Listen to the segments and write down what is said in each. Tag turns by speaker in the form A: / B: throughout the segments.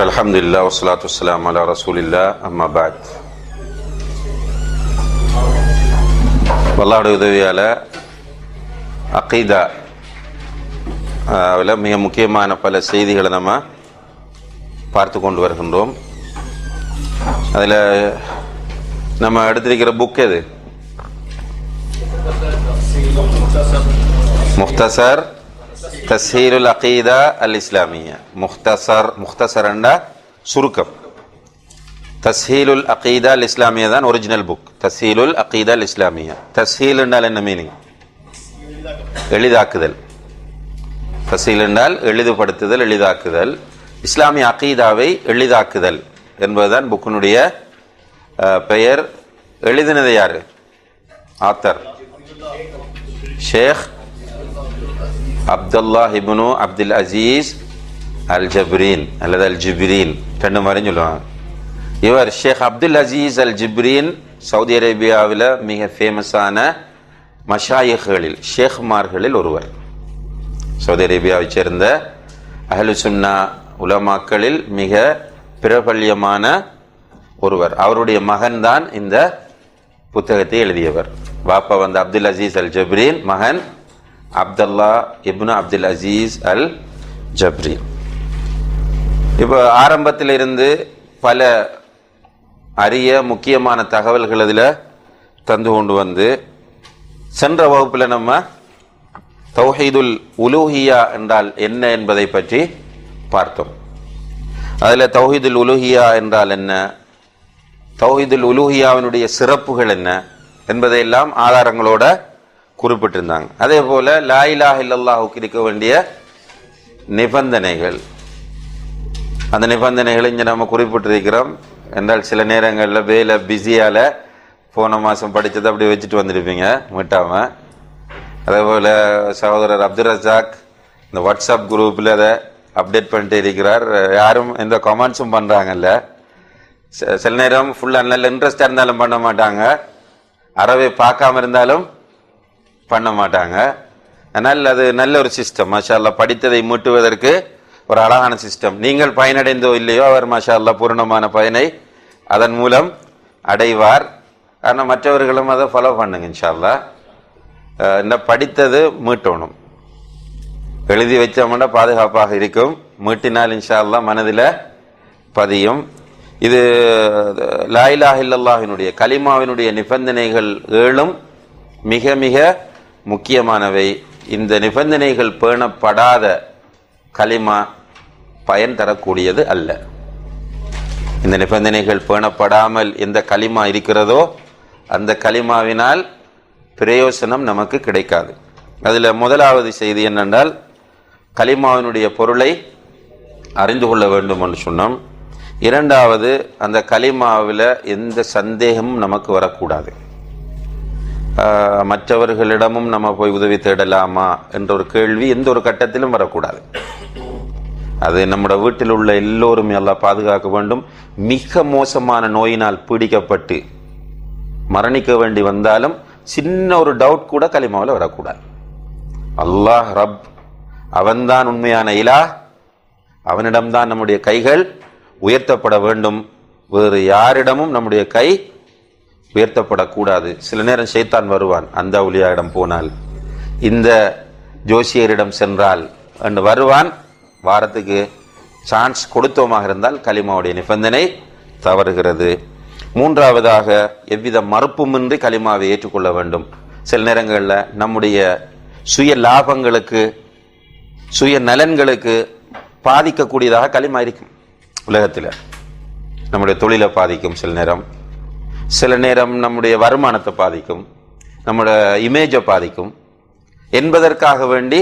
A: அல்ஹம்துலில்லாஹ் வஸ்ஸலாத்து வஸ்ஸலாமு அலா ரசூலில்லாஹ் அம்மா பஅத். அல்லாஹ்வுடைய உதவியால் அகீதா மிக முக்கியமான பல செய்திகளை நம்ம பார்த்து கொண்டு வருகின்றோம். அதில் நம்ம எடுத்திருக்கிற புக் எது? முக்தசர் தஸ்ஹீலுல் அகீதா அல் இஸ்லாமியா. முக்தசர் என்ற சுருக்கம். தஸ்ஹீலுல் அகீதா அல் இஸ்லாமியா தான் ஒரிஜினல் புக். தஸ்ஹீலுல் அகீதா அல் இஸ்லாமியா. தஸ்ஹீல் என்றால் என்ன மீனிங்? எளிதாக்குதல். தஸ்ஹீல் என்றால் எளிதுபடுத்துதல், எளிதாக்குதல். இஸ்லாமிய அகீதாவை எளிதாக்குதல் என்பதுதான் புக்கினுடைய பெயர். எழுதினது யாரு? ஆத்தர் ஷேக் அப்துல்லாஹ் இப்னு அப்துல் அசீஸ் அல் ஜப்ரீன் அல்லது அல் ஜிப்ரீன், ரெண்டு மாதிரியும் சொல்லுவாங்க. இவர் ஷேக் அப்துல் அசீஸ் அல் ஜிப்ரீன் சவுதி அரேபியாவில் மிக ஃபேமஸான மஷாயிகளில், ஷேக்மார்களில் ஒருவர். சவுதி அரேபியாவை சேர்ந்த அஹ்லு சுன்னா உலமாக்களில் மிக பிரபல்யமான ஒருவர். அவருடைய மகன்தான் இந்த புத்தகத்தை எழுதியவர். பாப்பா வந்து அப்துல் அசீஸ் அல் ஜப்ரீன், மகன் அப்துல்லா இப்னு அப்துல் அசீஸ் அல் ஜப்ரீன். இப்போ ஆரம்பத்தில் இருந்து பல அரிய முக்கியமான தகவல்கள் அதில் தந்து கொண்டு வந்து, சென்ற வகுப்பில் நம்ம தௌஹீதுல் உலூஹியா என்றால் என்ன என்பதை பற்றி பார்த்தோம். அதில் தௌஹீதுல் உலூஹியா என்றால் என்ன, தௌஹீதுல் உலூஹியாவினுடைய சிறப்புகள் என்ன என்பதையெல்லாம் ஆதாரங்களோட குறிப்பிட்டிருந்தாங்க. அதே போல லா இலாஹ இல்லல்லாஹுக்கு இருக்க வேண்டிய நிபந்தனைகள், அந்த நிபந்தனைகளை இங்கே நம்ம குறிப்பிட்டிருக்கிறோம். என்றால் சில நேரங்களில் வேலை பிஸியால் போன மாதம் படித்ததை அப்படி வச்சுட்டு வந்திருப்பீங்க மீட்டாமல். அதே போல் சகோதரர் அப்துல் ரஸாக் இந்த வாட்ஸ்அப் குரூப்பில் அதை அப்டேட் பண்ணிட்டு இருக்கிறார். யாரும் எந்த கமெண்ட்ஸும் பண்ணுறாங்கல்ல. சில நேரம் ஃபுல்லாக நல்ல இன்ட்ரெஸ்டாக இருந்தாலும் பண்ண மாட்டாங்க, அறவே பார்க்காம இருந்தாலும் பண்ண மாட்டாங்க. அதனால் அது நல்ல ஒரு சிஸ்டம். மாஷா அல்லாஹ் படித்ததை மீட்டுவதற்கு ஒரு அழகான சிஸ்டம். நீங்கள் பயனடைந்தோ இல்லையோ, அவர் மாஷா அல்லாஹ் பூர்ணமான பயனை அதன் மூலம் அடைவார். ஆனால் மற்றவர்களும் அதை ஃபாலோ பண்ணுங்க இன்ஷா அல்லாஹ். இந்த படித்தது மீட்டணும், எழுதி வச்சோம்னா பாதுகாப்பாக இருக்கும். மீட்டினால் இன்ஷா அல்லாஹ் மனதில் பதியும். இது லா இலாஹ இல்லல்லாஹினுடைய கலிமாவினுடைய நிபந்தனைகள் 7 மிக மிக முக்கியமானவை. இந்த நிபந்தனைகள் பேணப்படாத கலிமா பயன் தரக்கூடியது அல்ல. இந்த நிபந்தனைகள் பேணப்படாமல் எந்த கலிமா இருக்கிறதோ அந்த கலிமாவினால் பிரயோசனம் நமக்கு கிடைக்காது. அதில் முதலாவது செய்தி என்னென்றால், கலிமாவினுடைய பொருளை அறிந்து கொள்ள வேண்டும் என்று சொன்னோம். இரண்டாவது, அந்த கலிமாவில் எந்த சந்தேகமும் நமக்கு வரக்கூடாது. மற்றவர்களிடமும் நம்ம போய் உதவி தேடலாமா என்ற ஒரு கேள்வி எந்த ஒரு கட்டத்திலும் வரக்கூடாது. அது நம்முடைய வீட்டில் உள்ள எல்லோருமே அல்லாஹ் பாதுகாக்க வேண்டும். மிக மோசமான நோயினால் பீடிக்கப்பட்டு மரணிக்க வேண்டி வந்தாலும் சின்ன ஒரு டவுட் கூட கலிமாவில் வரக்கூடாது. அல்லாஹ் ரப், அவன்தான் உண்மையான இலாஹ், அவனிடம்தான் நம்முடைய கைகள் உயர்த்தப்பட வேண்டும். வேறு யாரிடமும் நம்முடைய கை உயர்த்தப்படக்கூடாது. சில நேரம் ஷைத்தான் வருவான், அந்த அவுலியாரிடம் போனால், இந்த ஜோசியரிடம் சென்றால் என்று வருவான். வாரத்துக்கு சான்ஸ் கொடுத்தோமாக இருந்தால் கலிமாவுடைய நிபந்தனை தவறுகிறது. மூன்றாவதாக, எவ்வித மறுப்புமின்றி கலிமாவை ஏற்றுக்கொள்ள வேண்டும். சில நேரங்களில் நம்முடைய சுய லாபங்களுக்கு, சுய நலன்களுக்கு பாதிக்கக்கூடியதாக கலிமா இருக்கும். உலகத்தில் நம்முடைய தொழிலை பாதிக்கும், சில நேரம் நம்முடைய வருமானத்தை பாதிக்கும், நம்முடைய இமேஜை பாதிக்கும் என்பதற்காக வேண்டி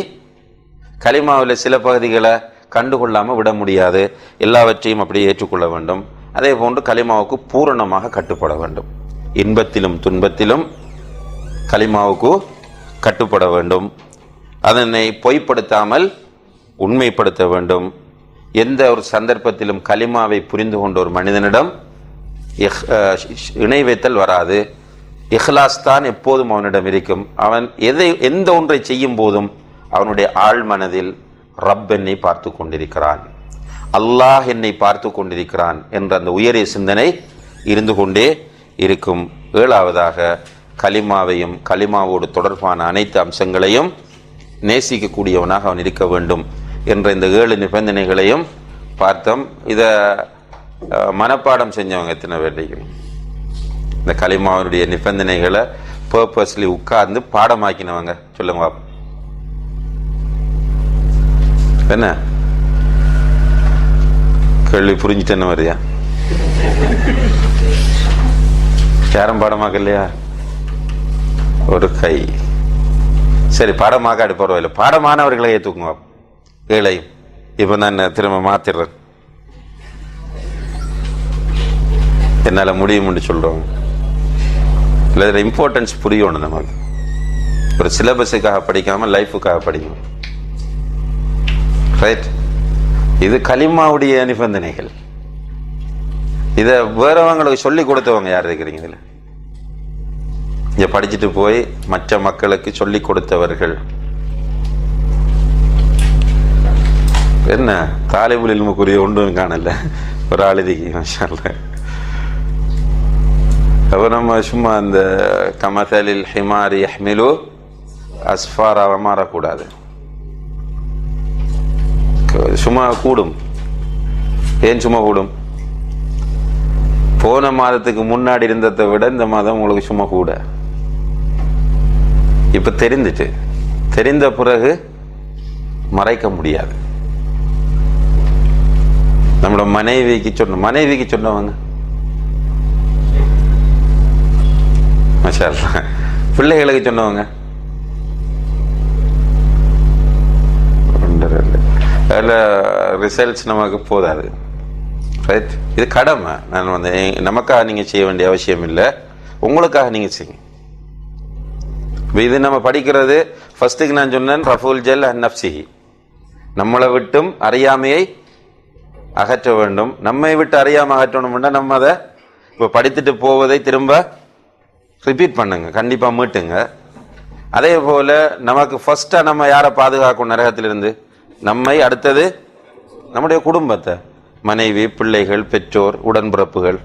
A: கலிமாவில் சில பகுதிகளை கண்டுகொள்ளாமல் விட முடியாது. எல்லாவற்றையும் அப்படியே ஏற்றுக்கொள்ள வேண்டும். அதே போன்று கலிமாவுக்கு பூரணமாக கட்டுப்பட வேண்டும். இன்பத்திலும் துன்பத்திலும் கலிமாவுக்கு கட்டுப்பட வேண்டும். அதனை பொய்ப்படுத்தாமல் உண்மைப்படுத்த வேண்டும். எந்த ஒரு சந்தர்ப்பத்திலும் கலிமாவை புரிந்து கொண்ட ஒரு மனிதனிடம் இணை வைத்தல் வராது. இஹ்லாஸ் தான் எப்போதும் அவனிடம் இருக்கும். அவன் எந்த ஒன்றை செய்யும் போதும் அவனுடைய ஆழ் மனதில் ரப் என்னை பார்த்து கொண்டிருக்கிறான், அல்லாஹ் என்னை பார்த்து கொண்டிருக்கிறான் என்ற அந்த உயரிய சிந்தனை இருந்து கொண்டே இருக்கும். ஏழாவதாக கலிமாவையும் கலிமாவோடு தொடர்பான அனைத்து அம்சங்களையும் நேசிக்கக்கூடியவனாக அவன் இருக்க வேண்டும் என்ற இந்த 7 நிபந்தனைகளையும் பார்த்தோம். இதை மனப்பாடம் செஞ்சவங்க எத்தனை வேண்டிய இந்த கலிமாவுடைய நிபந்தனைகளை பர்பஸ்லி உட்கார்ந்து பாடமாக்கினவங்க சொல்லுங்க. என்ன கேள்வி புரிஞ்சுட்டேன்னு வரியா? யாரும் பாடமாக்கலையா? ஒரு கை. சரி, பாடமாக்காடி பரவாயில்ல. பாடமானவர்களை ஏற்றுக்குங்க. ஏழையும் இப்போ நான் திரும்ப மாத்திடுறேன். என்னால் முடியும்னு சொல்கிறோம். இல்லை, இதில் இம்பார்ட்டன்ஸ் புரியணும் நமக்கு. ஒரு சிலபஸுக்காக படிக்காமல் லைஃபுக்காக படிக்கணும். ரைட்? இது கலிமாவுடைய நிபந்தனைகள். இதை வேறவங்களுக்கு சொல்லி கொடுத்தவங்க யார் இருக்கிறீங்க? இதில் இங்கே படிச்சுட்டு போய் மற்ற மக்களுக்கு சொல்லி கொடுத்தவர்கள் என்ன? தாலிபுல் இல்முக்குரிய ஒன்றும் காணல ஒரு ஆளுதிக்கு. அப்போ நம்ம சும்மா அந்த கமதலில் ஹிமாரி யஹ்மிலு அஸ்ஃபாராக மாறக்கூடாது. சும்மா கூடும். ஏன் சும்மா கூடும்? போன மாதத்துக்கு முன்னாடி இருந்ததை விட இந்த மாதம் உங்களுக்கு சும்மா கூட. இப்ப தெரிந்துட்டு, தெரிந்த பிறகு மறைக்க முடியாது. நம்மளோட மனைவிக்கு சொன்னவங்க பிள்ளைகளுக்கு சொன்னவங்க அதில் ரிசல்ட்ஸ் நமக்கு போதாது. ரைட்? இது கடமை. நான் வந்து நமக்காக நீங்கள் செய்ய வேண்டிய அவசியம் இல்லை, உங்களுக்காக நீங்கள் செய்யுங்க. இது நம்ம படிக்கிறது ஃபர்ஸ்ட்டுக்கு நான் சொன்னேன் ரஃபுல் ஜல் அன் நஃப்ஸிஹி, நம்மளை விட்டும் அறியாமையை அகற்ற வேண்டும். நம்மை விட்டு அறியாமல் அகற்றணும்னா நம்ம அதை இப்போ படித்துட்டு போவதை திரும்ப ரிப்பீட் பண்ணுங்க, கண்டிப்பாக மீட்டுங்க. அதே போல் நமக்கு ஃபர்ஸ்ட்டாக நம்ம யாரை பாதுகாக்கும் நரகத்திலிருந்து? நம்மை, அடுத்தது நம்முடைய குடும்பத்தை, மனைவி, பிள்ளைகள், பெற்றோர், உடன்பிறப்புகள்.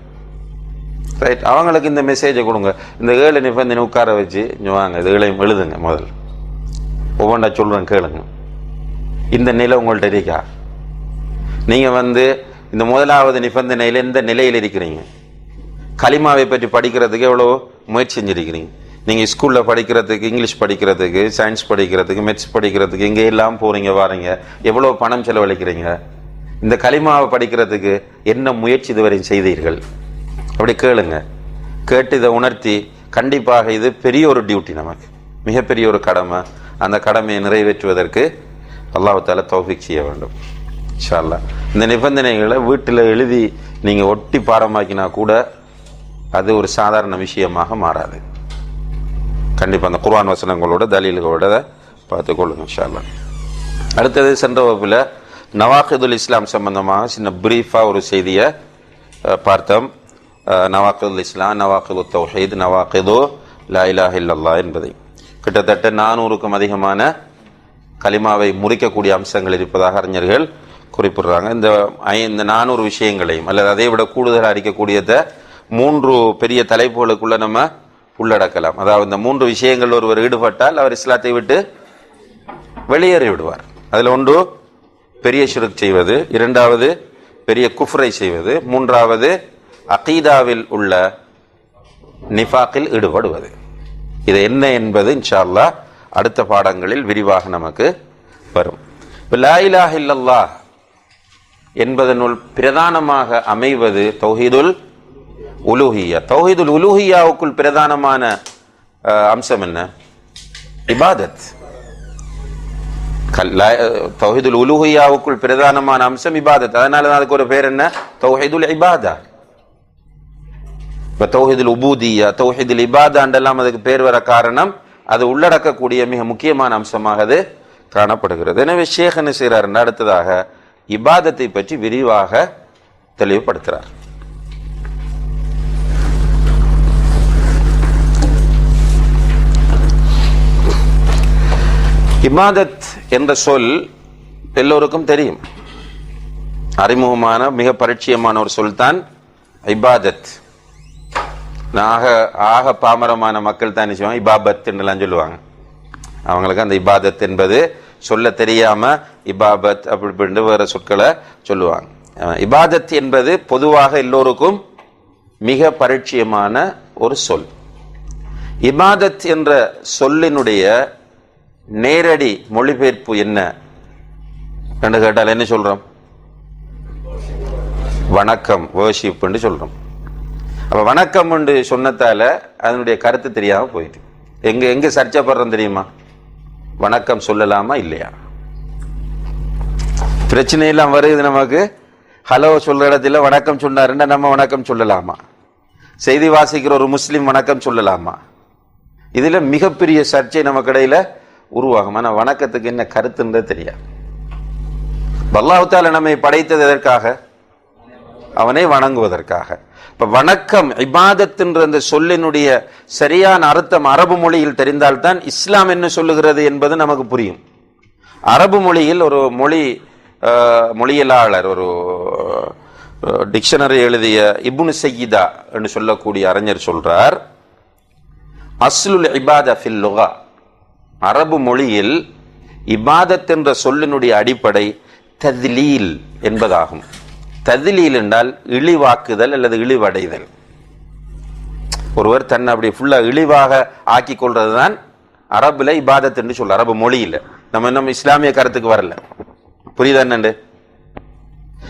A: ரைட்? அவங்களுக்கு இந்த மெசேஜை கொடுங்க. இந்த 7 நிபந்தனை உட்கார வச்சு வாங்க, இது 7ஐயும் எழுதுங்க. முதல் ஒவ்வொன்றா சொல்கிறேன், கேளுங்க. இந்த நிலை உங்கள்கிட்ட இருக்கா? நீங்கள் வந்து இந்த முதலாவது நிபந்தனையில் எந்த நிலையில் இருக்கிறீங்க? கலிமாவை பற்றி படிக்கிறதுக்கு எவ்வளோ முயற்சி செஞ்சுருக்கிறீங்க? நீங்கள் ஸ்கூலில் படிக்கிறதுக்கு, இங்கிலீஷ் படிக்கிறதுக்கு, சயின்ஸ் படிக்கிறதுக்கு, மெட்ஸ் படிக்கிறதுக்கு, இங்கே எல்லாம் போகிறீங்க வாரீங்க, எவ்வளோ பணம் செலவழிக்கிறீங்க? இந்த கலிமாவை படிக்கிறதுக்கு என்ன முயற்சி இதுவரை செய்தீர்கள்? அப்படி கேளுங்க. கேட்டு இதை உணர்த்தி, கண்டிப்பாக இது பெரிய ஒரு டியூட்டி, நமக்கு மிகப்பெரிய ஒரு கடமை. அந்த கடமையை நிறைவேற்றுவதற்கு அல்லாஹ் தஆலா தௌஃபீக் செய்ய வேண்டும் இன்ஷா அல்லாஹ். இந்த நிபந்தனைகளை வீட்டில் எழுதி நீங்கள் ஒட்டி பாடமாக்கினா கூட அது ஒரு சாதாரண விஷயமாக மாறாது. கண்டிப்பாக அந்த குர்ஆன் வசனங்களோட தலீல்களோட பார்த்துக்கொள்ளுங்க இன்ஷா அல்லாஹ். அடுத்தது சென்ற வகுப்பில் நவாக்கிதுல் இஸ்லாம் சம்பந்தமாக சின்ன பிரீஃபாக ஒரு செய்தியை பார்த்தோம். நவாக்கிதுல் இஸ்லாம், நவாக்கிது தௌஹீத், நவாக்கிது லா இலாஹ இல்லல்லாஹ் என்பதை கிட்டத்தட்ட 400க்கும் அதிகமான கலிமாவை முறிக்கக்கூடிய அம்சங்கள் இருப்பதாக அறிஞர்கள் குறிப்பிடுறாங்க. இந்த 400 விஷயங்களையும் அல்லது அதை விட கூடுதலாக அறிக்கக்கூடியதை 3 பெரிய தலைப்புகளுக்குள்ள நம்ம உள்ளடக்கலாம். அதாவது இந்த 3 விஷயங்கள் ஒருவர் ஈடுபட்டால் அவர் இஸ்லாத்தை விட்டு வெளியேறி விடுவார். அதில் ஒன்று பெரிய ஷிர்க் செய்வது, 2வது பெரிய குஃப்ரை செய்வது, 3வது அகீதாவில் உள்ள நிஃபாக்கில் ஈடுபடுவது. இது என்ன என்பது இன்ஷா அல்லாஹ் அடுத்த பாடங்களில் விரிவாக நமக்கு வரும். லா இலாஹ இல்லல்லாஹ் என்பதனுள் பிரதானமாக அமைவது தௌஹீதுல் உலூஹியா. தௌஹீதுல் உலூஹியாவுக்குள் பிரதானமான அம்சம் என்ன? இபாதத். தௌஹீதுல் உலூஹியாவுக்குள் பிரதானமான அம்சம் இபாதத். அதனால தான் அதுக்கு ஒரு பேர் என்ன? தௌஹீதுல் இபாதா. இப்போ தௌஹீதுல் உபூதியா, தௌஹீதுல் இபாதாண்டெல்லாம் அதுக்கு பேர் வர காரணம் அது உள்ளடக்கக்கூடிய மிக முக்கியமான அம்சமாக அது காணப்படுகிறது. எனவே ஷேக் என்ன செய்கிறார்? அடுத்ததாக இபாதத்தை பற்றி விரிவாக தெளிவுபடுத்துகிறார். இபாதத் என்ற சொல் எல்லோருக்கும் தெரியும். அறிமுகமான மிக பரிச்சயமான ஒரு சொல்தான் இபாதத். ஆக பாமரமான மக்கள் தான் செய்வாங்க இபாபத் என்றெல்லாம் சொல்லுவாங்க. அவங்களுக்கு அந்த இபாதத் என்பது சொல்ல தெரியாம இபாபத் அப்படி வேற சொற்களை சொல்லுவாங்க. இபாதத் என்பது பொதுவாக எல்லோருக்கும் மிக பரிச்சயமான ஒரு சொல். இபாதத் என்ற சொல்லினுடைய நேரடி மொழிபெயர்ப்பு என்ன என்று கேட்டால் என்ன சொல்றோம்? வணக்கம், வர்ஷிப் என்று சொல்றோம். அப்ப வணக்கம் என்று சொன்னதால அதனுடைய கருத்து தெரியாம போயிட்டு எங்க சர்ச்சைப்படுறோம் தெரியுமா? வணக்கம் சொல்லலாமா இல்லையா? பிரச்சனை எல்லாம் வருது நமக்கு. ஹலோ சொல்ற இடத்துல வணக்கம் சொன்னாருன்னா நம்ம வணக்கம் சொல்லலாமா? செய்தி வாசிக்கிற ஒரு முஸ்லிம் வணக்கம் சொல்லலாமா? இதுல மிகப்பெரிய சர்ச்சை நமக்கு இடையில உருவாகும். ஆனா வணக்கத்துக்கு என்ன கருத்துன்றது தெரியாது. அல்லாஹ் தஆலா நம்மை படைத்தது எதற்காக? அவனை வணங்குவதற்காக. இப்ப வணக்கம் இபாதத் என்ற அந்த சொல்லினுடைய சரியான அர்த்தம் அரபு மொழியில் தெரிந்தால்தான் இஸ்லாம் என்ன சொல்லுகிறது என்பது நமக்கு புரியும். அரபு மொழியில் ஒரு மொழியியலாளர் ஒரு டிக்ஷனரி எழுதிய இப்னு சையிதா என்று சொல்லக்கூடிய அறிஞர் சொல்றார், அஸ்லுல் இபாதா ஃபில் லுகா, அரபு மொழியில் இபாதத் என்ற சொல்லினுடைய அடிப்படை தத்லீல் என்பதாகும். தத்லீல் என்றால் இழிவாக்குதல் அல்லது இழிவடைதல். ஒருவர் தன்னை அப்படி ஃபுல்லா இழிவாக ஆக்கி கொள்றதுதான் அரபுல இபாதத் என்று சொல்ல. அரபு மொழியில் நம்ம இஸ்லாமிய கருத்துக்கு வரல. புரியுதா என்னண்டு?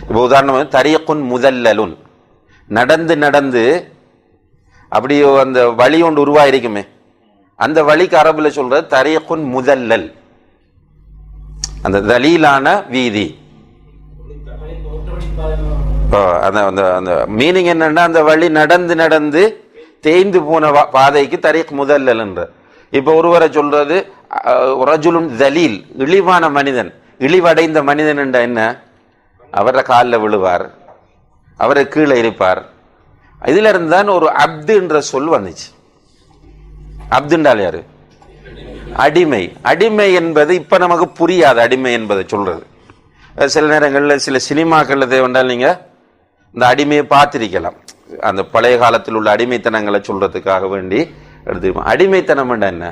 A: இப்போ உதாரணம் தரீக்குன் முதல்லலுன், நடந்து நடந்து அப்படியே அந்த வழி ஒன்று உருவாயிருக்குமே, அந்த வழிக்கு அரபுல சொல்றது தரீக்குன் முதல்லல், அந்த தலீலான வீதி. அந்த மீனிங் என்னன்னா அந்த வழி நடந்து நடந்து தேய்ந்து போன பாதைக்கு தரீக் முதல்லல் என்ற. இப்ப ஒருவரை சொல்றது ரஜுலுன் தலீல், இழிவான மனிதன், இழிவடைந்த மனிதன் என்ற என்ன? அவரை காலில் விழுவார், அவரை கீழே இருப்பார். இதுல இருந்தான் ஒரு அப்து என்ற சொல் வந்துச்சு. அப்துண்டால் யாரு? அடிமை. அடிமை என்பது இப்ப நமக்கு புரியாது. அடிமை என்பதை சொல்றது சில நேரங்களில் சில சினிமாக்கள் தேவண்டால் நீங்க இந்த அடிமையை பார்த்திருக்கலாம். அந்த பழைய காலத்தில் உள்ள அடிமைத்தனங்களை சொல்றதுக்காக வேண்டி எடுத்து. அடிமைத்தனம் என்ன?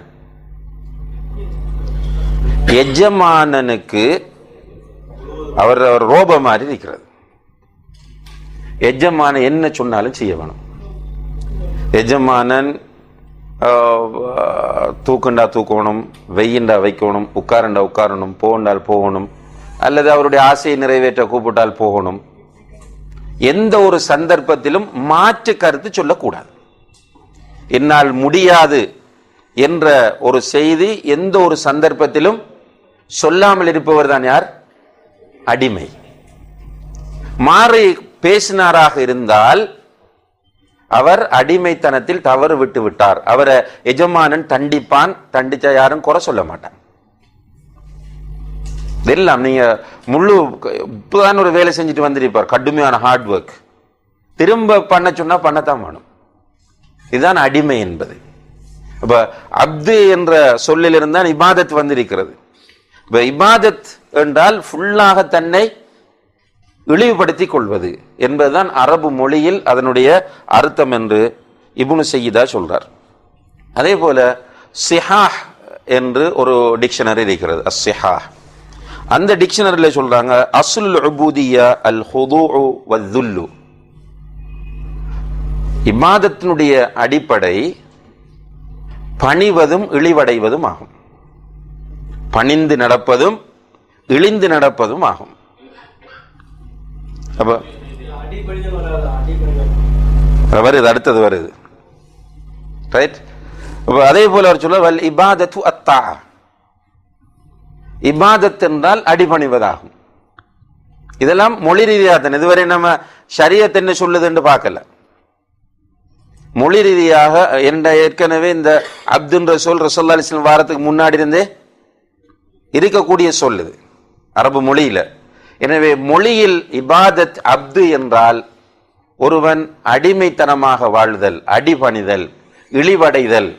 A: எஜமானனுக்கு அவர் ரோப மாதிரி இருக்கிறது. எஜமான என்ன சொன்னாலும் செய்ய வேணும். எஜமானன் தூக்குண்டா தூக்கணும், வெய்யண்டா வைக்கணும், உட்காரண்டா உட்காரணும், போகண்டால் போகணும், அல்லது அவருடைய ஆசையை நிறைவேற்ற கூப்பிட்டால் போகணும். எந்த ஒரு சந்தர்ப்பத்திலும் மாற்று கருத்து சொல்லக்கூடாது. என்னால் முடியாது என்ற ஒரு செய்தி எந்த ஒரு சந்தர்ப்பத்திலும் சொல்லாமல் இருப்பவர் தான் யார்? அடிமை. மாறி பேசினாராக இருந்தால் அவர் அடிமைத்தனத்தில் தவறு விட்டு விட்டார். அவரை எஜமானன் தண்டிப்பான். தண்டிச்சா யாரும் குறை சொல்ல மாட்டான். இதெல்லாம் நீங்க முழு இப்பதான் ஒரு வேலை செஞ்சுட்டு வந்திருப்பார், கடுமையான ஹார்ட் ஒர்க், திரும்ப பண்ண சொன்னா பண்ணத்தான் வேணும். இதுதான் அடிமை என்பது. அப்ப அப்து என்ற சொல்லில் இருந்தால் இபாதத் வந்திருக்கிறது. இப்ப இபாதத் என்றால் ஃபுல்லாக தன்னை இழிவுபடுத்திக் கொள்வது என்பதுதான் அரபு மொழியில் அதனுடைய அர்த்தம் என்று இப்னு சையிதா சொல்றார். அதே போல சிஹாஹ் என்று ஒரு டிக்ஷனரி இருக்கிறது, அஸ்ஸிஹாஹ். அந்த டிக்ஷனரியில சொல்றாங்க, அஸ்லுல் உபூதிய்யா அல் ஹுதூஉ வஸ்ஸுல்லு, இபாதத்தினுடைய அடிப்படை பணிவதும் இழிவடைவதும் ஆகும். பணிந்து நடப்பதும் இழிந்து நடப்பதும் ஆகும். அப்ப வருது, அடுத்தது வருது. ரைட். அதே போல அவர் சொல்ல வல் இபாதத்து அத்தா, இபாதத் என்றால் அடிபணிவதாகும். இதெல்லாம் மொழி ரீதியாக இதுவரை நம்ம ஷரியத் என்ன சொல்லுது என்று பார்க்கல. மொழி ரீதியாக ஏற்கனவே இந்த அப்துன்ற சொல் ரசூலுல்லாஹி அலைஹி வஸல்லம் வாரத்துக்கு முன்னாடி இருந்தே இருக்கக்கூடிய சொல்லுது அரபு மொழியில. எனவே மொழியில் இபாதத் அப்து என்றால் ஒருவன் அடிமைத்தனமாக வாழ்தல், அடிபணிதல், இழிவடைதல்,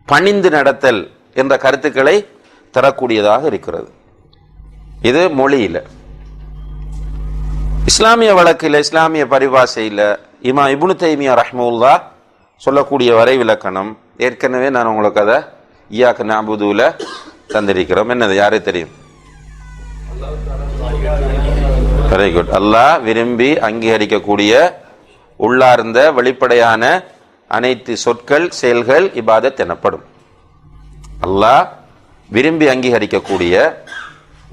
A: பணிந்து நடத்தல் என்ற கருத்துக்களை தரக்கூடியதாக இருக்கிறது. இது மொழியில. இஸ்லாமிய வழக்கில் இஸ்லாமிய பரிபாஷையில் இமாம் இப்னு தைமியா ரஹ்மத்துல்லாஹ் சொல்லக்கூடிய வரை விலக்கணம் ஏற்கனவே நான் உங்களுக்கு அதை இய்யாக நஅபுதுல தந்திருக்கிறோம். என்னது யாரே தெரியும்? Very good. அல்லாஹ் விரும்பி அங்கீகரிக்கக்கூடிய உள்ளார்ந்த வெளிப்படையான அனைத்து சொற்கள் செயல்கள் இபாதத் எனப்படும். அல்லாஹ் விரும்பி அங்கீகரிக்கக்கூடிய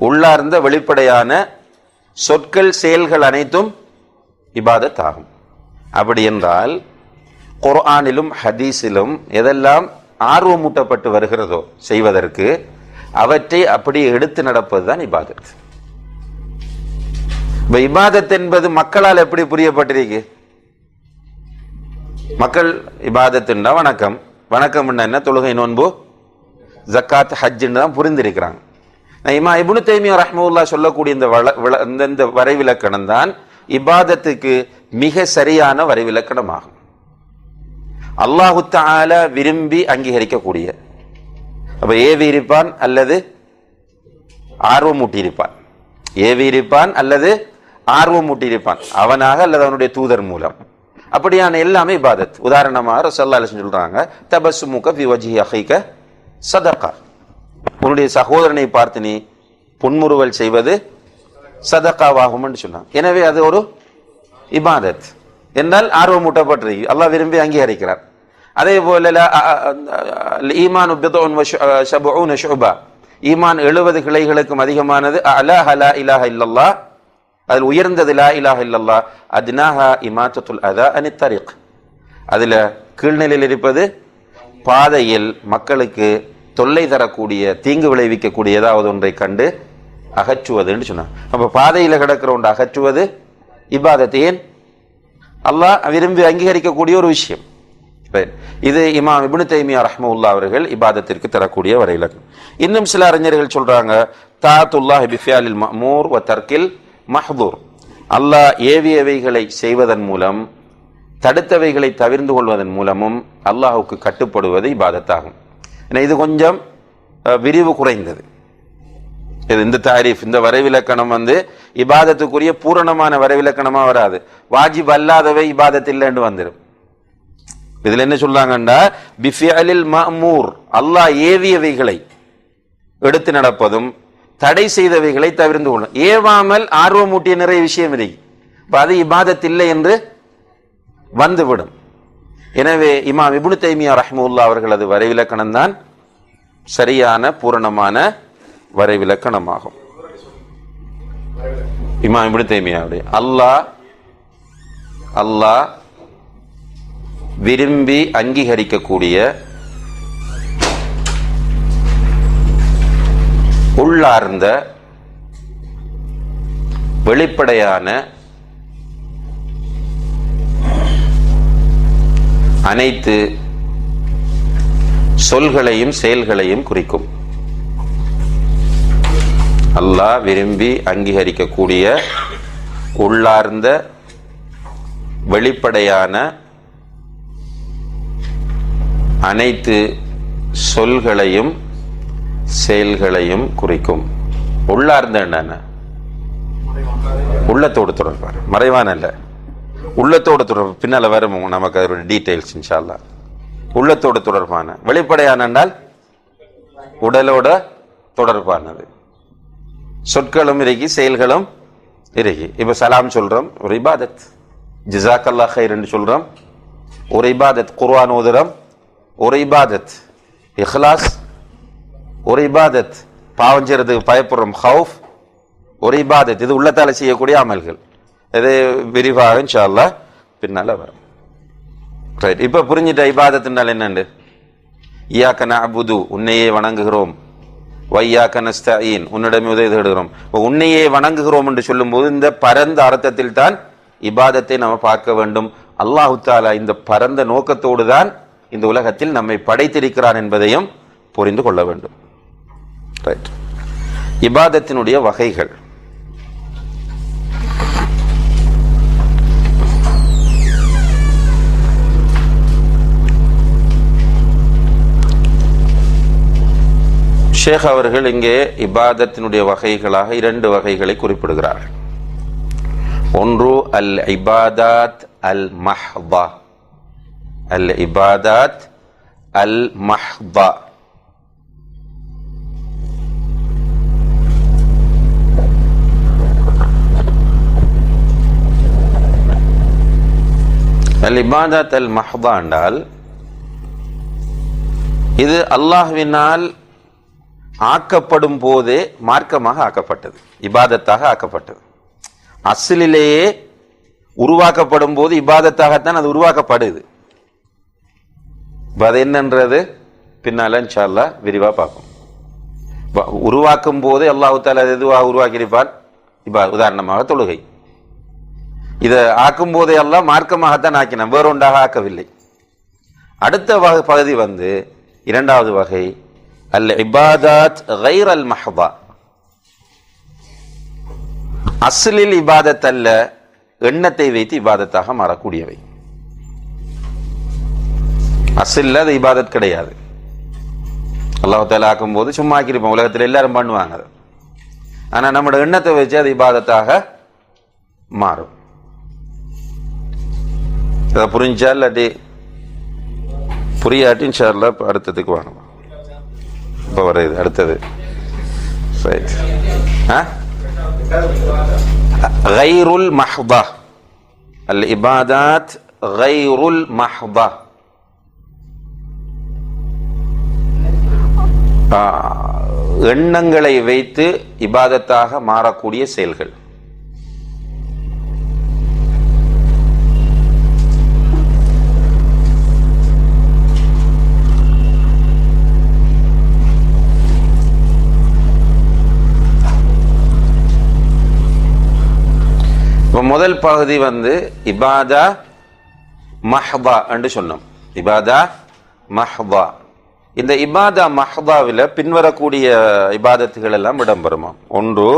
A: உள்ளார்ந்த வெளிப்படையான சொற்கள் செயல்கள் அனைத்தும் இபாதத் ஆகும். அப்படி என்றால் குர்ஆனிலும் ஹதீஸிலும் எதெல்லாம் ஆர்வமூட்டப்பட்டு வருகிறதோ செய்வதற்கு அவற்றை அப்படியே எடுத்து நடப்பதுதான் இபாதத். இபாதத் என்பது மக்களால் எப்படி புரியப்பட்டிருக்கு? மக்கள் இபாதத் என்றா வணக்கம், வணக்கம் என்ன தொழுகை நோன்பு ஜக்காத் ஹஜ்ஜுன்னு தான் புரிந்திருக்கிறாங்க. இமாம் இப்னு தைமியா ரஹ்மத்துல்லாஹ் சொல்லக்கூடிய இந்த வரைவிலக்கணம் தான் இபாதத்துக்கு மிக சரியான வரைவிலக்கணமாகும். அல்லாஹு தஆலா விரும்பி அங்கீகரிக்கக்கூடிய, அப்ப ஏவி இருப்பான் அல்லது ஆர்வம் ஊட்டியிருப்பான், ஏவி இருப்பான் அல்லது ஆர்வம் ஊட்டியிருப்பான் அவனாக அல்லது அவனுடைய தூதர் மூலம். அப்படியான எல்லாமே இபாதத். உதாரணமாக ரசூலுல்லாஹி அலைஹி வஸல்லம் சொல்றாங்க, தபஸ்ஸுமுக ஃபி வஜ்ஹி அஹீக சதகா, உன்னுடைய சகோதரனை பார்த்து நீ புன்முறுவல் செய்வது சதகாவாகும் என்று சொன்னான். எனவே அது ஒரு இபாதத் என்றால் ஆர்வமூட்டப்பட்டிருக்கு, அல்லாஹ் விரும்பி அங்கீகரிக்கிறார். அதே போல ஈமான் பிதுன் வ ஸபஊன ஷுபா, ஈமான் 70 கிளைகளுக்கும் அதிகமானது. அலாஹ லா இலாஹ இல்லல்லாஹ், அதில் உயர்ந்தது லா இலாஹ இல்லல்லாஹ். அத்னாஹா இமாத்தத்துல் அதா அனித் தரீக், அதில் கீழ்நிலையில் இருப்பது பாதையில் மக்களுக்கு தொல்லை தரக்கூடிய தீங்கு விளைவிக்கக்கூடிய ஏதாவது ஒன்றை கண்டு அகற்றுவதுன்னு சொன்னான். அப்ப பாதையில கிடக்கிற ஒன்று அகற்றுவது இபாதத். ஏன்? அல்லாஹ் விரும்பி அங்கீகரிக்கக்கூடிய ஒரு விஷயம். இது இமாம் இப்னு தைமியா ரஹ்மத்துல்லாஹ் அவர்கள் இபாதத்திற்கு தரக்கூடிய வரைவிலக்கணம். இன்னும் சில அறிஞர்கள் சொல்றாங்க, தாஅத்துல்லாஹி பிஃபிஅலில் மஅமூர் வ தர்கில் மஹ்தூர், அல்லாஹ் ஏவியவைகளை செய்வதன் மூலம் தடுத்தவைகளை தவிர்ந்து கொள்வதன் மூலமும் அல்லாஹுக்கு கட்டுப்படுவது இபாதத்தாகும். இது கொஞ்சம் விரிவு குறைந்தது. இந்த தாரீஃப், இந்த வரைவிலக்கணம் இபாதத்துக்குரிய பூரணமான வரைவிலக்கணமா வராது. வாஜிப் அல்லாதவை இபாதத் இல்லைன்னு வந்துடும். இதுல என்ன சொல்றாங்கன்னா, பிஃபிஅலில் மஅமூர், அல்லாஹ் ஏவியவைகளை எடுத்து நடப்பதும் தடை செய்தவைகளை தவிர்ந்து கொள்ளும். ஏவாமல் ஆர்வமூட்டிய நிறைய விஷயம் இருக்கு, அது இபாதத் இல்லை என்று வந்துவிடும். எனவே இமாம் இப்னு தைமியா ரஹ்மத்துல்லாஹ் அவர்களது வரைவிலக்கணம் தான் சரியான பூரணமான வரைவிலக்கணமாகும். இமாம் இப்னு தைமியாவுடைய அல்லாஹ் விரும்பி அங்கீகரிக்கக்கூடிய உள்ளார்ந்த வெளிப்படையான அனைத்து சொல்களையும் செயல்களையும் குறிக்கும். அல்லாஹ் விரும்பி அங்கீகரிக்கக்கூடிய உள்ளார்ந்த வெளிப்படையான அனைத்து சொல்களையும் செயல்களையும் குறிக்கும். உள்ளார்ந்த என்ன? உள்ளத்தோடு தொடர்பான, மறைவான அல்ல, உள்ளத்தோடு தொடர்பு. பின்னால வரும் நமக்கு அதோட டீடைல்ஸ் இன்ஷா அல்லாஹ். உள்ளத்தோடு தொடர்பான, வெளிப்படையான என்றால் உடலோட தொடர்பானது. சொற்களும் இருக்கு, செயல்களும் இருக்கு. இப்ப சலாம் சொல்றோம், ஒரு இபாதத். ஜஸாக்கல்லாஹ் கைர் என்று சொல்றோம், ஒரு இபாதத். குர்ஆன் ஓதுறோம், ஒரு இபாதத். இஹ்லாஸ் ஒரு இபாதத். பாவம் செய்யறதுக்கு பயப்படுறோம், ஹவுஃப் ஒரு இபாதத். இது உள்ளத்தால செய்யக்கூடிய அமல்கள். இது விரிவாக இன்ஷா அல்லாஹ் பின்னால வரும். ரைட், இப்ப புரிஞ்சிட்ட இபாதத்துனால என்னண்டு? இய்யாக நஅபுது, உன்னையே வணங்குகிறோம். வையாக நஸ்தஈன், உன்னிடமே உதவி தேடுகிறோம். உன்னையே வணங்குகிறோம் என்று சொல்லும் போது இந்த பரந்த அர்த்தத்தில் தான் இபாதத்தை நம்ம பார்க்க வேண்டும். அல்லாஹு தஆலா இந்த பரந்த நோக்கத்தோடு தான் இந்த உலகத்தில் நம்மை படைத்திருக்கிறான் என்பதையும் புரிந்து கொள்ள வேண்டும். ரைட், இபாதத்தினுடைய வகைகள். ஷேக் அவர்கள் இங்கே இபாதத்தினுடைய வகைகளாக 2 வகைகளை குறிப்பிடுகிறார்கள். ஒன்று அல் இபாதாத் அல் மஹ்தா. அல் இபாதாத் அல் மஹ்தா. அல் இபாதாத் அல் மஹ்தா என்றால் இது அல்லாஹ்வினால் ஆக்கப்படும் போதே மார்க்கமாக ஆக்கப்பட்டது, இபாதத்தாக ஆக்கப்பட்டது. அஸ்லிலேயே உருவாக்கப்படும் போது இபாதத்தாகத்தான் அது உருவாக்கப்படுது. அது என்னன்றது பின்னால இன்ஷா அல்லாஹ் விரிவா பார்ப்போம். உருவாக்கும் போதே அல்லாஹ் தஆலா எதுவாக உருவாக்கியிருப்பான்? உதாரணமாக தொழுகை. இதை ஆக்கும் போதே அல்லாஹ் மார்க்கமாகத்தான் ஆக்கினான், வேறொன்றாக ஆக்கவில்லை. அடுத்த பகுதி இரண்டாவது வகை அல் இபாதாத் கைர் அல் மஹ்தா. அஸ்லில் இபாதத் அல்ல, எண்ணத்தை வைத்து இபாதத்தாக மாறக்கூடியவை. அஸ்லில் அது இபாதத் கிடையாது. அல்லாஹ் தஆலா ஆக்கும் போது சும்மா ஆக்கியிருப்போம், உலகத்தில் எல்லாரும் பண்ணுவாங்க. ஆனா நம்மளோட எண்ணத்தை வச்சு அது இபாதத்தாக மாறும். அதை புரிஞ்சா இல்லாட்டி புரியாட்டி இன்ஷா அல்லாஹ் அடுத்ததுக்கு வாங்க. இப்போ வருது அடுத்தது. கைருல் மஹ்தா. அல் இபாதாத் கைருல் மஹ்தா. எண்ணங்களை வைத்து இபாதத்தாக மாறக்கூடிய செயல்கள். முதல் பகுதி இபாதா மஹ்தா என்று சொன்னோம். இபாதா மஹ்தா. இந்த இபாதா மஹ்தாவில் பின்வரக்கூடிய இபாதத்துகள் எல்லாம் இடம்பெறுமா? ஒன்று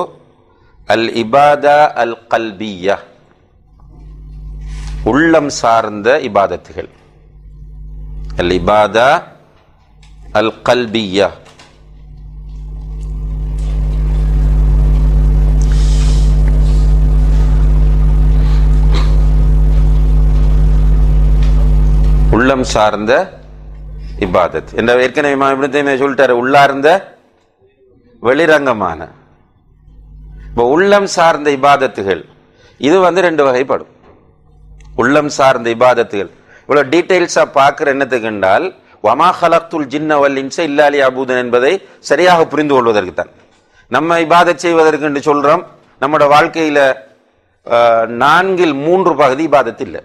A: அல் இபாதா அல் கல்பியா, உள்ளம் சார்ந்த இபாதத்துகள். அல் இபாதா அல் கல்பியா. உள்ளம் சார்ந்த இபாதத் என்ற ஏற்கனவே இமாம் இப்னு தய்மிய்யா சொல்லிட்டாரு, உள்ளார்ந்த வெளிரங்கமான. உள்ளம் சார்ந்த இபாதத்துகள் இது ரெண்டு வகைப்படும். உள்ளம் சார்ந்த இபாதத்துகள் இவ்வளவு டீடைல்ஸா பார்க்கிற என்னத்துக்கு என்றால் வமா ஹலக்துல் ஜின்ன வல் இன்ஸ இல்லா லியஅபூதுன் என்பதை சரியாக புரிந்து கொள்வதற்கு தான். நம்ம இபாதத் செய்வதற்கு என்று சொல்றோம். நம்மளோட வாழ்க்கையில 4/3 பகுதி இபாதத் இல்லை.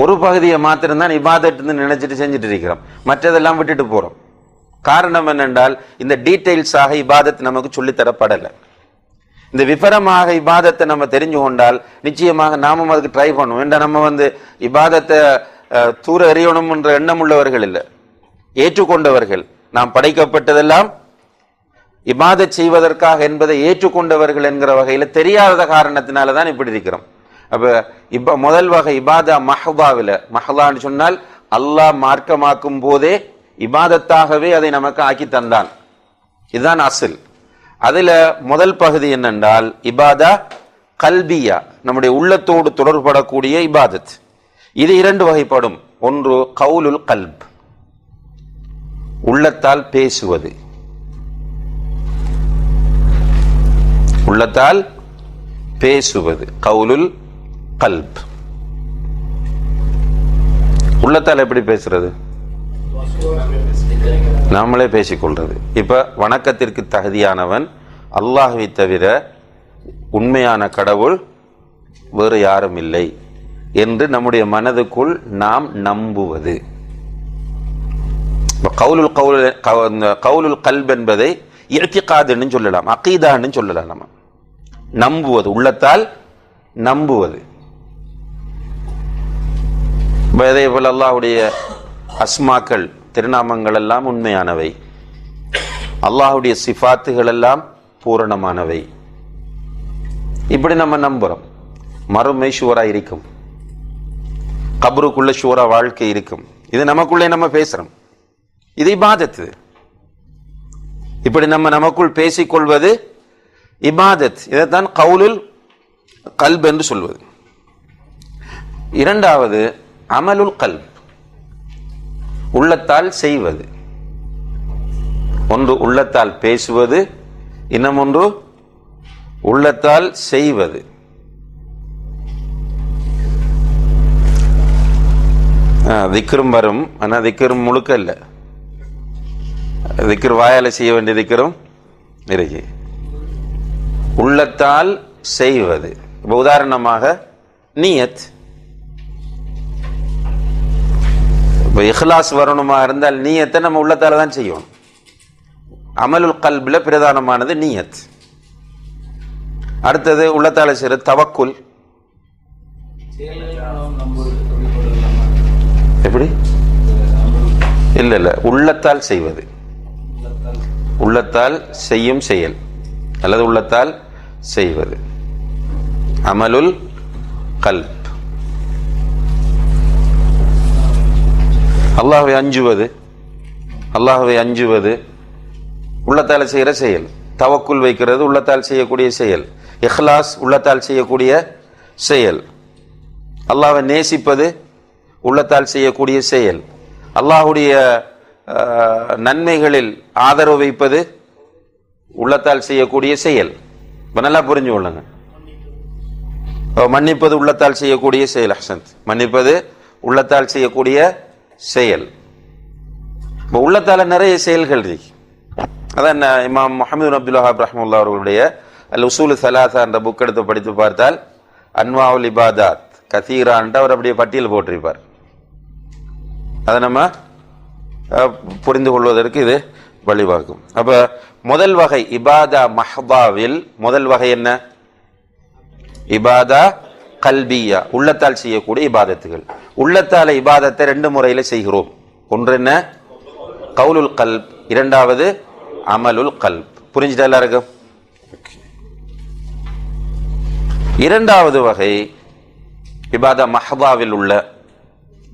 A: ஒரு பகுதியை மாத்திரம்தான் இபாதத் நினைச்சிட்டு செஞ்சுட்டு இருக்கிறோம், மற்றதெல்லாம் விட்டுட்டு போறோம். காரணம் என்னென்றால் இந்த டீடைல்ஸாக இபாதத் நமக்கு சொல்லித்தரப்படலை. இந்த விபரமாக இபாதத்தை நம்ம தெரிஞ்சு கொண்டால் நிச்சயமாக நாமும் அதுக்கு ட்ரை பண்ணுவோம். ஏன்னா நம்ம இபாதத்தை தூர எறியணும் என்ற எண்ணம் உள்ளவர்கள் இல்லை, ஏற்றுக்கொண்டவர்கள். நாம் படைக்கப்பட்டதெல்லாம் இபாதத் செய்வதற்காக என்பதை ஏற்றுக்கொண்டவர்கள் என்கிற வகையில தெரியாத காரணத்தினாலதான் இப்படி இருக்கிறோம். அப்ப முதல் வகை இபாதா மஹ்தாவில், மஹ்தான்னு சொன்னால் அல்லாஹ் மார்க்கமாக்கும் போதே இபாதத்தாகவே அதை நமக்கு ஆக்கி தந்தான். இதுதான் அசில். அதுல முதல் பகுதி என்னென்றால் இபாதா கல்பியா, நம்முடைய உள்ளத்தோடு தொடர்படக்கூடிய இபாதத். இது 2 வகைப்படும். ஒன்று கவுலுல் கல்ப், உள்ளத்தால் பேசுவது. உள்ளத்தால் பேசுவது கவுலுல் கல்ப். உள்ளத்தால் எப்படி பேசுறது? நாமளே பேசிக்கொள்றது. இப்ப வணக்கத்திற்கு தகுதியானவன் அல்லாஹ்வை தவிர உண்மையான கடவுள் வேறு யாரும் இல்லை என்று நம்முடைய மனதுக்குள் நாம் நம்புவது. கவுலுல் கல்ப் என்பதை இஅ்திகாதுன்னு சொல்லலாம், அகீதான்னு சொல்லலாம். நம்ம நம்புவது, உள்ளத்தால் நம்புவது. அதே போல அல்லாஹ்வுடைய அஸ்மாக்கள், திருநாமங்கள் எல்லாம் உண்மையானவை. அல்லாஹ்வுடைய சிஃபாத்துகள் எல்லாம் பூரணமானவை. இப்படி நம்ம நம்புறோம். மறுமை ஷூரா இருக்கும், கபருக்குள்ள ஷூரா வாழ்க்கை இருக்கும். இது நமக்குள்ளே நம்ம பேசுறோம். இது இபாதத்து. இப்படி நம்ம நமக்குள் பேசிக்கொள்வது இபாதத், இதைத்தான் கவுலுல் கல்ப் என்று சொல்வது. இரண்டாவது அமலுல் கல்ப், உள்ளத்தால் செய்வது. ஒன்று உள்ளத்தால் பேசுவது, இன்னும் ஒன்று உள்ளத்தால் செய்வது. திக்ரும் வரும், ஆனால் திக்ரும் முழுக்க இல்லை. திக்ர் வாயால செய்ய வேண்டிய திக்ரும் இருக்கு. உள்ளத்தால் செய்வது. இப்போ உதாரணமாக நியத், இப்போ இஹ்லாஸ் வரணுமா இருந்தால் நியத்தை நம்ம உள்ளத்தால தான் செய்யணும். அமலுல் கல்பில் பிரதானமானது நியத். அடுத்தது உள்ளத்தால செய்யற தவக்குல். எப்படி? இல்ல இல்ல, உள்ளத்தால் செய்வது, உள்ளத்தால் செய்யும் செயல் அல்லது உள்ளத்தால் செய்வது அமலுல் கல்ப். அல்லாஹ்வை அஞ்சுவது, அல்லாஹ்வை அஞ்சுவது உள்ளத்தால் செய்கிற செயல். தவக்குல் வைக்கிறது உள்ளத்தால் செய்யக்கூடிய செயல். இஹ்லாஸ் உள்ளத்தால் செய்யக்கூடிய செயல். அல்லாஹ்வை நேசிப்பது உள்ளத்தால் செய்யக்கூடிய செயல். அல்லாஹ்வுடைய நன்மைகளில் ஆதரவு வைப்பது உள்ளத்தால் செய்யக்கூடிய செயல். இப்போ நல்லா புரிஞ்சு கொள்ளுங்க. மன்னிப்பது உள்ளத்தால் செய்யக்கூடிய செயல். ஹசந்த், மன்னிப்பது உள்ளத்தால் செய்யக்கூடிய செயல். இப்போ உள்ளத்தால நிறைய செயல்கள் இருக்கு. அதான் இமாம் முஹம்மது அப்துல் வஹாப் ரஹ்மத்துல்லாஹி அவர்களுடைய அல் உசூல் ஸலாஸா என்ற புக் எடுத்து படித்து பார்த்தால் அன்வாஉல் இபாதாத் கதீரான்ட்டு அவர் அப்படியே பட்டியல் போட்டிருப்பார். அதை நம்ம புரிந்து கொள்வதற்கு இது வழிவகுக்கும். அப்ப முதல் வகை இபாதா மஹ்தாவில் முதல் வகை என்ன? இபாதா கல்பியா, உள்ளத்தால் செய்யக்கூடிய இபாதத்துகள். உள்ளத்தால இபாதத்தை ரெண்டு முறையில செய்கிறோம். ஒன்று என்ன? கவுலுல் கல்ப். இரண்டாவது அமலுல் கல்ப். புரிஞ்சுட்டா எல்லாருக்கும்? இரண்டாவது வகை இபாதா மஹ்தாவில் உள்ள,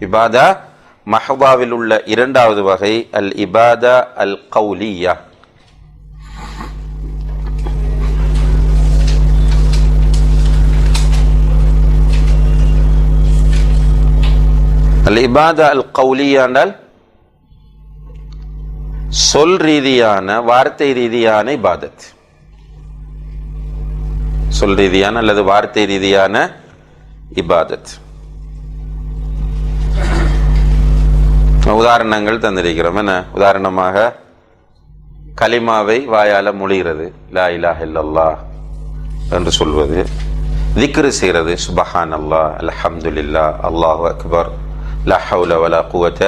A: இபாதா மஹ்தாவில் உள்ள இரண்டாவது வகை அல் இபாதா அல் கௌலியா. அல் இபாதா அல் கௌலியா என்றால் சொல் ரீதியான வார்த்தை ரீதியான இபாதத். சொல் ரீதியான அல்லது வார்த்தை ரீதியான இபாதத். உதாரணங்கள் தந்திருக்கிறோம். என்ன உதாரணமாக? கலிமாவை வாயால மொழிகிறது, லா இலாஹ இல்லல்லாஹ் என்று சொல்வது. திக்ரு செய்கிறது, சுபஹானல்லாஹ், அல்ஹம்துலில்லாஹ், அல்லாஹு அக்பர், லா ஹவுல வலா குவத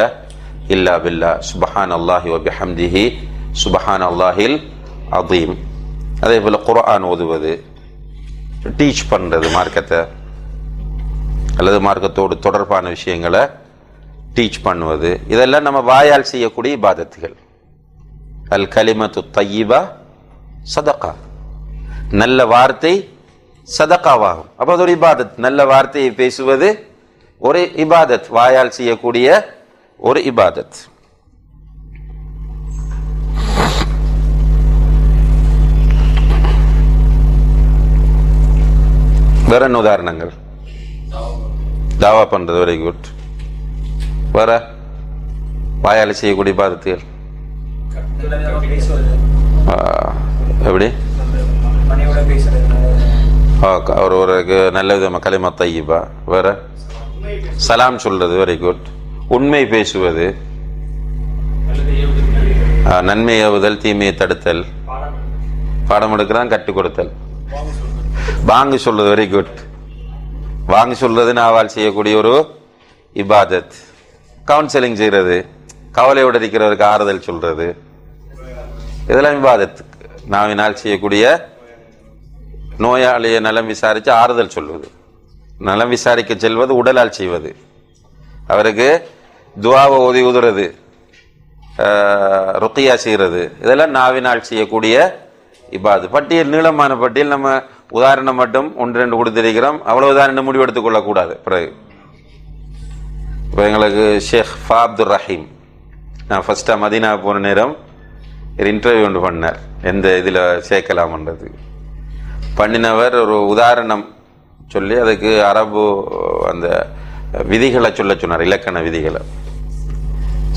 A: இல்லா பில்லாஹ், சுபஹானல்லாஹி வ பிஹம்திஹி, சுபஹானல்லாஹில் அதீம். அதே போல குர்ஆன் ஓதுவது, டீச் பண்றது மார்க்கத்தை அல்லது மார்க்கத்தோடு தொடர்பான விஷயங்களை டீச் பண்ணுவது, இதெல்லாம் நம்ம வாயால் செய்யக்கூடிய இபாதத்துகள். அல் கலிமத்து தய்யிபா சதகா, நல்ல வார்த்தை சதகாவாகும். அப்போ அது ஒரு இபாதத். நல்ல வார்த்தையை பேசுவது ஒரு இபாதத், வாயால் செய்யக்கூடிய ஒரு இபாதத். வேற என்ன உதாரணங்கள்? தாவா பண்றது, வெரி குட். வேற வாயால செய்யக்கூடிய இபாதத்துகள் எப்படி? ஒருவருக்கு நல்ல விதமாக கலிமா தய்யிபா. வேற சலாம் சொல்றது, வெரி குட். உண்மை பேசுவது, நன்மை ஏவுதல், தீமையை தடுத்தல், பாடம் எடுக்கிறான் கற்றுக் கொடுத்தல். வாங்கு சொல்றது, வெரி குட். வாங்கு சொல்றது நாவால் செய்யக்கூடிய ஒரு இபாதத். கவுன்சிலிங் செய்யறது, கவலையோடு இருக்கிறவருக்கு ஆறுதல் சொல்றது, இதெல்லாம் இபாதத். நாவினால் செய்யக்கூடிய நோயாளியை நலம் விசாரித்து ஆறுதல் சொல்வது, நலம் விசாரிக்க செல்வது, உடலால் செய்வது, அவருக்கு துவாவை ஓதி உதுறது, ருக்கியா செய்கிறது, இதெல்லாம் நாவினால் செய்யக்கூடிய இபாது. பட்டியல் நீளமான பட்டியல். நம்ம உதாரணம் மட்டும் ஒன்று ரெண்டு கொடுத்திருக்கிறோம். அவ்வளவுதான் என்ன முடிவு எடுத்துக் கொள்ளக்கூடாது. பிறகு இப்போ எங்களுக்கு ஷேக் ஃபா அப்துல் ரஹீம், நான் ஃபர்ஸ்டா மதீனா போன நேரம் ஒரு இன்டர்வியூ ஒன்று பண்ணார், எந்த இதில் சேர்க்கலாம்ன்றது. பண்ணினவர் ஒரு உதாரணம் சொல்லி அதுக்கு அரபு அந்த விதிகளை சொன்னார், இலக்கண விதிகளை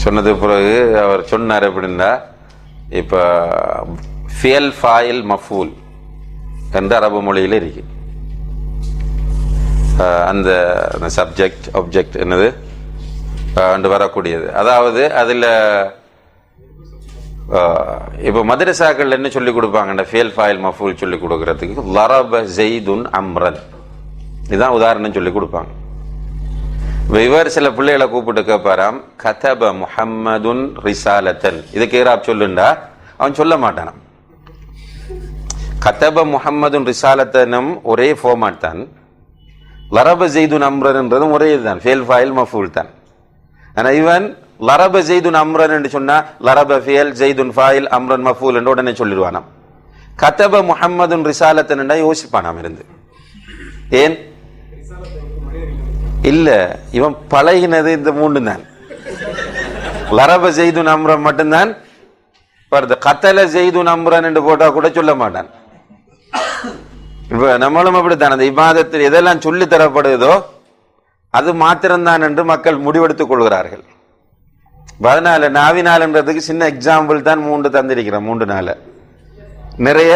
A: சொன்னது. பிறகு அவர் சொன்னார் எப்படின்னா, இப்போ ஃபியல் ஃபாயில் மஃபூல் என்ற அரபு மொழியில் இருக்கு. அந்த சப்ஜெக்ட் ஆப்ஜெக்ட் என்னது அண்டு வரக்கூடியது. அதாவது அதில் இப்போ மதரசாக்கள் என்ன சொல்லிக் கொடுப்பாங்க, ஃபியல் ஃபாயில் மஃபூல் சொல்லிக் கொடுக்கறதுக்கு லரப ஜெய்துன் அம்ரன், இதுதான் உதாரணம் சொல்லி கொடுப்பாங்க. இவர் சில பிள்ளைகளை கூப்பிட்டு கேட்பாராம், கதப முஹம்மதுன் ரிசாலத்தன், இதுக்கு ஏராப் சொல்லுண்டா அவன் சொல்ல மாட்டானாம். கதப முஹம்மதுன் ரிசாலத்தனும் ஒரே ஃபார்மாட் தான், லரப ஜெய்துன் அம்ரன்ன்றதும் ஒரே இதுதான், ஃபியல் ஃபாயில் மஃபூல் தான். ஆனால் இவன் லரப ஜெய்துன் அம்ரன் என்று சொன்னா லரப ஃபியல் ஜெய்துன் ஃபாயில் அம்ரன் மஃபூல் என்று உடனே சொல்லிடுவானாம். கதப முஹம்மதுன் ரிசாலத்தன் யோசிப்பானாம் இருந்து. ஏன் இல்ல, இவன் பழகினது இந்த மூன்று தான். லரப ஜெய்துன் அம்ரன் மட்டும்தான் வருது. கத்தல ஜெய்துன் அம்ரன் என்று போட்டா கூட சொல்ல மாட்டான். இப்ப நம்மளும் அப்படித்தான், அந்த இபாதத்தில் எதெல்லாம் சொல்லி தரப்படுதோ அது மாத்திரம்தான் என்று மக்கள் முடிவெடுத்துக் கொள்கிறார்கள். அதனால நாவினால்ன்றதுக்கு சின்ன எக்ஸாம்பிள் தான் 3 தந்திருக்கிறோம். 3 நாள நிறைய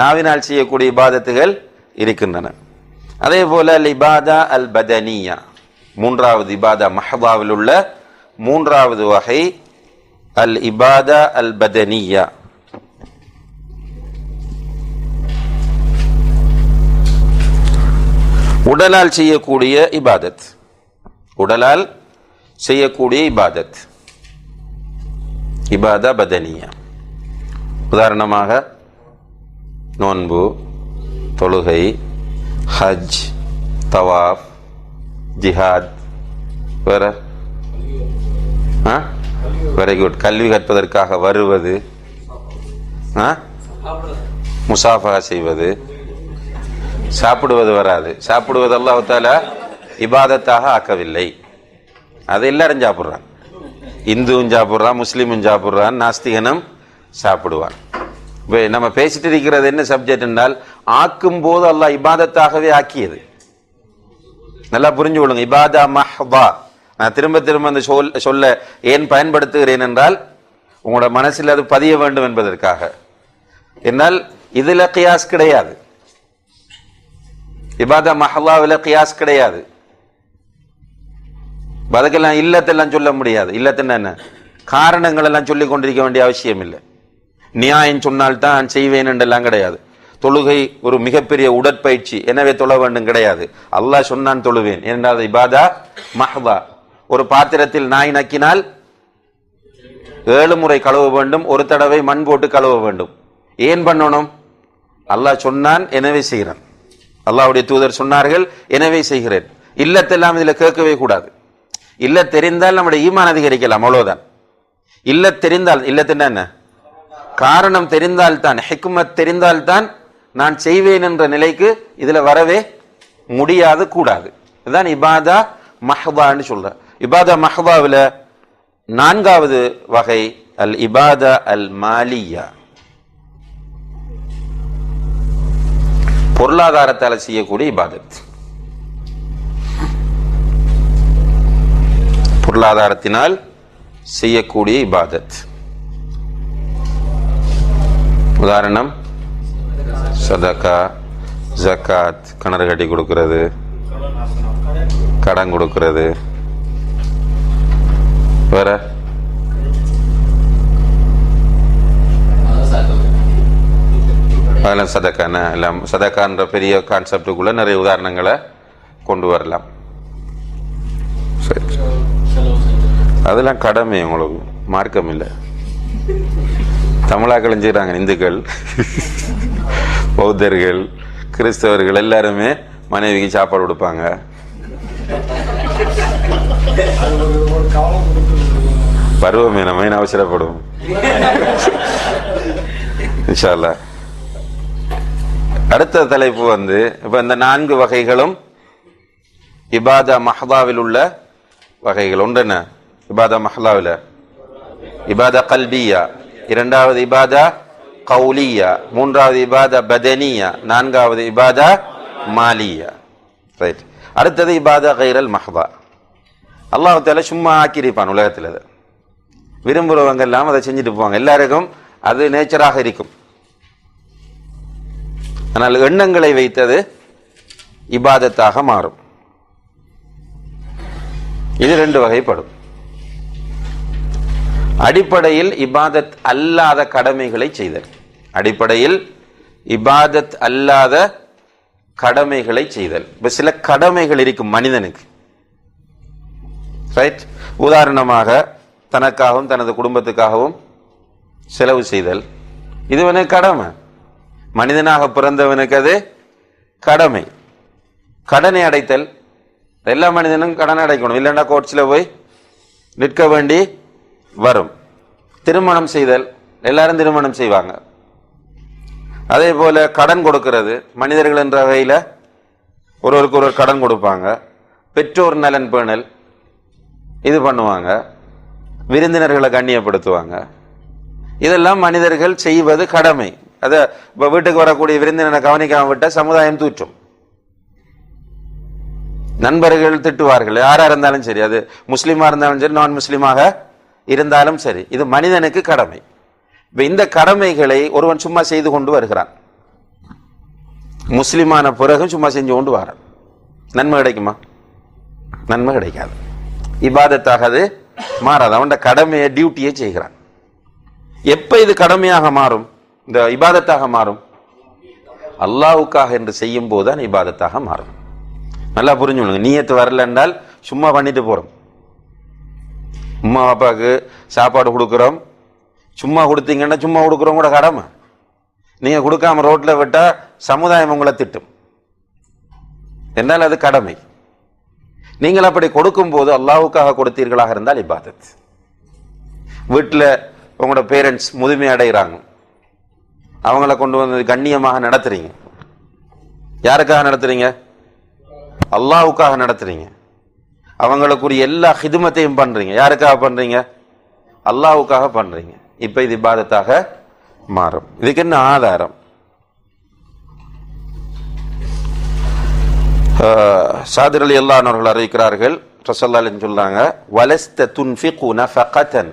A: நாவினால் செய்யக்கூடிய இபாதத்துகள் இருக்கின்றன. அதே போல அல் இபாதா அல் பதனியா, 3வது இபாதா மஹதாவில் உள்ள 3வது வகை அல் இபாதா அல் பதனியா. உடலால் செய்யக்கூடிய இபாதத், உடலால் செய்யக்கூடிய இபாதத், இபாதா பதனியா. உதாரணமாக நோன்பு, தொழுகை, ஹஜ், தவாஃப், ஜிஹாத், வேற வெரி குட், கல்வி கற்பதற்காக வருவது, முசாஃபா செய்வது, சாப்பிடுவது வராது. சாப்பிடுவது அல்லாஹ் தஆலா இபாதத்தாக ஆக்கவில்லை. அது எல்லாரும் சாப்பிட்றான், இந்துவும் சாப்பிட்றான், முஸ்லீமும் சாப்பிட்றான், நாஸ்திகனும் சாப்பிடுவான். இப்போ நம்ம பேசிட்டு இருக்கிறது என்ன சப்ஜெக்ட் என்றால், ஆக்கும் போது அல்லாஹ் இபாதத்தாகவே ஆக்கியது. நல்லா புரிஞ்சு கொள்ளுங்க. இபாதா மஹ்தா, நான் திரும்ப திரும்ப அந்த சொல்ல ஏன் பயன்படுத்துகிறேன் என்றால் உங்களோட மனசில் அது பதிய வேண்டும் என்பதற்காக. என்னால் இதுல கியாஸ் கிடையாது, இபாதா மஹ்லாவில் கியாஸ் கிடையாது. அதுக்கெல்லாம் இல்லத்தெல்லாம் சொல்ல முடியாது. இல்லத்தின் என்ன காரணங்கள் எல்லாம் சொல்லிக் கொண்டிருக்க வேண்டிய அவசியம் இல்லை. நியாயம் சொன்னால்தான் செய்வேன் என்றெல்லாம் கிடையாது. தொழுகை ஒரு மிகப்பெரிய உடற்பயிற்சி, எனவே தொழ வேண்டும் கிடையாது. அல்லாஹ் சொன்னான் தொழுவேன் என்றால் இபாதா மஹ்தா. ஒரு பாத்திரத்தில் நாய் நக்கினால் 7 முறை கழுவ வேண்டும், ஒரு தடவை மண் போட்டு கழுவ வேண்டும். ஏன் பண்ணணும்? அல்லாஹ் சொன்னான் எனவே செய்கிறேன், அல்லாஹ்வுடைய தூதர் சொன்னார்கள் எனவே செய்கிறேன். இல்லத்தெல்லாம் இதுல கேட்கவே கூடாது. இல்ல தெரிந்தால் நம்முடைய ஈமான் அதிகரிக்கலாம், அவ்வளவுதான். இல்ல தெரிந்தால், இல்லத்தின் என்ன காரணம் தெரிந்தால்தான், ஹிக்மத் தெரிந்தால்தான் நான் செய்வேன் என்ற நிலைக்கு இதுல வரவே முடியாது, கூடாது. இதுதான் இபாதா மஹ்தான்னு சொல்ற. இபாதா மஹ்தாவில் 4வது வகை அல் இபாதா அல் மாலியா, பொருளாதாரத்தால் செய்யக்கூடிய இபாதத். பொருளாதாரத்தினால் செய்யக்கூடிய இபாதத். உதாரணம் சதகா, ஜக்காத், கிணறு கட்டி கொடுக்கிறது, கடன் கொடுக்கிறது, வேற அதெல்லாம் சதக்கான எல்லாம். சதக்கான்ற பெரிய கான்செப்டுக்குள்ள நிறைய உதாரணங்களை கொண்டு வரலாம். சரி, அதெல்லாம் கடமை, உங்களுக்கு மார்க்கம் இல்லை. தமிழாக்களும் செய்கிறாங்க, இந்துக்கள், பௌத்தர்கள், கிறிஸ்தவர்கள் எல்லாருமே மனைவிக்கு சாப்பாடு கொடுப்பாங்க. பருவமே நம்ம அவசரப்படும் இன்ஷா அல்லாஹ். அடுத்த தலைப்பு இப்ப இந்த 4 வகைகளும் இபாதா மஹ்தாவில் உள்ள வகைகள். ஒன்று என்ன? இபாதா மஹ்லாவில் இபாதா கல்பியா, 2வது இபாதா கௌலியா, மூன்றாவது இபாதா பதனியா, நான்காவது இபாதா மாலியா. ரைட். அடுத்தது இபாதா கைரல் மஹ்தா. அல்லாஹ் தஆலா சும்மா ஆக்கியிருப்பான் உலகத்தில். அதை விரும்புகிறவங்க எல்லாம் அதை செஞ்சுட்டு போவாங்க, எல்லாருக்கும் அது நேச்சராக இருக்கும். ஆனால் எண்ணங்களை வைத்தது இபாதத்தாக மாறும். இது ரெண்டு வகைப்படும். அடிப்படையில் இபாதத் அல்லாத கடமைகளை செய்தல், அடிப்படையில் இபாதத் அல்லாத கடமைகளை செய்தல். இப்ப சில கடமைகள் இருக்கும் மனிதனுக்கு, ரைட்? உதாரணமாக தனக்காகவும் தனது குடும்பத்துக்காகவும் செலவு செய்தல், இது கடமை. மனிதனாக பிறந்தவனுக்கு அது கடமை. கடனை அடைத்தல், எல்லா மனிதனும் கடன் அடைக்கணும், இல்லைன்னா கோர்ட்ஸில் போய் நிற்க வேண்டி வரும். திருமணம் செய்தல், எல்லாரும் திருமணம் செய்வாங்க. அதே போல கடன் கொடுக்கிறது, மனிதர்கள் என்ற வகையில் ஒருவருக்கு ஒருவர் கடன் கொடுப்பாங்க. பெற்றோர் நலன் பேணல், இது பண்ணுவாங்க. விருந்தினர்களை கண்ணியப்படுத்துவாங்க. இதெல்லாம் மனிதர்கள் செய்வது கடமை. அதை இப்போ வீட்டுக்கு வரக்கூடிய விருந்தினரை கவனிக்காம விட்ட சமுதாயம் தூற்றும். நண்பர்கள் திட்டுவார்கள், யாரா இருந்தாலும் சரி, அது முஸ்லீமா இருந்தாலும் சரி, நான் முஸ்லீமாக இருந்தாலும் சரி, இது மனிதனுக்கு கடமை. இப்ப இந்த கடமைகளை ஒருவன் சும்மா செய்து கொண்டு வருகிறான், முஸ்லிமான பிறகு சும்மா செஞ்சு கொண்டு வரான், நன்மை கிடைக்குமா? நன்மை கிடைக்காது. இபாதத்தாக அது மாறாது. அவன் கடமையை, டியூட்டியை செய்கிறான். எப்ப இது கடமையாக மாறும், இந்த இபாதத்தாக மாறும்? அல்லாஹ்வுக்காக என்று செய்யும் போதுதான் இபாதத்தாக மாறும். நல்லா புரிஞ்சுக்கணும். நீயத்து வரல என்றால் சும்மா பண்ணிட்டு போறோம். அம்மா அப்பாவுக்கு சாப்பாடு கொடுக்குறோம், சும்மா கொடுத்தீங்கன்னா சும்மா கொடுக்குறோம் கூட கடமை. நீங்க கொடுக்காம ரோட்ல விட்டா சமுதாயம் உங்களை திட்டும், என்றால் அது கடமை. நீங்கள் அப்படி கொடுக்கும் போது அல்லாஹ்வுக்காக கொடுத்தீர்களாக இருந்தால் இபாதத். வீட்டில் உங்களோட பேரண்ட்ஸ் முதுமை அடைகிறாங்க, அவங்கள கொண்டு வந்து கண்ணியமாக நடத்துறீங்க. யாருக்காக நடத்துறீங்க? அல்லாஹ்வுக்காக நடத்துறீங்க. அவங்களுக்குரிய எல்லா ஹிதுமத்தையும் பண்றீங்க. யாருக்காக பண்றீங்க? அல்லாஹ்வுக்காக பண்றீங்க. இப்ப இது இபாதத்தாக மாறும். இதுக்கு என்ன ஆதாரம்? சாதிர் அலி அல்லாஹ் அவர்கள் அறிவிக்கிறார்கள், ரசூலுல்லாஹி அலைஹி சொல்றாங்க, வலஸ்த துன்ஃபிகு நஃபகதன்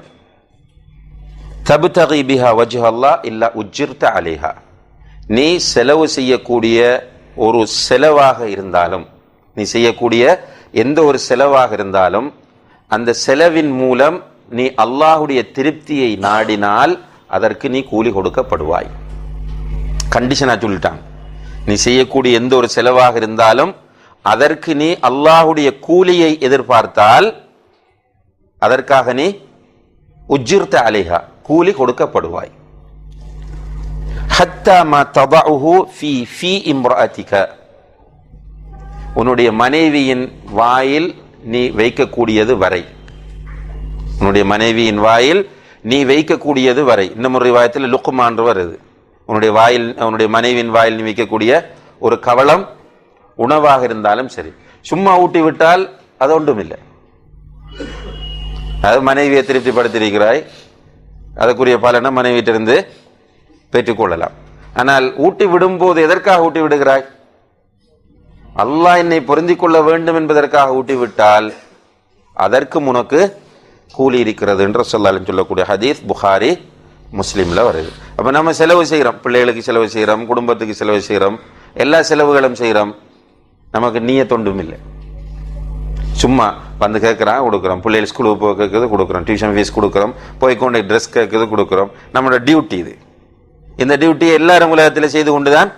A: தப்தகி பிஹா வஜ்ஹ அல்லாஹ் இல்லா உஜ்ர்த அலைஹா. நீ செலவு செய்யக்கூடிய ஒரு செலவாக இருந்தாலும், நீ செய்யக்கூடிய எந்த ஒரு செலவாக இருந்தாலும், அந்த செலவின் மூலம் நீ அல்லாஹ்வுடைய திருப்தியை நாடினால் அதற்கு நீ கூலி கொடுக்கப்படுவாய். கண்டிஷனா சொல்லிட்டாங்க. நீ செய்யக்கூடிய எந்த ஒரு செலவாக இருந்தாலும் அதற்கு நீ அல்லாஹ்வுடைய கூலியை எதிர்பார்த்தால் அதற்காக நீ உஜ்ர்த அலைஹா, கூலி கொடுக்கப்படுவாய். ஹத்தா மா ததஉஹு ஃபீ இம்ராஅதிக, உன்னுடைய மனைவியின் வாயில் நீ வைக்கக்கூடியது வரை, உன்னுடைய மனைவியின் வாயில் நீ வைக்கக்கூடியது வரை. இன்னும் ஒரு ரிவாயத்தில் லுக்மான் வருது, உன்னுடைய வாயில், உன்னுடைய மனைவியின் வாயில் நீ வைக்கக்கூடிய ஒரு கவளம் உணவாக இருந்தாலும் சரி. சும்மா ஊட்டி விட்டால் அது ஒன்றும் இல்லை, அது மனைவியை திருப்திப்படுத்தியிருக்கிறாய், அதற்குரிய பலனை மனைவியிட்டிருந்து பெற்றுக்கொள்ளலாம். ஆனால் ஊட்டி விடும்போது எதற்காக ஊட்டி விடுகிறாய்? அல்லாஹ் என்னை பொருந்திக் கொள்ள வேண்டும் என்பதற்காக ஊட்டி விட்டால் அதற்கு உனக்கு கூலி இருக்கிறது என்று ரசூலுல்லாஹி அலைஹி சொல்லக்கூடிய ஹதீஸ் புகாரி முஸ்லிம்ல வருது. அப்ப நம்ம செலவு செய்கிறோம், பிள்ளைகளுக்கு செலவு செய்கிறோம், குடும்பத்துக்கு செலவு செய்கிறோம், எல்லா செலவுகளும் செய்கிறோம், நமக்கு நீயத்தொண்டும் இல்லை. சும்மா வந்து கேட்குறான் கொடுக்குறோம், பிள்ளைகள் ஸ்கூலுக்கு போக கேட்குறது கொடுக்குறோம், டியூஷன் ஃபீஸ் கொடுக்குறோம், போய்கொண்டு ட்ரெஸ் கேட்குறது கொடுக்குறோம். நம்மளோட டியூட்டி இது. இந்த டியூட்டியை எல்லாரும் உலகத்தில் செய்து கொண்டுதான்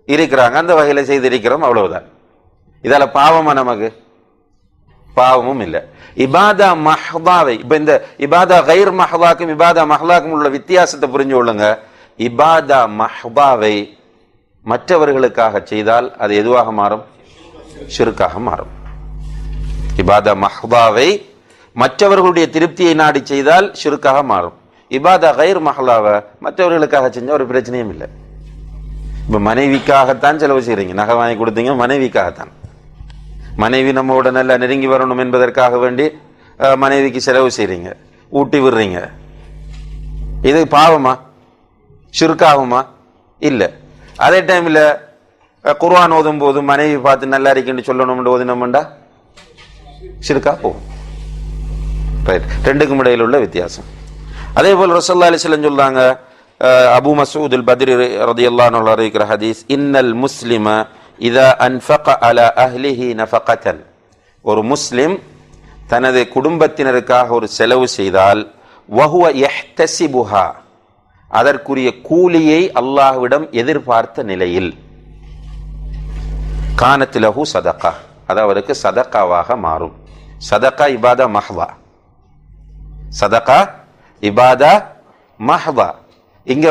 A: இருக்கிறாங்க, அந்த வகையில் செய்து இருக்கிறோம், அவ்வளவுதான். இதால பாவமா? நமக்கு பாவமும் இல்லை. இபாதா மஹ்தாவை, இப்ப இந்த இபாதா கைர் மஹ்தாக்கும் இபாதா மஹ்தாக்கும் உள்ள வித்தியாசத்தை புரிஞ்சு கொள்ளுங்க. இபாதா மஹ்தாவை மற்றவர்களுக்காக செய்தால் அது எதுவாக மாறும்? ஷிர்காக மாறும். இபாதா மஹ்தாவை மற்றவர்களுடைய திருப்தியை நாடி செய்தால் ஷிர்காக மாறும். இபாதா கைர் மஹ்தாவை மற்றவர்களுக்காக செஞ்சா ஒரு பிரச்சனையும் இல்லை. இப்ப மனைவிக்காகத்தான் செலவு செய்றீங்க, நகை வாங்கி கொடுத்தீங்க மனைவிக்காகத்தான். மனைவி நம்மோட நல்லா நெருங்கி வரணும் என்பதற்காக வேண்டி மனைவிக்கு செலவு செய்றீங்க, ஊட்டி விடுறீங்க. இது பாவமா? ஷிர்காகுமா? இல்லை. அதே டைமில் குர்ஆன் ஓதும் போது மனைவி பார்த்து நல்லா இருக்குன்னு சொல்லணும்னு ஓதினோம்டா ஷிர்கா போகும். ரைட், ரெண்டுக்கும் இடையில் உள்ள வித்தியாசம். அதே போல் ரசூலுல்லாஹி அலைஹி வஸல்லம் சொல்றாங்க, அபூ மஸ்ஊத் அல்-பத்ரி ரலியல்லாஹு அன்ஹு அறிவிக்கிற ஹதீஸ், இன்னல் முஸ்லிம இதா அன்ஃபக அலா அஹ்லிஹி நஃபகத்தன், ஒரு முஸ்லிம் தனது குடும்பத்தினருக்காக ஒரு செலவு செய்தால் வஹுவ யஹ்தஸிபுஹா, அதற்குரிய கூலியை அல்லாஹ்விடம் எதிர்பார்த்த நிலையில், கானத் லஹு சதகா, அது அவருக்கு சதகாவாக மாறும். சதகா இபாதா மஹ்வா, சதகா இபாதா மஹ்வா. இங்க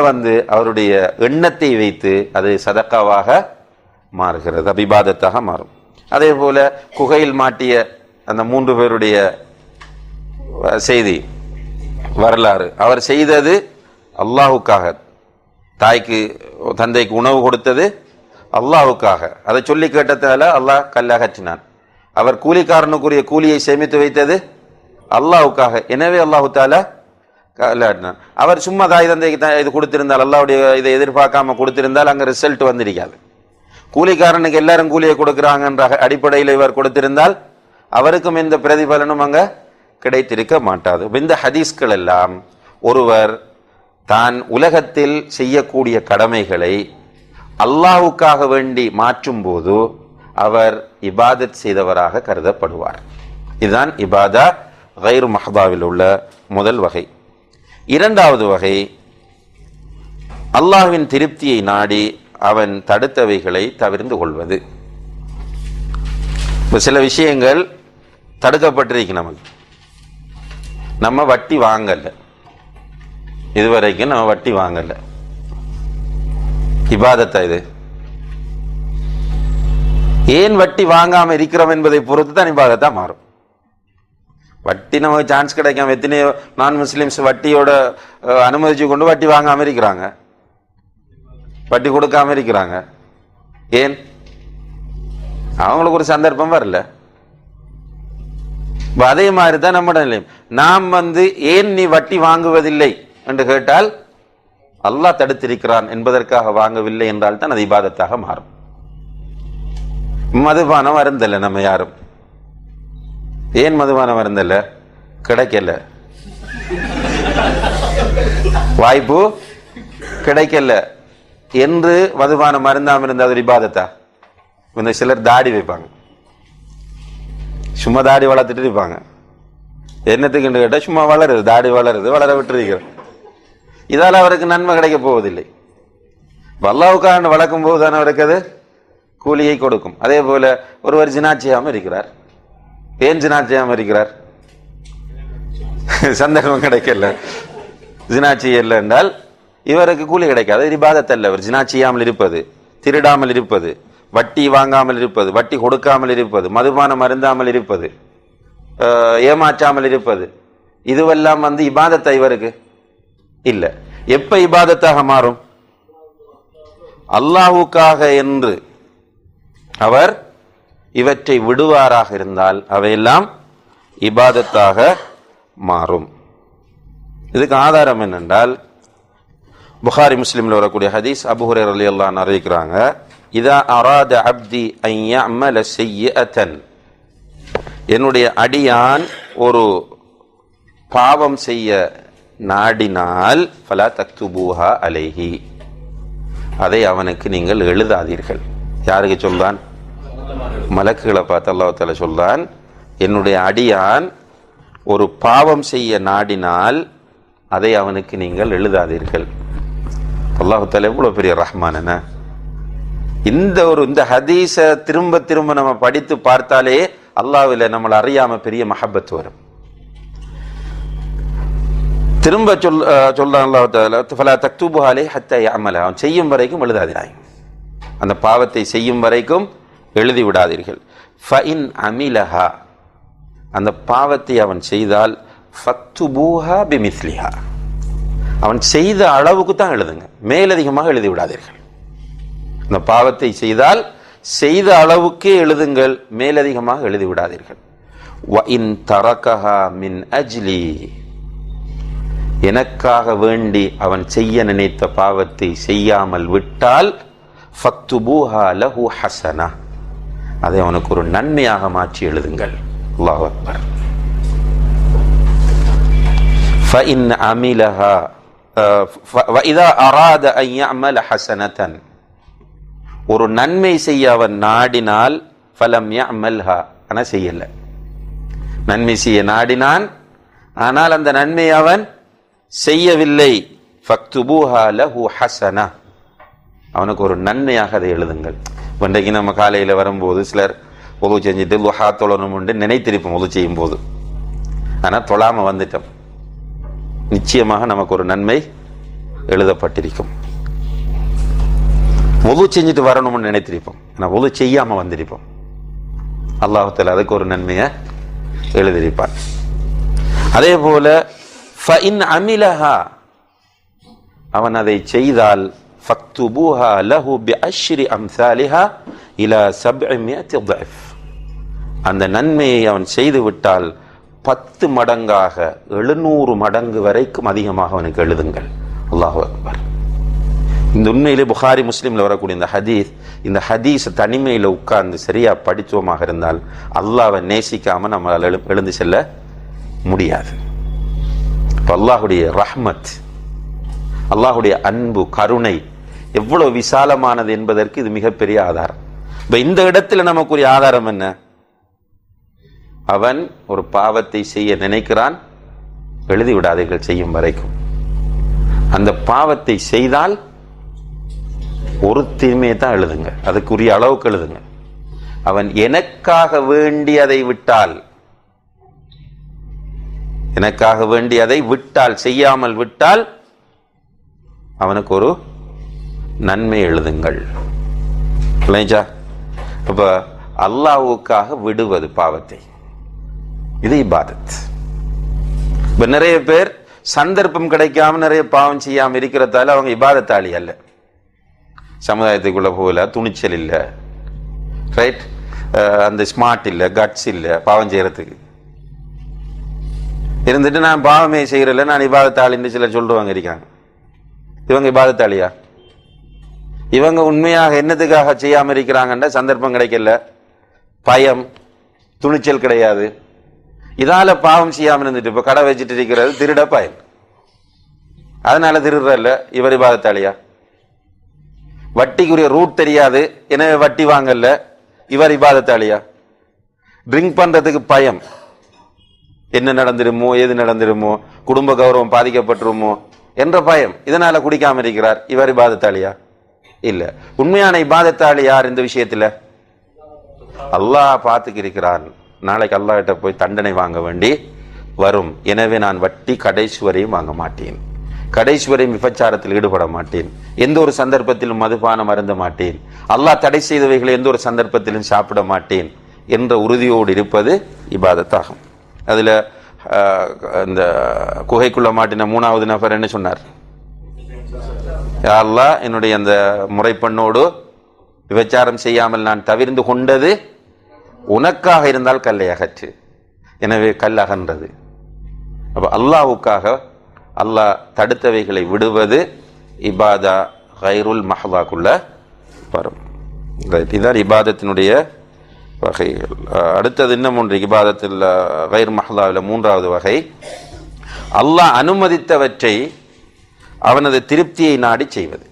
A: அவருடைய எண்ணத்தை வைத்து அது சதகாவாக மாறுகிறது, இபாதத்தாக மாறும். அதே போல குகையில் மாட்டிய அந்த 3 பேருடைய செய்தி வரலாறு, அவர் செய்தது அல்லாஹுக்காக, தாய்க்கு தந்தைக்கு உணவு கொடுத்தது அல்லாஹுக்காக, அதை சொல்லி கேட்டதால அல்லாஹ் கல்லகற்றினான். அவர் கூலிக்காரனுக்குரிய கூலியை சேமித்து வைத்தது அல்லாஹுக்காக, எனவே அல்லாஹு தாலா கல்லகற்றினான். அவர் சும்மா தாய் தந்தைக்கு இது கொடுத்திருந்தால், அல்லாஹ்வுடைய இதை எதிர்பார்க்காம கொடுத்திருந்தால் அங்க ரிசல்ட் வந்திருக்காது. கூலிக்காரனுக்கு எல்லாரும் கூலியை கொடுக்கிறாங்கன்ற அடிப்படையில் இவர் கொடுத்திருந்தால் அவருக்கும் எந்த பிரதிபலனும் அங்க கிடைத்திருக்க மாட்டாது. இந்த ஹதீஸ்கள் எல்லாம் ஒருவர் தான் உலகத்தில் செய்யக்கூடிய கடமைகளை அல்லாஹ்வுக்காக வேண்டி மாற்றும் போது அவர் இபாதத் செய்தவராக கருதப்படுவார். இதுதான் இபாதா கைர் மஹ்தாவில் உள்ள முதல் வகை. இரண்டாவது வகை, அல்லாஹ்வின் திருப்தியை நாடி அவன் தடுத்தவைகளை தவிர்த்து கொள்வது. சில விஷயங்கள் தடுக்கப்பட்டிருக்கு நமக்கு. நம்ம வட்டி வாங்கல, இதுவரைக்கும் நம்ம வட்டி வாங்கல, இபாதத்தா இது? ஏன் வட்டி வாங்காம இருக்கிறோம் என்பதை பொறுத்து தான் இபாதத்தா மாறும். வட்டி நமக்கு சான்ஸ் கிடைக்காம எத்தனையோ நான் முஸ்லிம்ஸ் வட்டியோட அனுமதிச்சு கொண்டு வட்டி வாங்காம இருக்கிறாங்க, வட்டி கொடுக்காம இருக்கிறாங்க. ஏன்? அவங்களுக்கு ஒரு சந்தர்ப்பம் வரல. அதே மாதிரி தான் நம்ம நிலையம். நாம் ஏன் நீ வட்டி வாங்குவதில்லை என்று கேட்டால் அல்லாஹ் தடுத்திருக்கிறான் என்பதற்காக வாங்கவில்லை என்றால் தான் அது இபாதத்தாக மாறும். மதுபானம் அருந்தல நம்ம யாரும். ஏன் மதுபானம் அருந்தல? கிடைக்கல, வாய்ப்பு கிடைக்கல என்று மதுபானம் அருந்தாம இருந்த ஒரு இபாதத்தா? இந்த சிலர் தாடி வைப்பாங்க, சும்மா தாடி வளர்த்துட்டு இருப்பாங்க. என்னத்துக்கு கேட்டால் சும்மா வளருது, தாடி வளருது, வளர விட்டுருக்கிறது. இதால் அவருக்கு நன்மை கிடைக்க போவதில்லை. அல்லாஹ்வுக்காக வளர்க்கும் போது தான் அவருக்கு அது கூலியை கொடுக்கும். அதே போல ஒருவர் ஜினா செய்யாமல் இருக்கிறார். ஏன் ஜினா செய்யாமல் இருக்கிறார்? சந்தர்ப்பம் கிடைக்கல, ஜினா செய்யல என்றால் இவருக்கு கூலி கிடைக்காது. இபாதத் அல்ல. அவர் ஜினா செய்யாமல் இருப்பது, திருடாமல் இருப்பது, வட்டி வாங்காமல் இருப்பது, வட்டி கொடுக்காமல் இருப்பது, மதுபானம் அருந்தாமல் இருப்பது, ஏமாற்றாமல் இருப்பது, இதுவெல்லாம் இபாதத்தை இவருக்கு இல்ல. எப்ப இபாதத்தாக மாறும்? அல்லாஹ்வுக்காக என்று அவர் இவற்றை விடுவாராக இருந்தால் அவையெல்லாம் இபாதத்தாக மாறும். இதுக்கு ஆதாரம் என்னென்றால், புகாரி முஸ்லிம்ல வரக்கூடிய ஹதீஸ், அபூ ஹுரைரா ரலியல்லாஹு அன்ஹு அறிவிக்கிறாங்க, இதா அராத அப்தி அன் யஅமல ஸய்யிஅத்தன், என்னுடைய அடியான் ஒரு பாவம் செய்ய நாடினால் ஃபலா தக்துபூஹா அலைஹி, அதை அவனுக்கு நீங்கள் எழுதாதீர்கள். யாருக்கு சொல்றான்? மலக்குகளை பார்த்து அல்லாஹ் தஆலா சொல்றான், என்னுடைய அடியான் ஒரு பாவம் செய்ய நாடினால் அதை அவனுக்கு நீங்கள் எழுதாதீர்கள். அல்லாஹ் தஆலா எவ்வளவு பெரிய ரஹ்மான். இந்த ஹதீஸை திரும்ப திரும்ப நம்ம படித்து பார்த்தாலே அல்லாஹ்வில நம்மளை அறியாம பெரிய மஹப்பத் வரும். திரும்ப சொல்றான் அல்லாஹ் தஆலா, ஃபலா தக்துபுஹா அலைஹி ஹத்தா யஅமல, அவன் செய்யும் வரைக்கும் எழுதாதீர்கள், அந்த பாவத்தை செய்யும் வரைக்கும் எழுதி விடாதீர்கள். ஃபஇன் அமிலஹா, அந்த பாவத்தை அவன் செய்தால் ஃபக்துபூஹா பிமிஸ்லிஹா, அவன் செய்த அளவுக்கு தான் எழுதுங்க, மேலதிகமாக எழுதி விடாதீர்கள். அந்த பாவத்தை செய்தால் செய்த அளவுக்கே எழுதுங்கள், மேலதிகமாக எழுதி விடாதீர்கள். வஇன் தரகஹா மின் அஜ்லி, எனக்காக வேண்டி அவன் செய்ய நினைத்த பாவத்தை செய்யாமல் விட்டால் ஃபக்துபூஹா லஹு ஹஸனா, அதை அவனுக்கு ஒரு நன்மையாக மாற்றி எழுதுங்கள். அல்லாஹு அக்பர். ஃபஇன் அமிலஹா வஇதா அராத அன் யஅமல ஹஸனதன், ஒரு நன்மை செய்ய அவன் நாடினால் ஃபலம் யஅமல்ஹா, ஆனா செய்யல. நன்மை செய்ய நாடினான், ஆனால் அந்த நன்மை அவன் செய்யவில்லை. ஃபக்துபூஹா லஹு ஹஸனா, அவனுக்கு ஒரு நன்மையாக அதை எழுதுங்கள். இன்றைக்கு நம்ம காலையில் வரும்போது சிலர் உது செஞ்சுட்டு லுஹா தொழணும் உண்டு நினைத்திருப்போம் உது செய்யும் போது. ஆனால் தொழாமல் வந்துட்டோம், நிச்சயமாக நமக்கு ஒரு நன்மை எழுதப்பட்டிருக்கும். உது செஞ்சுட்டு வரணும்னு நினைத்திருப்போம், ஆனால் உது செய்யாமல் வந்திருப்போம். அல்லாஹ் தஆலா அதுக்கு ஒரு நன்மையை எழுதியிருப்பான். அதே போல ஃபஇன் அமிலஹா, அவன் அதை செய்தால் ஃபக்துபூஹா லஹு பிஅஷ்ரி அம்சாலிஹா இலா 700 ضعف, அந்த நன்மையை அவன் செய்து விட்டால் 10 மடங்காக 700 மடங்கு வரைக்கும் அதிகமாக அவனுக்கு எழுதுங்கள். அல்லாஹு அக்பர். இந்த உண்மையிலே புகாரி முஸ்லிம்ல வரக்கூடிய இந்த ஹதீஸ் தனிமையில் உட்கார்ந்து சரியா படித்தோமாக இருந்தால் அல்லாஹ்வை நேசிக்காம நம்மளால் எழுந்து செல்ல முடியாது. அல்லாஹுடைய ரஹ்மத், அல்லாஹுடைய அன்பு, கருணை எவ்வளவு விசாலமானது என்பதற்கு இது மிகப்பெரிய ஆதாரம். இப்ப இந்த இடத்துல நமக்குரிய ஆதாரம் என்ன? அவன் ஒரு பாவத்தை செய்ய நினைக்கிறான், எழுதி விடாதீர்கள் செய்யும் வரைக்கும். அந்த பாவத்தை செய்தால் ஒரு தீமையை தான் எழுதுங்க, அதுக்குரிய அளவுக்கு எழுதுங்க. அவன் எனக்காக வேண்டி அதை விட்டால், எனக்காக வேண்டி அதை விட்டால், செய்யாமல் விட்டால் அவனுக்கு ஒரு நன்மை எழுதுங்கள். அப்ப அல்லாஹ்வுக்காக விடுவது பாவத்தை, இது இபாதத். இப்ப நிறைய பேர் சந்தர்ப்பம் கிடைக்காம நிறைய பாவம் செய்யாம இருக்கிறதால அவங்க இபாதத்தாளி அல்ல. சமுதாயத்துக்குள்ள போகல, துணிச்சல் இல்லை, ரைட், அந்த ஸ்மார்ட் இல்லை, கட்ஸ் இல்லை பாவம் செய்யறதுக்கு. இருந்துட்டு நான் பாவமே செய்யறல, நான் இபாதத்தாளின்னு சிலர் சொல்லுவாங்க இருக்காங்க. இவங்க இபாதத்தாளியா? இவங்க உண்மையாக என்னத்துக்காக செய்யாம இருக்கிறாங்கன்ற சந்தர்ப்பம் கிடைக்கல, பயம், துணிச்சல் கிடையாது, இதால பாவம் செய்யாம இருந்துட்டு இப்ப கடை வச்சுட்டு இருக்கிறது திருட பயன், அதனால திருடுறல்ல. இவர் இபாதத்தாளியா? வட்டிக்குரிய ரூட் தெரியாது, எனவே வட்டி வாங்கல, இவர் இபாதத்தாளியா? ட்ரிங்க் பண்றதுக்கு பயம், என்ன நடந்துருமோ, ஏது நடந்துருமோ, குடும்ப கௌரவம் பாதிக்கப்பட்டுருமோ என்ற பயம், இதனால குடிக்காம இருக்கிறார், இவர் இபாதத்தாளியா? இல்ல. உண்மையான இபாதத்தாளி யார் இந்த விஷயத்துல? அல்லாஹ் பார்த்துக்கு இருக்கிறான், நாளைக்கு அல்லாஹ் கிட்ட போய் தண்டனை வாங்க வேண்டி வரும், எனவே நான் வட்டி கடைசி வரையும் வாங்க மாட்டேன், கடைசி வரையும் விபச்சாரத்தில் ஈடுபட மாட்டேன், எந்த ஒரு சந்தர்ப்பத்திலும் மதுபானம் அருந்த மாட்டேன், அல்லாஹ் தடை செய்தவைகளை எந்த ஒரு சந்தர்ப்பத்திலும் சாப்பிட மாட்டேன் என்ற உறுதியோடு இருப்பது இபாதத்தாகும். அதுல இந்த குகைக்குள்ள மாட்டின 3வது நபர் என்ன சொன்னார்? யா அல்லாஹ், என்னுடைய அந்த முறைப்பண்ணோடு விபச்சாரம் செய்யாமல் நான் தவிர்ந்து கொண்டது உனக்காக இருந்தால் கல்லை அகற்று, எனவே கல் அகன்றது. அப்ப அல்லாஹ்வுக்காக அல்லாஹ் தடுத்தவைகளை விடுவது இபாதா கைருல் மஹ்தாக்குள்ள வரும். இதுதான் இபாதத்தினுடைய வகைகள். அடுத்தது இன்னும் ஒன்று, இபாதத்தில் கைர் மஹ்தாவில் 3வது வகை, அல்லாஹ் அனுமதித்தவற்றை அவனது திருப்தியை நாடி செய்வது.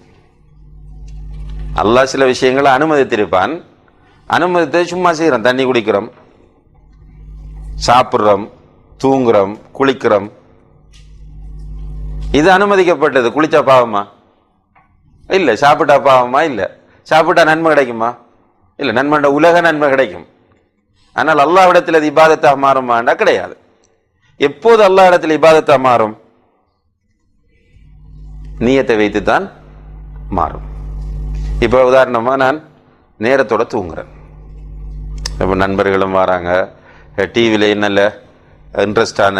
A: அல்லாஹ் சில விஷயங்களை அனுமதித்திருப்பான், அனுமதித்தை சும்மா செய்கிறோம், தண்ணி குடிக்கிறோம், சாப்பிட்றோம், தூங்குறோம், குளிக்கிறோம், இது அனுமதிக்கப்பட்டது. குளிச்சா பாவமா? இல்லை. சாப்பிட்டா பாவமா? இல்லை. சாப்பிட்டா நன்மை கிடைக்குமா? இல்லை. நன்மை, உலக நன்மை கிடைக்கும். ஆனால் அல்லாஹ் இடத்துல அது இபாதத்தாக மாறுமாண்டா கிடையாது. எப்போது அல்லாஹ் இடத்துல இபாதத்தாக மாறும்? நியத்தை வைத்துத்தான் மாறும். இப்போ உதாரணமா நான் நேரத்தோட தூங்குறேன், இப்போ நண்பர்களும் வராங்க, டிவியில் என்னல்ல இன்ட்ரெஸ்டான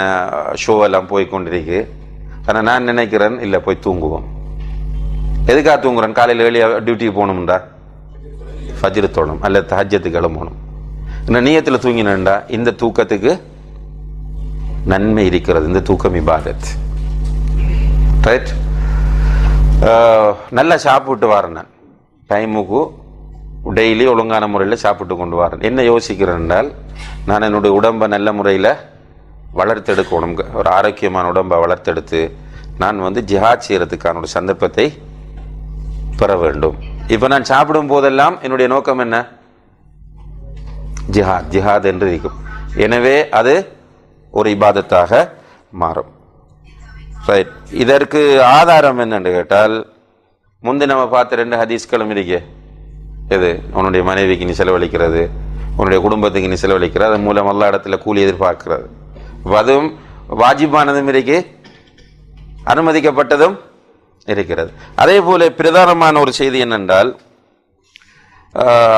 A: ஷோவெல்லாம் போய் கொண்டிருக்கு, ஆனால் நான் நினைக்கிறேன் இல்லை போய் தூங்குவோம். எதுக்காக தூங்குறேன்? காலையில் வெளியே டியூட்டிக்கு போகணும்டா, ஃபஜ்ர் தொழணும் அல்ல தஹஜ்ஜத்துக்கு கிளம்பணும். இந்த நியத்தில் தூங்கினேன்டா, இந்த தூக்கத்துக்கு நன்மை இருக்கிறது, இந்த தூக்கம் இபாதத். ரைட். நல்லா சாப்பிட்டு வரேன், நான் டைமுக்கு டெய்லி ஒழுங்கான முறையில் சாப்பிட்டு கொண்டு வரேன். என்ன யோசிக்கிறேன் என்றால், நான் என்னுடைய உடம்பை நல்ல முறையில் வளர்த்தெடுக்கணும், ஒரு ஆரோக்கியமான உடம்பை வளர்த்தெடுத்து நான் ஜிஹாத் செய்கிறதுக்கான ஒரு சந்தர்ப்பத்தை பெற வேண்டும். இப்போ நான் சாப்பிடும் போதெல்லாம் என்னுடைய நோக்கம் என்ன? ஜிஹாத், ஜிஹாத் என்று இருக்கும். எனவே அது ஒரு இபாதத்தாக மாறும். ரைட். இதற்கு ஆதாரம் என்னென்று கேட்டால், முந்தி நம்ம பார்த்த 2 ஹதீஸ்களும் இருக்கே. எது? உன்னுடைய மனைவிக்கு நீ செலவழிக்கிறது, உன்னுடைய குடும்பத்துக்கு நீ செலவழிக்கிறது, அதன் மூலம் எல்லா இடத்துல கூலி எதிர்பார்க்கிறது. அதுவும் வாஜிபானதும் இருக்கு, அனுமதிக்கப்பட்டதும் இருக்கிறது. அதே போல பிரதானமான ஒரு செய்தி என்னென்றால்,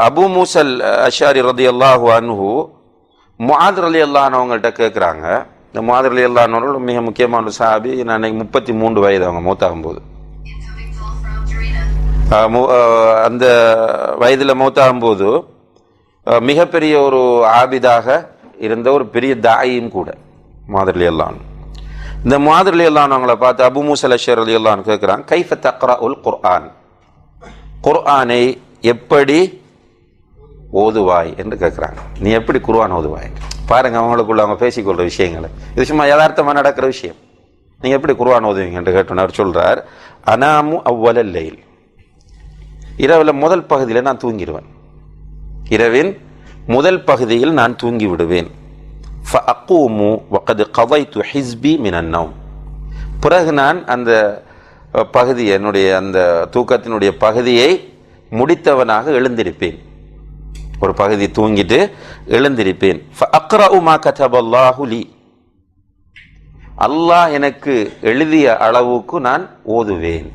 A: அபு மூசல் அஷாரி ரலியல்லாஹு அன்ஹு முஆத் ரலியல்லாஹு அன்ஹு அவங்கள்ட்ட கேட்குறாங்க. இந்த முஆத் ரலியல்லாஹு அன்ஹு மிக முக்கியமான ஒரு சஹாபி. நான் 33 வயது அவங்க மௌத்தாகும்போது. அந்த வயதில் மௌத்தாகும்போது மிகப்பெரிய ஒரு ஆபிதாக இருந்த ஒரு பெரிய தாயும் கூட முஆத் ரலியல்லாஹு அன்ஹு. இந்த முஆத் ரலியல்லாஹு அன்ஹு அவங்களை பார்த்து அபு மூசல் அஷாரி ரலியல்லாஹு அன்ஹு கேட்குறாங்க, கைஃப தக்ரஉல் குர்ஆன், குர்ஆனை எப்படி ஓதுவாய் என்று கேட்குறாங்க. நீ எப்படி குர்ஆன் ஓதுவாய்? பாருங்க, அவங்களுக்குள்ள அவங்க பேசிக்கொள்கிற விஷயங்களை. இது சும்மா யதார்த்தமாக நடக்கிற விஷயம். நீங்கள் எப்படி குர்ஆன் ஓதுவீங்க என்று கேட்டோன்னு அவர் சொல்கிறார், அனாமு அவ்வலல் லைல், இரவில் முதல் பகுதியில் நான் தூங்கிடுவேன், இரவின் முதல் பகுதியில் நான் தூங்கி விடுவேன். ஃபஅகூமு வகத் கதைத்து ஹிஸ்பி மினன் நௌம், பிறகு நான் அந்த பகுதி, என்னுடைய அந்த தூக்கத்தினுடைய பகுதியை முடித்தவனாக எழுந்திருப்பேன். ஒரு பகுதி தூங்கிட்டு எழுந்திருப்பேன். ஃபஅக்ரஉ மா கதபல்லாஹு லி, அல்லாஹ் எனக்கு எழுதிய அளவுக்கு நான் ஓதுவேன்.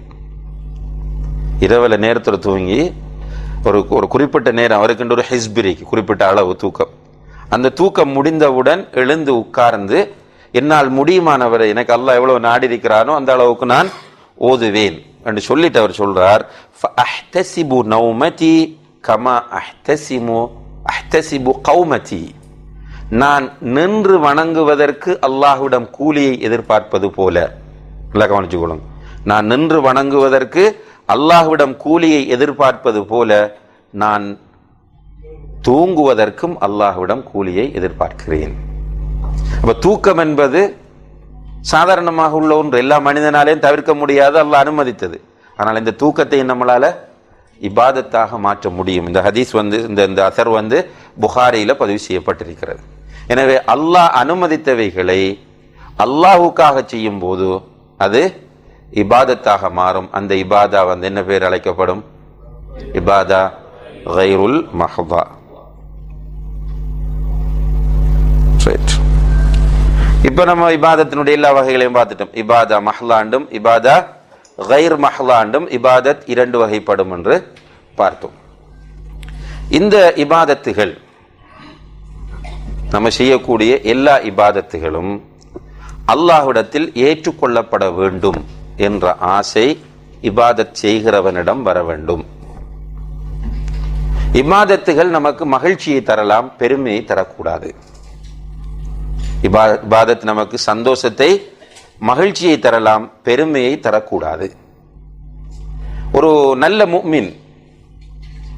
A: இரவில் நேரத்தில் தூங்கி ஒரு குறிப்பிட்ட நேரம், அவருக்குன்ற ஒரு ஹிஸ்பிரிக்கு குறிப்பிட்ட அளவு தூக்கம், அந்த தூக்கம் முடிந்தவுடன் எழுந்து உட்கார்ந்து என்னால் முடியுமானவரை, எனக்கு அல்லாஹ் எவ்வளவு நாடி இருக்கிறானோ அந்த அளவுக்கு நான் ஓதுவேன் என்று சொல்லிட்டு அவர் சொல்றார், ஃபஅஹ்தஸிபு நௌமதி கமா அஹ்தஸிபு கௌமதி, நான் நின்று வணங்குவதற்கு அல்லாஹ்விடம் கூலியை எதிர்பார்ப்பது போல. நல்லா கவனிச்சுக்கொள்ளுங்க, நான் நின்று வணங்குவதற்கு அல்லாஹ்விடம் கூலியை எதிர்பார்ப்பது போல நான் தூங்குவதற்கும் அல்லாஹ்விடம் கூலியை எதிர்பார்க்கிறேன். அப்ப தூக்கம் என்பது சாதாரணமாக உள்ள ஒன்று, எல்லா மனிதனாலையும் தவிர்க்க முடியாது, அல்லாஹ் அனுமதித்தது. ஆனால் இந்த தூக்கத்தை நம்மளால இபாதத்தாக மாற்ற முடியும். இந்த ஹதீஸ் இந்த அசர் புகாரியில பதிவு செய்யப்பட்டிருக்கிறது. எனவே அல்லாஹ் அனுமதித்தவைகளை அல்லாஹுக்காக செய்யும் போது அது இபாதத்தாக மாறும். அந்த இபாதா என்ன பேர் அழைக்கப்படும்? இபாதா கைருல் மஹ்தா. இப்ப நம்ம இபாதத்தினுடைய எல்லா வகைகளையும் பார்த்துட்டோம். இபாதா மஹ்லாண்டும் இபாதா கைர் மஹ்லாண்டும் இபாதத் 2 வகைப்படும் என்று பார்த்தோம். இந்த இபாதத்துகள், நம்ம செய்யக்கூடிய எல்லா இபாதத்துகளும் அல்லாஹ்விடத்தில் ஏற்றுக்கொள்ளப்பட வேண்டும் என்ற ஆசை இபாதத் செய்கிறவனிடம் வர வேண்டும். இபாதத்துகள் நமக்கு மகிழ்ச்சியை தரலாம், பெருமையை தரக்கூடாது. இபாதத் நமக்கு சந்தோஷத்தை, மகிழ்ச்சியை தரலாம், பெருமையை தரக்கூடாது. ஒரு நல்ல முஃமின்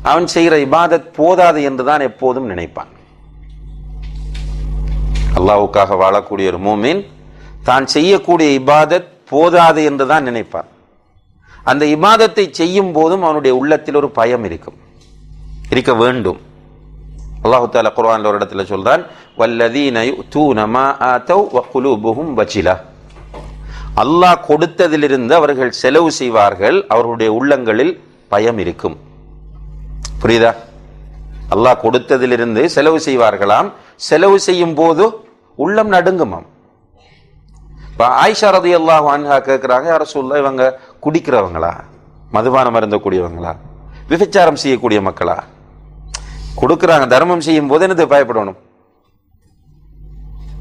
A: அவன் செய்கிற இபாதத் போதாது என்றுதான் எப்போதும் நினைப்பான். அல்லாஹ்வுக்காக வாழக்கூடிய ஒரு முஃமின் தான் செய்யக்கூடிய இபாதத் போதாது என்றுதான் நினைப்பான். அந்த இபாதத்தை செய்யும் போதும் அவனுடைய உள்ளத்தில் ஒரு பயம் இருக்க வேண்டும். அல்லாஹ் தஆலா குர்ஆன்ல ஒரு இடத்துல சொல்றான், வல்லதீன யுதூன மா ஆதவ் வ குலூபுஹும் வஜிலா, அல்லாஹ் கொடுத்ததிலிருந்து அவர்கள் செலவு செய்வார்கள், அவர்களுடைய உள்ளங்களில் பயம் இருக்கும். புரியுதா? அல்லாஹ் கொடுத்ததிலிருந்து செலவு செய்வார்களாம், செலவு செய்யும் போது உள்ளம் நடுங்குமாம். ஆயிஷா ரலியல்லாஹு அன்ஹா கேட்கிறாங்க, யா ரசூலுல்லாஹ், இவங்க குடிக்கிறவங்களா, மதுபானம் அருந்தக்கூடியவங்களா, விபச்சாரம் செய்யக்கூடிய மக்களா? கொடுக்குறாங்க, தர்மம் செய்யும் போது என்னது பயப்படணும்?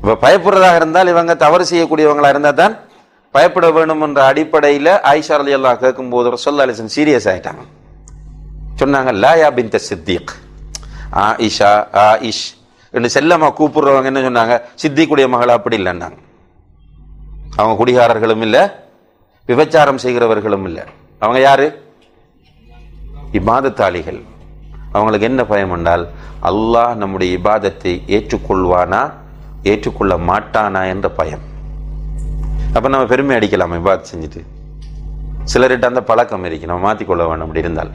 A: இப்ப பயப்படுறதாக இருந்தால் இவங்க தவறு செய்யக்கூடியவங்களா இருந்தா தான் பயப்பட வேணும் என்ற அடிப்படையில் ஆயிஷா ரலியல்லாஹு கேட்கும் போது ரசூலுல்லாஹி அலைஹி வஸல்லம் சீரியஸ் ஆயிட்டாங்க. சொன்னாங்க, லா யா பின்த சித்திக், ஆயிஷா ஆயிஷ் என்று செல்லமா கூப்பிடுறவங்க என்ன சொன்னாங்க? சித்திக்குடைய மகள் அப்படி இல்லைன்னாங்க. அவங்க குடிகாரர்களும் இல்லை, விபச்சாரம் செய்கிறவர்களும் இல்லை. அவங்க யாரு? இபாதத்தாளிகள். அவங்களுக்கு என்ன பயம் என்றால், அல்லாஹ் நம்முடைய இபாதத்தை ஏற்றுக்கொள்வானா ஏற்றுக்கொள்ள மாட்டானா என்ற பயம். அப்ப நம்ம பெருமை அடிக்கலாம் இபாதத் செஞ்சுட்டு. சிலர்கிட்ட அந்த பழக்கம் இருக்கு, நம்ம மாற்றிக்கொள்ள வேணும். அப்படி இருந்தால்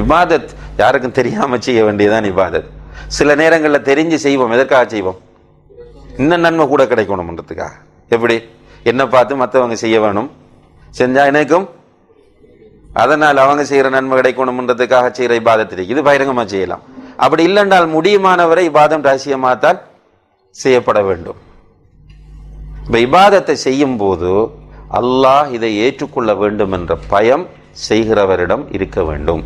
A: இபாதத் யாருக்கும் தெரியாம செய்ய வேண்டியதான் இபாதத். சில நேரங்களில் தெரிஞ்சு செய்வோம். எதற்காக செய்வோம்? இன்னும் நன்மை கூட கிடைக்கணும்ன்றதுக்காக. எப்படி? என்ன பார்த்து மற்றவங்க செய்ய வேணும், செஞ்சா எனக்கும் அதனால் அவங்க செய்யற நன்மை கிடைக்கணும்ன்றதுக்காக செய்யற இபாதத் இருக்கு. இது பகிரங்கமா செய்யலாம். அப்படி இல்லைன்றால் முடியுமானவரை இபாதம் ரகசியமாகத்தான் செய்யப்பட வேண்டும். இப்ப இபாதத்தை செய்யும் போது அல்லாஹ் இதை ஏற்றுக்கொள்ள வேண்டும் என்ற பயம் செய்கிறவரிடம் இருக்க வேண்டும்.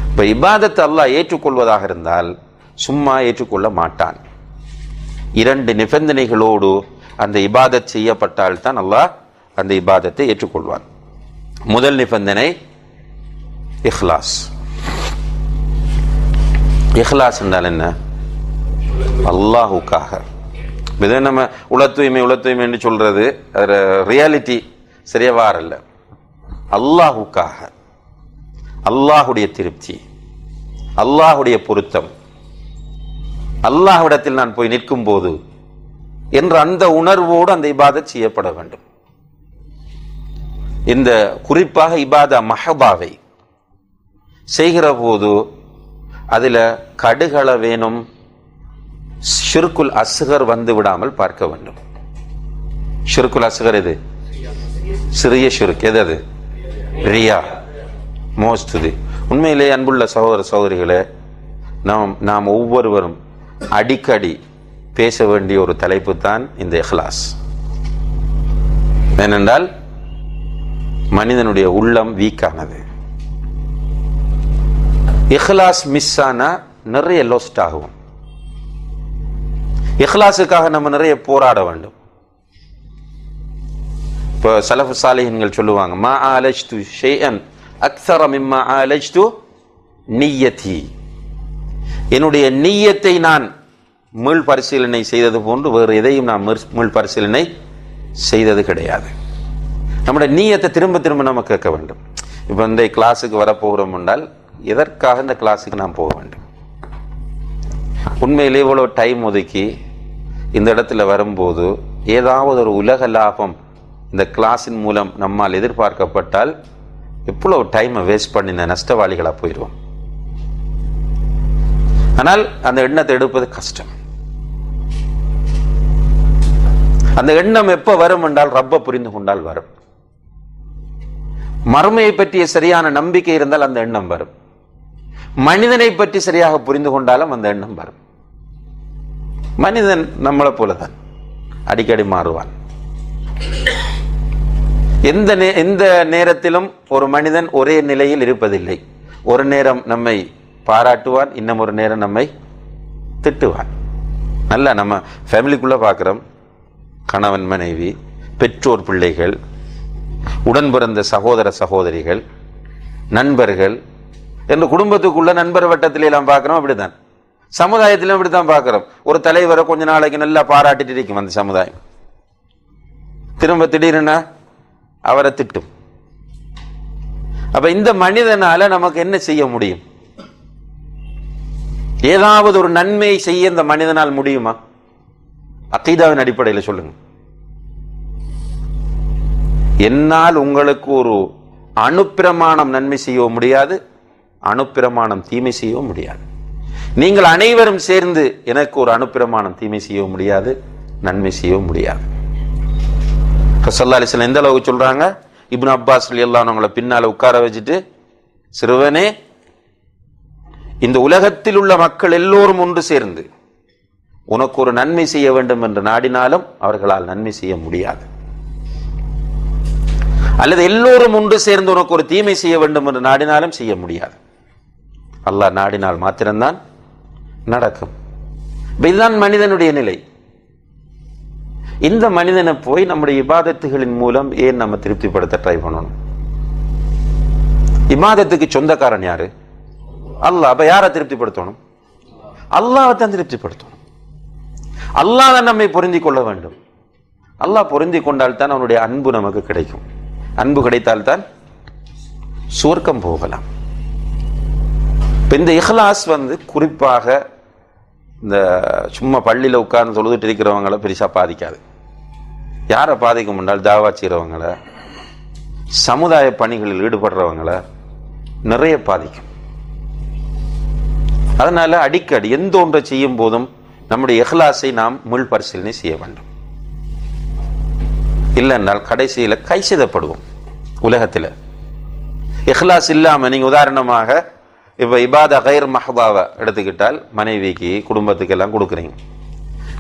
A: இப்ப இபாதத்தை அல்லாஹ் ஏற்றுக்கொள்வதாக இருந்தால் சும்மா ஏற்றுக்கொள்ள மாட்டான். 2 நிபந்தனைகளோடு அந்த இபாதத் செய்யப்பட்டால் தான் அல்லாஹ் அந்த இபாதத்தை ஏற்றுக்கொள்வான். முதல் நிபந்தனை இஹ்லாஸ். இஹ்லாஸ் என்றால் என்ன? அல்லாஹுக்காக. இதை நம்ம உள தூய்மை என்று சொல்றது ரியாலிட்டி சரியா வாரல்ல. அல்லாஹுக்காக, அல்லாஹுடைய திருப்தி, அல்லாஹுடைய பொருத்தம், அல்லாஹ்விடத்தில் நான் போய் நிற்கும் போது என்ற அந்த உணர்வோடு அந்த இபாதத் செய்யப்பட வேண்டும். இந்த குறிப்பாக இபாதா மஹபாவை செய்கிற போது அதில் கடுகள வேணும், ஷிர்குல் அஸ்கர் வந்து விடாமல் பார்க்க வேண்டும். ஷிர்குல் அஸ்கர் எது? சிறிய ஷிர்க். எது அது? ரியா, மோஸ்துதி. உண்மையிலே அன்புள்ள சகோதர சகோதரிகளே, நாம் ஒவ்வொருவரும் அடிக்கடி பேச வேண்டிய ஒரு தலைப்பு தான் இந்த இஹ்லாஸ். ஏனென்றால் மனிதனுடைய உள்ளம் வீக்கானது. இஹ்லாஸ் மிஸ் ஆனா நிறைய லோஸ்ட் ஆகும். இஹ்லாஸுக்காக நம்ம நிறைய போராட வேண்டும். இப்போ சலஃபு சாலிஹீன்கள் சொல்லுவாங்க, மா ஆலஜ்து ஷைஅன் அக்ஸர மிம்மா ஆலஜ்து நிய்யதி. என்னுடைய நிய்யத்தை நான் மீள் பரிசீலனை செய்தது போன்று வேறு எதையும் நான் மீள் பரிசீலனை செய்தது கிடையாது. நம்முடைய நிய்யத்தை திரும்ப திரும்ப நம்ம கேட்க வேண்டும். இப்போ இந்த கிளாஸுக்கு வரப்போகிறோம் என்றால் எதற்காக இந்த கிளாஸுக்கு நாம் போக வேண்டும்? உண்மையிலே இவ்வளோ டைம் ஒதுக்கி இந்த இடத்துல வரும்போது ஏதாவது ஒரு உலக லாபம் இந்த கிளாஸின் மூலம் நம்மால் எதிர்பார்க்கப்பட்டால் எவ்வளவு டைமை வேஸ்ட் பண்ணின நஷ்டவாளிகளாக போயிடுவோம். ஆனால் அந்த எண்ணத்தை எடுப்பது கஷ்டம். அந்த எண்ணம் எப்போ வரும் என்றால் ரப்ப புரிந்து கொண்டால் வரும். மறுமையை பற்றிய சரியான நம்பிக்கை இருந்தால் அந்த எண்ணம் வரும். மனிதனை பற்றி சரியாக புரிந்து கொண்டாலும் அந்த எண்ணம் வரும். மனிதன் நம்மளை போலதான் அடிக்கடி மாறுவான். எந்த நேரத்திலும் ஒரு மனிதன் ஒரே நிலையில் இருப்பதில்லை. ஒரு நேரம் நம்மை பாராட்டுவான், இன்னும் ஒரு நேரம் நம்மை திட்டுவான். நல்லா நம்ம ஃபேமிலிக்குள்ள பார்க்குறோம். கணவன் மனைவி, பெற்றோர் பிள்ளைகள், உடன் பிறந்த சகோதர சகோதரிகள், நண்பர்கள் என்று குடும்பத்துக்குள்ள நண்பர் வட்டத்திலே எல்லாம் பார்க்குறோம். அப்படிதான் சமுதாயத்திலும் இப்படித்தான் பார்க்குறோம். ஒரு தலைவரை கொஞ்ச நாளைக்கு நல்லா பாராட்டிட்டு இருக்கும் அந்த சமுதாயம், திரும்ப திடீர்னு அவரை திட்டும். அப்ப இந்த மனிதனால நமக்கு என்ன செய்ய முடியும்? ஏதாவது ஒரு நன்மை செய்ய இந்த மனிதனால் முடியுமா? அகீதாவின் அடிப்படையில் சொல்லுங்க. என்னால் உங்களுக்கு ஒரு அணுப்பிரமாணம் நன்மை செய்யவும் முடியாது, அணுப்பிரமாணம் தீமை செய்யவும் முடியாது. நீங்கள் அனைவரும் சேர்ந்து எனக்கு ஒரு அணுப்பிரமாணம் தீமை செய்யவும் முடியாது, நன்மை செய்யவும் முடியாது. ஸல்லல்லாஹு அலைஹி வஸல்லம் எந்த அளவுக்கு சொல்றாங்க? இப்னு அப்பாஸ் ரலியல்லாஹு அன்ஹு அவங்களை பின்னால உட்கார வச்சுட்டு, சிறுவனே, இந்த உலகத்தில் உள்ள மக்கள் எல்லோரும் ஒன்று சேர்ந்து உனக்கு ஒரு நன்மை செய்ய வேண்டும் என்று நாடினாலும் அவர்களால் நன்மை செய்ய முடியாது. அல்லது எல்லோரும் ஒன்று சேர்ந்து உனக்கு ஒரு தீமை செய்ய வேண்டும் என்று நாடினாலும் செய்ய முடியாது. அல்லாஹ் நாடினால் மாத்திரம்தான் நடக்கும். இதுதான் மனிதனுடைய நிலை. இந்த மனிதனை போய் நம்முடைய இபாதத்துகளின் மூலம் ஏன் நம்ம திருப்திப்படுத்த ட்ரை பண்ணணும்? இபாதத்துக்கு சொந்தக்காரன் யாரு? அல்லாஹ். அப்ப யாரை திருப்திப்படுத்தணும்? அல்லாஹ் தான் திருப்திப்படுத்தணும். அல்லாஹ் தான் நம்மை பொருந்திக் கொள்ள வேண்டும். அல்லாஹ் பொருந்தி கொண்டால்தான் அவனுடைய அன்பு நமக்கு கிடைக்கும். அன்பு கிடைத்தால்தான் சுவர்க்கம் போகலாம். இப்போ இந்த இஹ்லாஸ் குறிப்பாக இந்த சும்மா பள்ளியில் உட்கார்ந்து தொழுதுட்டு இருக்கிறவங்கள பெருசாக பாதிக்காது. யாரை பாதிக்கும் என்றால் தாவா செய்கிறவங்களை, சமுதாய பணிகளில் ஈடுபடுறவங்களை நிறைய பாதிக்கும். அதனால அடிக்கடி எந்த ஒன்றை செய்யும் போதும் நம்முடைய இஹ்லாஸை நாம் முள் பரிசீலனை செய்ய வேண்டும். இல்லைன்றால் கடைசியில் கைசெதப்படுவோம். உலகத்தில் இஹ்லாஸ் இல்லாமல் நீங்கள் உதாரணமாக இப்போ இபாதா கைர் மஹ்தாவை எடுத்துக்கிட்டால் மனைவிக்கு குடும்பத்துக்கு எல்லாம் கொடுக்குறீங்க.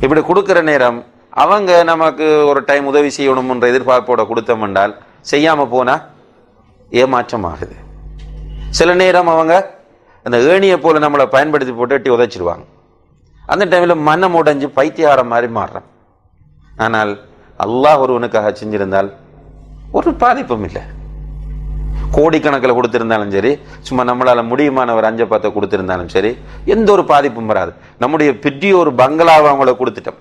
A: இப்படி கொடுக்குற நேரம் அவங்க நமக்கு ஒரு டைம் உதவி செய்யணும்ன்ற எதிர்பார்ப்போட கொடுத்தோம் என்றால் செய்யாமல் போனால் ஏமாற்றம் ஆகுது. சில நேரம் அவங்க அந்த ஏணியை போல நம்மளை பயன்படுத்தி போட்டு எட்டி உதைச்சிடுவாங்க. அந்த டைமில் மனம் உடைஞ்சு பைத்தியாரம் மாதிரி மாறுறான். ஆனால் அல்லாஹ் ஒருவனுக்காக செஞ்சிருந்தால் ஒரு பாதிப்பும் இல்லை. கோடிக்கணக்கில் கொடுத்திருந்தாலும் சரி, சும்மா நம்மளால் முடியுமான ஒரு 5-10 கொடுத்திருந்தாலும் சரி, எந்த ஒரு பாதிப்பும் வராது. நம்முடைய பெரிய ஒரு பங்களாவை அவங்கள கொடுத்துட்டோம்.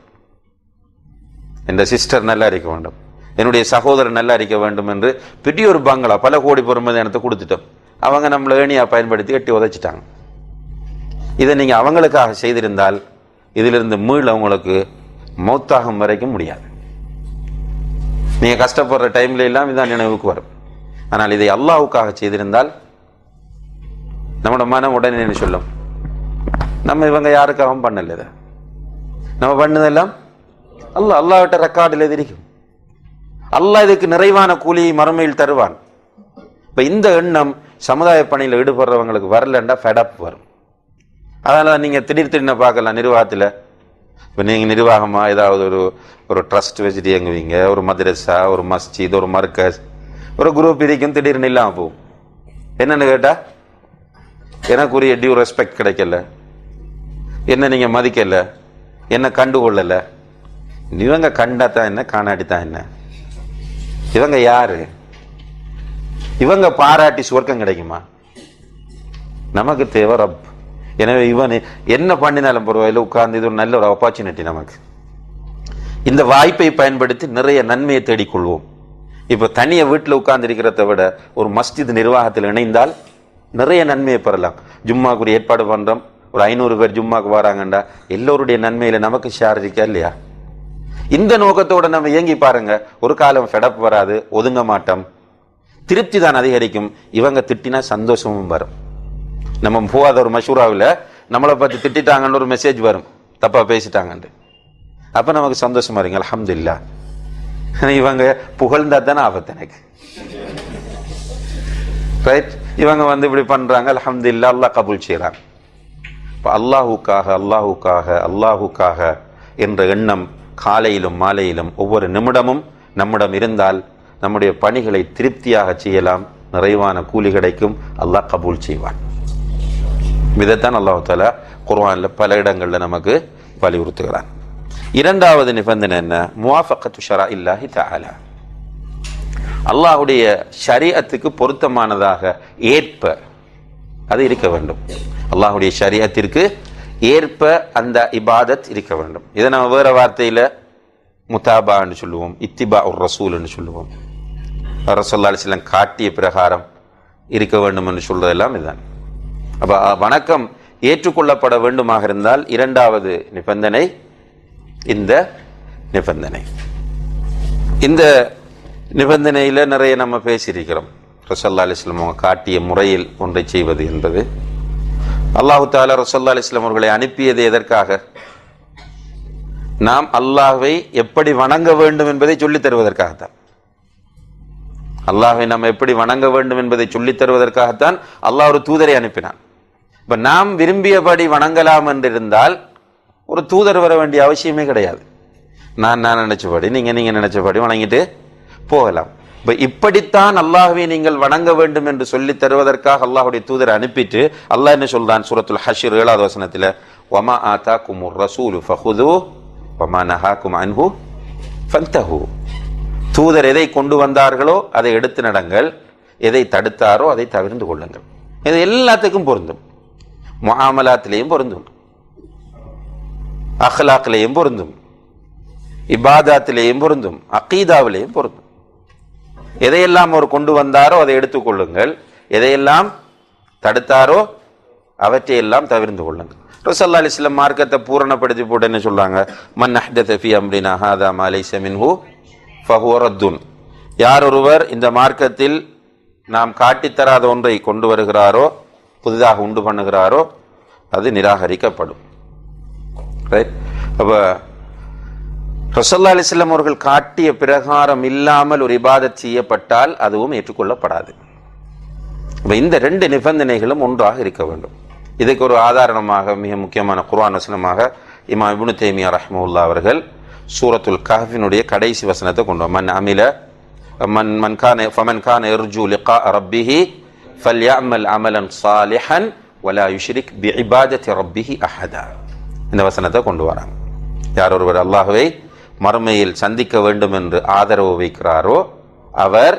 A: இந்த சிஸ்டர் நல்லா இருக்க வேண்டும், என்னுடைய சகோதரர் நல்லா இருக்க வேண்டும் என்று பெரிய ஒரு பங்களா பல கோடி பொறுமதி இடத்தை கொடுத்துட்டோம். அவங்க நம்மளை ஏணியா பயன்படுத்தி கட்டி உதைச்சிட்டாங்க. இதை நீங்கள் அவங்களுக்காக செய்திருந்தால் இதிலிருந்து மீள் அவங்களுக்கு மௌத்தாகும் வரைக்கும் முடியாது. நீங்கள் கஷ்டப்படுற டைம்ல எல்லாம் இதான் நினைவுக்கு வரும். ஆனால் இதை அல்லாஹ்வுக்காக செய்திருந்தால் நம்மளோட மனம் உடனே என்ன சொல்லும், நம்ம இவங்க யாருக்காகவும் பண்ணல, இதை நம்ம பண்ணதெல்லாம் அல்லாஹ்விட்ட ரெக்கார்டில் எதிரிக்கும். அல்லாஹ் இதுக்கு நிறைவான கூலியை மறுமையில் தருவான். இப்போ இந்த எண்ணம் சமுதாய பணியில் ஈடுபடுறவங்களுக்கு வரலண்டா ஃபெடப் வரும். அதனால் நீங்கள் திடீர்னு பார்க்கலாம் நிர்வாகத்தில். இப்போ நீங்கள் நிர்வாகமாக ஏதாவது ஒரு ட்ரஸ்ட் வச்சுட்டு இயங்குவீங்க, ஒரு மദ്രஸா, ஒரு மஸ்ஜித், ஒரு மர்கஸ், ஒரு குரூப் இருக்கும், திடீர்னு இல்லாமல் போகும். என்னென்னு கேட்டால் எனக்குரிய டியூ ரெஸ்பெக்ட் கிடைக்கல, என்ன நீங்கள் மதிக்கலை, என்ன கண்டுகொள்ளலை. இவங்க கண்டாதான் என்ன, காணாட்டித்தான் என்ன, இவங்க யாரு, இவங்க பாராட்டி சுவர்க்கம் கிடைக்குமா? நமக்கு தேவை ரப். எனவே இவன் என்ன பண்ணினாலும் பரவாயில்ல, உட்கார்ந்து இது ஒரு நல்ல ஒரு ஆப்பர்ச்சுனிட்டி நமக்கு. இந்த வாய்ப்பை பயன்படுத்தி நிறைய நன்மையை தேடிக்கொள்வோம். இப்போ தனியை வீட்டில் உட்கார்ந்து இருக்கிறத விட ஒரு மஸ்ஜித் நிர்வாகத்தில் இணைந்தால் நிறைய நன்மையை பெறலாம். ஜும்மாக்கு ஏற்பாடு பண்ணுறோம், ஒரு 500 பேர் ஜும்மாக்கு வராங்கண்டா எல்லோருடைய நன்மையில நமக்கு ஷேர் இருக்கா இல்லையா? இந்த நோக்கத்தோட நம்ம இயங்கி பாருங்க, ஒரு காலம் ஃபெடப் வராது, ஒதுங்க மாட்டோம், திருப்தி தான் அதிகரிக்கும். இவங்க திட்டினா சந்தோஷமும் வரும். நம்ம போகாத ஒரு மஷூராவில் நம்மளை பற்றி திட்டாங்கன்னு ஒரு மெசேஜ் வரும், தப்பா பேசிட்டாங்கன்னு. அப்போ நமக்கு சந்தோஷமா இருங்க, அல்ஹம்துலில்லாஹ். இவங்க புகழ்ந்தா தானே ஆபத்து எனக்கு, ரைட்? இவங்க இப்படி பண்றாங்க, அல்ஹம்துலில்லாஹ், அல்லாஹ் கபூல் செய்கிறாங்க. இப்போ அல்லாஹுக்காக அல்லாஹுக்காக அல்லாஹுக்காக என்ற எண்ணம் காலையிலும் மாலையிலும் ஒவ்வொரு நிமிடமும் நம்மிடம் இருந்தால் நம்முடைய பணிகளை திருப்தியாக செய்யலாம், நிறைவான கூலி கிடைக்கும், அல்லாஹ் கபூல் செய்வான். இதைத்தான் அல்லாஹ் தஆலா குர்ஆன்ல பல இடங்கள்ல நமக்கு வலியுறுத்துகிறான். இரண்டாவது நிபந்தனை என்ன? முவாஃபகத்து ஷராஇல்லாஹி தஆலா, அல்லாஹ்வுடைய ஷரீஅத்துக்கு பொருத்தமானதாக ஏற்ப அது இருக்க வேண்டும். அல்லாஹ்வுடைய ஷரீஅத்திற்கு ஏற்ப அந்த இபாதத் இருக்க வேண்டும். இதை நம்ம வேற வார்த்தையில முதாபான்னு சொல்லுவோம், இத்திபா உர் ரசூல்னு சொல்லுவோம். ரசூலுல்லாஹி ஸல்லல்லாஹு அலைஹி வஸல்லம் காட்டிய பிரகாரம் இருக்க வேண்டும் என்று சொல்றதெல்லாம் இதுதான். அப்ப வணக்கம் ஏற்றுக்கொள்ளப்பட வேண்டுமாக இருந்தால் இரண்டாவது நிபந்தனை இந்த நிபந்தனை. இந்த நிபந்தனையில நிறைய நம்ம பேசியிருக்கிறோம். ரசூலுல்லாஹி அலைஹி வஸல்லம் அவங்க காட்டிய முறையில் ஒன்றை செய்வது என்பது. அல்லாஹு தஆலா ரசூலுல்லாஹி அலைஹி வஸல்லம் அவர்களை அனுப்பியது எதற்காக? நாம் அல்லாஹ்வை எப்படி வணங்க வேண்டும் என்பதை சொல்லித் தருவதற்காகத்தான். அல்லாஹ்வை நாம் எப்படி வணங்க வேண்டும் என்பதை சொல்லித் தருவதற்காகத்தான் அல்லாஹ் ஒரு தூதரை அனுப்பினான். இப்ப நாம் விரும்பியபடி வணங்கலாம் என்றிருந்தால் ஒரு தூதர் வர வேண்டிய அவசியமே கிடையாது. நான் நினைச்சபடி நீங்க நினைச்சபடி வணங்கிட்டு போகலாம். இப்ப இப்படித்தான் அல்லாஹ்வை நீங்கள் வணங்க வேண்டும் என்று சொல்லித் தருவதற்காக அல்லாஹ்வுடைய தூதரை அனுப்பிட்டு அல்லாஹ் என்ன சொல்றான் சூரத்துல் ஹஷ்ர் 7வது வசனத்துல, வமா ஆதாகுமுர் ரசூலு ஃபஹுது வமா நஹாகும் அன்ஹு ஃபன்தஹு. தூதர் எதை கொண்டு வந்தார்களோ அதை எடுத்து நடங்கள், எதை தடுத்தாரோ அதை தவிர்த்து கொள்ளுங்கள். இது எல்லாத்துக்கும் பொருந்தும், முஆமலாத்திலையும் பொருந்தும், அஹ்லாக்லையும் பொருந்தும், இபாதாத்திலேயும் பொருந்தும், அகீதாவிலேயும் பொருந்தும். எதையெல்லாம் அவர் கொண்டு வந்தாரோ அதை எடுத்துக்கொள்ளுங்கள், எதையெல்லாம் தடுத்தாரோ அவற்றையெல்லாம் தவிர்த்து கொள்ளுங்கள். ரசூலுல்லாஹி ஸல்லல்லாஹு அலைஹி வஸல்லம் மார்க்கத்தை பூரணப்படுத்தி போட்டு என்ன சொல்றாங்க? மன் அஹ்தஸ ஃபீ அம்ரினா ஹாதா மா லைஸ மின்ஹு ஃபஹுவ ரத்துன். யார் ஒருவர் இந்த மார்க்கத்தில் நாம் காட்டித்தராத ஒன்றை கொண்டு வருகிறாரோ, புதிதாக உண்டு பண்ணுகிறாரோ, அது நிராகரிக்கப்படும். ரைட்? அப்ப ரசூலுல்லாஹி அலைஹி வஸல்லம் அவர்கள் காட்டிய பிரகாரம் இல்லாமல் ஒரு இபாதத் செய்யப்பட்டால் அதுவும் ஏற்றுக்கொள்ளப்படாது. இந்த ரெண்டு நிபந்தனைகளும் ஒன்றாக இருக்க வேண்டும். இதுக்கு ஒரு ஆதாரணமாக மிக முக்கியமான குர்ஆன் வசனமாக இமாம் இப்னு தைமியா ரஹ்மத்துல்லாஹி அவர்கள் சூரத்துல் கஹ்ஃபினுடைய கடைசி வசனத்தை கொண்டு ஃபமன் கான யர்ஜு லிகா ரப்பிஹி ஃபல்யஅமல் அமலன் சாலிஹன் வலா யுஷ்ரிக் பிஇபாதத்தி ரப்பிஹி அஹதா. இந்த வசனத்தை கொண்டு வராங்க. யார் ஒருவர் அல்லாஹ்வை மறுமையில் சந்திக்க வேண்டும் என்று ஆதரவு வைக்கிறாரோ அவர்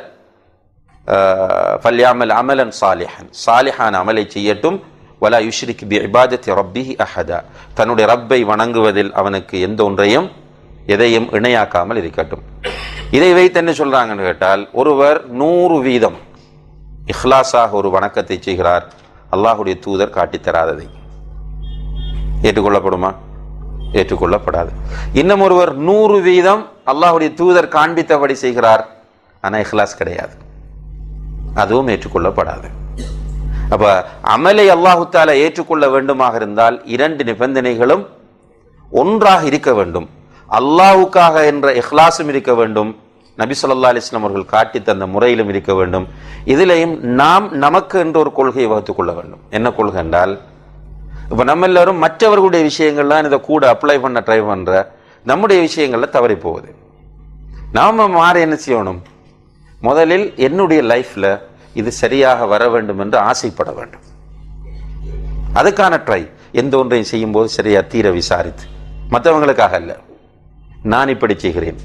A: ஃபல்யஅமல் அமலன் சாலிஹன், சாலிஹான அமலை செய்யட்டும், வலா யுஷ்ரிக் பிஇபாதத்தி ரப்பிஹி அஹதா, தன்னுடைய ரப்பை வணங்குவதில் அவனுக்கு எந்த ஒன்றையும் எதையும் இணையாக்காமல் இருக்கட்டும். இதை வைத்து என்ன சொல்றாங்கன்னு கேட்டால், ஒருவர் 100% இஹ்லாஸாக ஒரு வணக்கத்தை செய்கிறார், அல்லாஹுடைய தூதர் காட்டித்தராததை, ஏற்றுக்கொள்ளப்படுமா? ஏற்றுக்கொள்ளப்படாது. இன்னும் ஒருவர் 100% அல்லாஹுடைய தூதர் காண்பித்தபடி செய்கிறார், ஆனால் இஹ்லாஸ் கிடையாது, அதுவும் ஏற்றுக்கொள்ளப்படாது. அப்ப அமலை அல்லாஹு தஆலா ஏற்றுக்கொள்ள வேண்டுமாக இருந்தால் இரண்டு நிபந்தனைகளும் ஒன்றாக இருக்க வேண்டும். அல்லாஹ்வுக்காக என்ற இஹ்லாஸும் இருக்க வேண்டும், நபி ஸல்லல்லாஹு அலைஹி வஸல்லம் அவர்கள் காட்டி தந்த முறையிலும் இருக்க வேண்டும். இதிலையும் நாம் நமக்கு என்று ஒரு கொள்கையை வகுத்துக் கொள்ள வேண்டும். என்ன கொள்கை என்றால், இப்ப நம்ம எல்லாரும் மற்றவர்களுடைய விஷயங்கள்லாம் இதை கூட அப்ளை பண்ண ட்ரை பண்ற, நம்முடைய விஷயங்கள்ல தவறி போகுது. நாம மாறி என்ன செய்யணும்? முதலில் என்னுடைய லைஃப்ல இது சரியாக வர வேண்டும் என்று ஆசைப்பட வேண்டும். அதுக்கான ட்ரை, எந்த ஒன்றையும் செய்யும் போது சரியா தீர விசாரித்து, மற்றவங்களுக்காக அல்ல, நான் இப்படி செய்கிறேன்,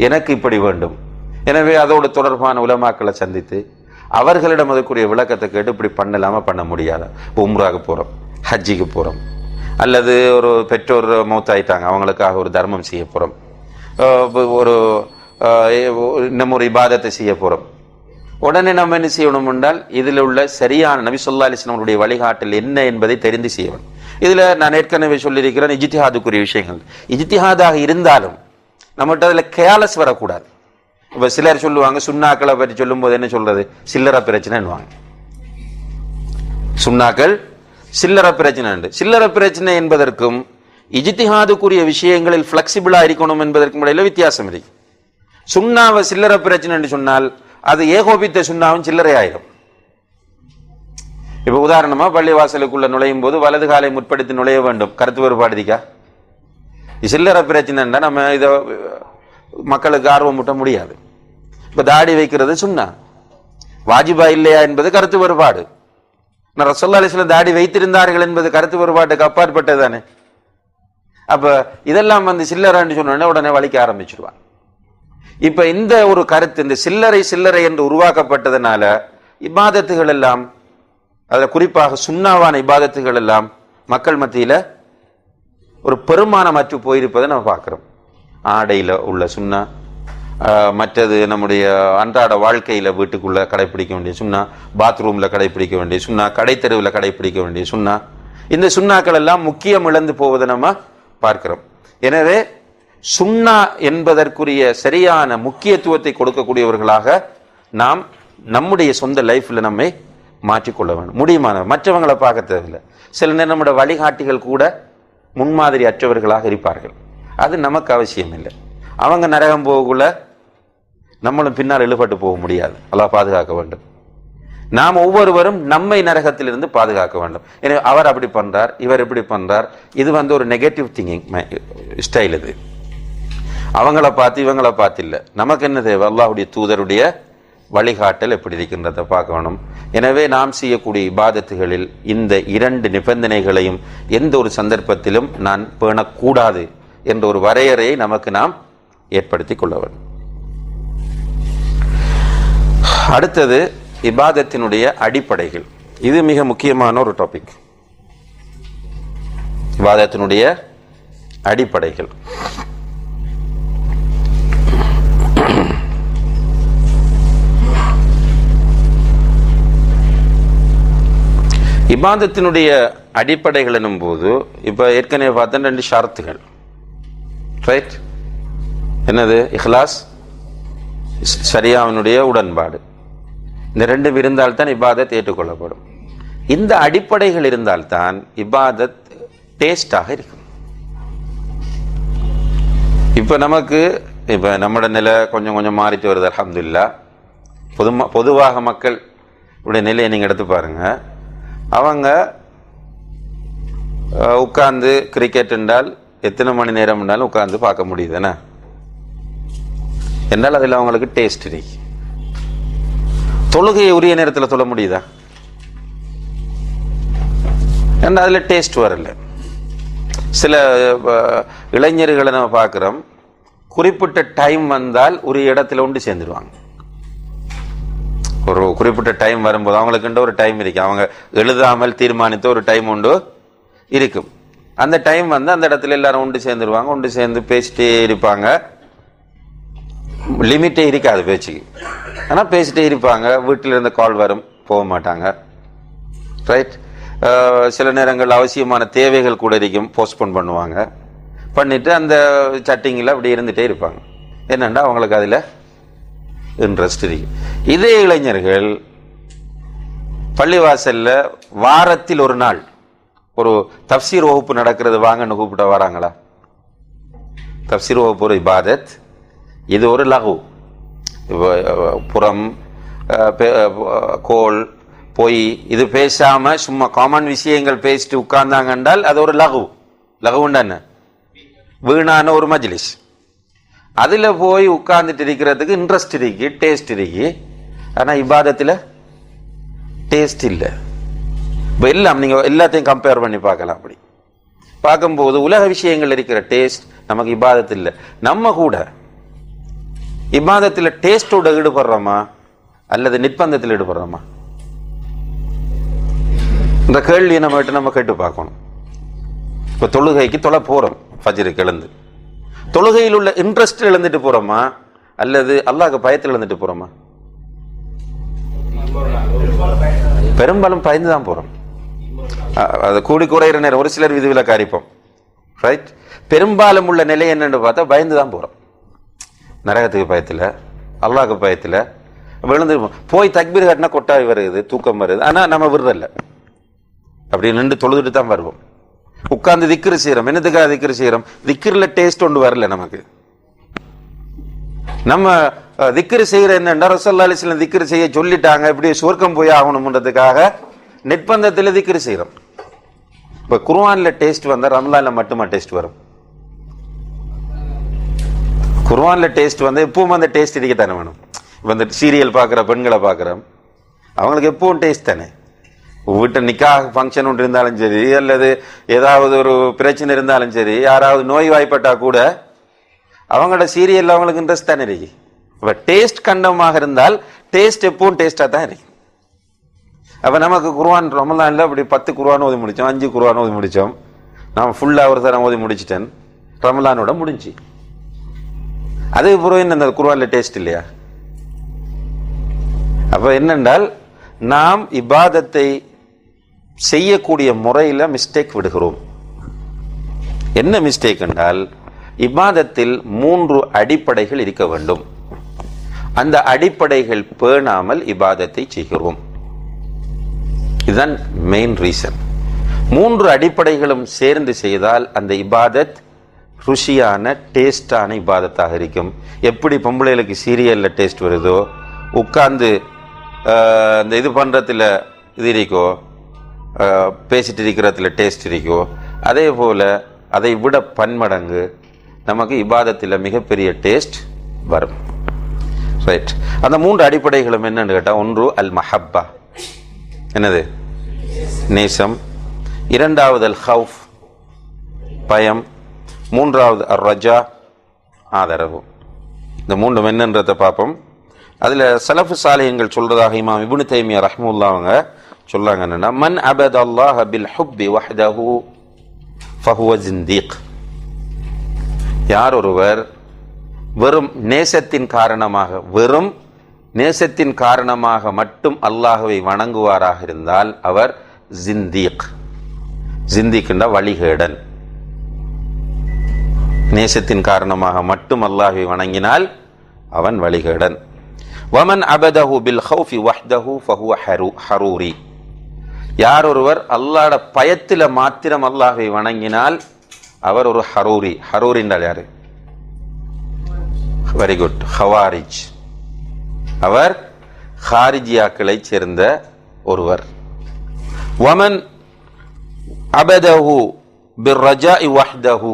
A: எனக்கு இப்படி வேண்டும், எனவே அதோடு தொடர்பான உலமாக்களை சந்தித்து அவர்களிடம் அதுக்குரிய விளக்கத்தை கேட்டு இப்படி பண்ணலாமா பண்ண முடியாத, உம்ராவுக்கு போறோம், ஹஜ்ஜிக்கு போறோம், அல்லது ஒரு பெற்றோர் மௌத்தாயிட்டாங்க அவங்களுக்காக ஒரு தர்மம் செய்ய போறோம், ஒரு இன்னும் ஒரு இபாதத்தை செய்ய போறோம். உடனே நம்ம என்ன செய்யணும் என்றால், இதில் உள்ள சரியான நபி ஸல்லல்லாஹு அலைஹி வஸல்லம் அவருடைய வழிகாட்டல் என்ன என்பதை தெரிந்து செய்யணும். இதில் நான் ஏற்கனவே சொல்லியிருக்கிறேன், இஜ்திஹாதுக்குரிய விஷயங்கள் இஜ்திஹாதாக இருந்தாலும் நம்மகிட்ட அதில் கேலஸ் வரக்கூடாது. இப்போ சிலர் சொல்லுவாங்க, சுண்ணாக்களை பற்றி சொல்லும் போது என்ன சொல்றது, சில்லற பிரச்சனைன்னுவாங்க. சுண்ணாக்கள் சில்லற பிரச்சனை உண்டு. சில்லற பிரச்சனை என்பதற்கும் இஜ்திஹாதுக்குரிய விஷயங்களில் ஃபிளெக்சிபிளா இருக்கணும் என்பதற்கும் இடையில வித்தியாசம் இருக்கு. சுண்ணாவை சில்லற பிரச்சனை என்று சொன்னால் அது ஏகோபித்த சுண்ணாவும் சில்லறை ஆயிரும். இப்ப உதாரணமா பள்ளிவாசலுக்குள்ள நுழையும் போது வலது காலை முற்படுத்தி நுழைய வேண்டும், கருத்து வேறுபாடு இருக்கா? சில்லறை பிரச்சனைன்னா நம்ம இதை மக்களுக்கு ஆர்வம் ஊட்ட முடியாது. இப்ப தாடி வைக்கிறது சுன்னா, வாஜிபா இல்லையா என்பது கருத்து வேறுபாடு. ரசூலுல்லாஹி அலைஹி வஸல்லம் தாடி வைத்திருந்தார்கள் என்பது கருத்து வேறுபாட்டுக்கு அப்பாற்பட்டதானே. அப்ப இதெல்லாம் சில்லறைன்னு சொன்ன உடனே வலிக்க ஆரம்பிச்சிருவான். இப்ப இந்த ஒரு கருத்து, இந்த சில்லறை சில்லறை என்று உருவாக்கப்பட்டதுனால இபாதத்துகள் எல்லாம், அதுல குறிப்பாக சுன்னாவான இபாதத்துகள் எல்லாம் மக்கள் மத்தியில ஒரு பெருமானமற்று போயிருப்பதை நம்ம பார்க்கிறோம். ஆடையில உள்ள சுன்னா, மற்றது நம்முடைய அன்றாட வாழ்க்கையில வீட்டுக்குள்ள கடைபிடிக்க வேண்டிய சுன்னா, பாத்ரூம்ல கடைபிடிக்க வேண்டிய சுன்னா, கடைத்தெருவில் கடைபிடிக்க வேண்டிய சுன்னா, இந்த சுன்னாக்கள் எல்லாம் முக்கியம் இழந்து போவதை நம்ம பார்க்கிறோம். எனவே சுன்னா என்பதற்குரிய சரியான முக்கியத்துவத்தை கொடுக்கக்கூடியவர்களாக நாம் நம்முடைய சொந்த லைஃப்ல நம்மை மாற்றிக்கொள்ள வேண்டும். முடியுமான மற்றவங்களை பார்க்க தேவையில்லை. சில நேரம் நம்முடைய வழிகாட்டிகள் கூட முன்மாதிரி அற்றவர்களாக இருப்பார்கள், அது நமக்கு அவசியம் இல்லை. அவங்க நரகம் போகக்குள்ள நம்மளும் பின்னால் இழுபட்டு போக முடியாது. அல்லாஹ் பாதுகாக்க வேண்டும். நாம் ஒவ்வொருவரும் நம்மை நரகத்திலிருந்து பாதுகாக்க வேண்டும். எனவே அவர் அப்படி பண்றார், இவர் இப்படி பண்றார், இது ஒரு நெகட்டிவ் திங்கிங் ஸ்டைல். இது அவங்கள பார்த்து இவங்கள பார்த்து இல்லை. நமக்கு என்ன தேவை? அல்லாஹ்வுடைய தூதருடைய வழிகாட்டல் எப்படி இருக்கின்றதை பார்க்கணும். எனவே நாம் செய்யக்கூடிய இபாதத்துகளில் இந்த இரண்டு நிபந்தனைகளையும் எந்த ஒரு சந்தர்ப்பத்திலும் நான் பேணக்கூடாது என்ற ஒரு வரையறையை நமக்கு நாம் ஏற்படுத்தி கொள்ள வேண்டும். அடுத்தது இபாதத்தினுடைய அடிப்படைகள். இது மிக முக்கியமான ஒரு டாபிக். இபாதத்தினுடைய அடிப்படைகள். இபாதத்தினுடைய அடிப்படைகள் எனும் போது இப்போ ஏற்கனவே பார்த்தா 2 ஷரத்துகள், ரைட்? என்னது? இஹ்லாஸ், ஷரியாவினுடைய உடன்பாடு. இந்த 2 இருந்தால்தான் இபாதத் ஏற்றுக்கொள்ளப்படும். இந்த அடிப்படைகள் இருந்தால்தான் இபாதத் டேஸ்டாக இருக்கும். இப்போ நமக்கு இப்போ நம்மளோட நிலை கொஞ்சம் கொஞ்சம் மாறிட்டு வருது, அல்ஹம்துலில்லாஹ். பொதுவாக மக்கள் உடைய நிலையை நீங்கள் எடுத்து பாருங்க. அவங்க உட்கார்ந்து கிரிக்கெட் என்றால் எத்தனை மணி நேரம் என்றாலும் உட்கார்ந்து பார்க்க முடியுதுண்ணா என்றால் அதில் அவங்களுக்கு டேஸ்ட் இருக்கு. தொழுகையை உரிய நேரத்தில் சொல்ல முடியுதா? ஏன்னா அதில் டேஸ்ட் வரல. சில இளைஞர்களை நம்ம பார்க்குறோம், குறிப்பிட்ட டைம் வந்தால் ஒரு இடத்துல ஒன்று சேர்ந்துருவாங்க. ஒரு குறிப்பிட்ட டைம் வரும்போது அவங்களுக்குன்ற ஒரு டைம் இருக்கு, அவங்க எழுதாமல் தீர்மானித்த ஒரு டைம் உண்டு இருக்கும். அந்த டைம் வந்து அந்த இடத்துல எல்லாரும் ஒன்று சேர்ந்துருவாங்க, ஒன்று சேர்ந்து பேசிட்டே இருப்பாங்க. லிமிட்டே இருக்காது பேச்சுக்கு, ஆனால் பேசிட்டே இருப்பாங்க. வீட்டில் இருந்த கால் வரும், போக மாட்டாங்க, ரைட்? சில நேரங்கள் அவசியமான தேவைகள் கூட இருக்கும், போஸ்ட்போன் பண்ணுவாங்க. பண்ணிட்டு அந்த சட்டிங்கில் அப்படி இருந்துகிட்டே இருப்பாங்க. என்னென்னா அவங்களுக்கு அதில் இன்ட்ரெஸ்ட் இருக்கு. இதே இளைஞர்கள் பள்ளிவாசலில் வாரத்தில் ஒரு நாள் ஒரு தப்சீர் வகுப்பு நடக்கிறது, வாங்கன்னு கூப்பிட்ட வராங்களா? தப்சீர் வகுப்பு ஒரு இபாதத், இது ஒரு லகு. புறம் கோல் போய் இது பேசாம சும்மா காமன் விஷயங்கள் பேசிட்டு உட்கார்ந்தாங்க என்றால் அது ஒரு லகு. லகுண்டான வீணான ஒரு மஜ்லிஸ். அதில் போய் உட்கார்ந்துட்டு இருக்கிறதுக்கு இன்ட்ரெஸ்ட் இருக்கு, டேஸ்ட் இருக்கு. ஆனால் இபாதத்தில் டேஸ்ட் இல்லை. இப்போ எல்லாம் நீங்கள் எல்லாத்தையும் கம்பேர் பண்ணி பார்க்கலாம். அப்படி பார்க்கும்போது உலக விஷயங்கள் இருக்கிற டேஸ்ட் நமக்கு இபாதத்தில் இல்லை. நம்ம கூட இபாதத்தில் டேஸ்டோட ஈடுபடுறோமா அல்லது நிர்பந்தத்தில் ஈடுபடுறோமா? இந்த கேள்வியை நம்ம கேட்டு பார்க்கணும். இப்போ தொழுகைக்கு தொலை போகிறோம், ஃபஜ்ருக்கு எழுந்து தொழுகையில் உள்ள இன்ட்ரெஸ்ட் எழுந்துட்டு போகிறோமா அல்லது அல்லாஹ்க்கு பயத்தில் எழுந்துட்டு போகிறோமா? பெரும்பாலும் பயந்து தான் போகிறோம். அது கூடி குறையிற நேரம் ஒரு சிலர் விதிவிலக்கு அறிப்போம், ரைட்? பெரும்பாலும் உள்ள நிலை என்னன்னு பார்த்தா பயந்து தான் போகிறோம். நரகத்துக்கு பயத்தில், அல்லாஹ்க்கு பயத்தில் விழுந்து போய் தக்பீர் கட்டினா கொட்டாய் வருது, தூக்கம் வருது. ஆனால் நம்ம விடுறதில்ல, அப்படி நின்று தொழுதுட்டு தான் வருவோம். உட்கார்ந்து திக்ரு செய்யறோம். என்னதுக்காக திக்ரு செய்யறோம்? திக்ருல டேஸ்ட் ஒன்று வரல நமக்கு. நம்ம திக்ரு செய்யற என்னன்னா ரசூலுல்லாஹி அலைஹி வஸல்லம் திக்ரு செய்ய சொல்லிட்டாங்க, இப்படி சொர்க்கம் போய் ஆகணும்ன்றதுக்காக நிர்பந்தத்தில் திக்ரு செய்யறோம். இப்ப குர்ஆன்ல டேஸ்ட் வந்தா ரமலான்ல மட்டுமா டேஸ்ட் வரும்? குர்ஆன்ல டேஸ்ட் வந்து எப்பவும் அந்த டேஸ்ட் இருக்கத்தானே வேணும். இப்போ இந்த சீரியல் பார்க்குற பெண்களை பார்க்குறோம், அவங்களுக்கு எப்பவும் டேஸ்ட் தானே. வீட்டை நிக்காஹ் ஃபங்க்ஷன் ஒன்று இருந்தாலும் சரி, அல்லது ஏதாவது ஒரு பிரச்சனை இருந்தாலும் சரி, யாராவது நோய் வாய்ப்பட்டா கூட அவங்களோட சீரியல் அவங்களுக்கு இன்ட்ரெஸ்ட் தானே இருக்கு. இப்போ டேஸ்ட் கண்டமாக இருந்தால் டேஸ்ட் எப்பவும் டேஸ்டாக தான் இருக்கு. அப்போ நமக்கு குர்ஆன் ரமலான்ல அப்படி 10 குர்ஆன் ஓதி முடித்தோம், 5 குர்ஆன் ஓதி முடித்தோம். நான் ஃபுல்லாக ஒரு தரம் ஓதி முடிச்சிட்டேன், ரமலானோட முடிஞ்சு. அதே பிறகு என்ன, அந்த குர்ஆன்ல டேஸ்ட் இல்லையா? அப்போ என்னென்றால் நாம் இபாதத்தை செய்யக்கூடிய முறையில் மிஸ்டேக் விடுகிறோம். என்ன மிஸ்டேக் என்றால், இபாதத்தில் 3 அடிப்படைகள் இருக்க வேண்டும். அந்த அடிப்படைகள் பேணாமல் இபாதத்தை செய்கிறோம். இதுதான் மெயின் ரீசன். 3 அடிப்படைகளும் சேர்ந்து செய்தால் அந்த இபாதத் ருசியான டேஸ்டான இபாதத்தாக இருக்கும். எப்படி பொம்பளைகளுக்கு சீரியலில் டேஸ்ட் வருதோ, உட்கார்ந்து இந்த இது பண்ணுறதுல இது இருக்கோ, பேசிட்டு இருக்கிறதுல டேஸ்ட் இருக்கோ, அதே போல் அதை விட பன்மடங்கு நமக்கு இபாதத்தில் மிகப்பெரிய டேஸ்ட் வரும், ரைட்? அந்த 3 அடிப்படைகளும் என்னன்னு கேட்டால், ஒன்று அல் மஹப்பா, என்னது? நேசம். இரண்டாவது அல் ஹவுஃப், பயம். மூன்றாவது அர் ரஜா, ஆதரவு. இந்த 3 என்னன்றதை பார்ப்போம். அதில் சலஃபு சாலிஹீன்கள் சொல்றதாக இமாம் இப்னு தைமியா ரஹ்மத்துல்லாஹி அவங்க சொல்றாங்க என்னன்னா, மன் அபத அல்லாஹ் பில் ஹுப்பி வஹ்தஹு ஃபஹுவ ஜிந்தீக். யார் ஒருவர் வெறும் நேசத்தின் காரணமாக மட்டும் அல்லாஹ்வை வணங்குவாராக இருந்தால் அவர் ஜிந்தீக். ஜிந்தீக்னா வழிகேடன். நேசத்தின் காரணமாக மட்டும் அல்லாஹ்வை வணங்கினால் அவன் வழிகேடன். வமன் அபதஹு பில் ஹௌஃபி வஹ்தஹு ஃபஹுவ ஹரூரி. யார் ஒருவர் அல்லாஹ்வுடைய பயத்தில் மாத்திரம் அல்லாஹ்வை வணங்கினால் அவர் ஒரு ஹரூரி. ஹரூரி என்றால் யாரு? Very good, ஹவாரிஜ். அவர் ஹாரிஜியாக்களை சேர்ந்த ஒருவர். வமன் அபதஹு பிர்ரஜாஇ வஹ்தஹு,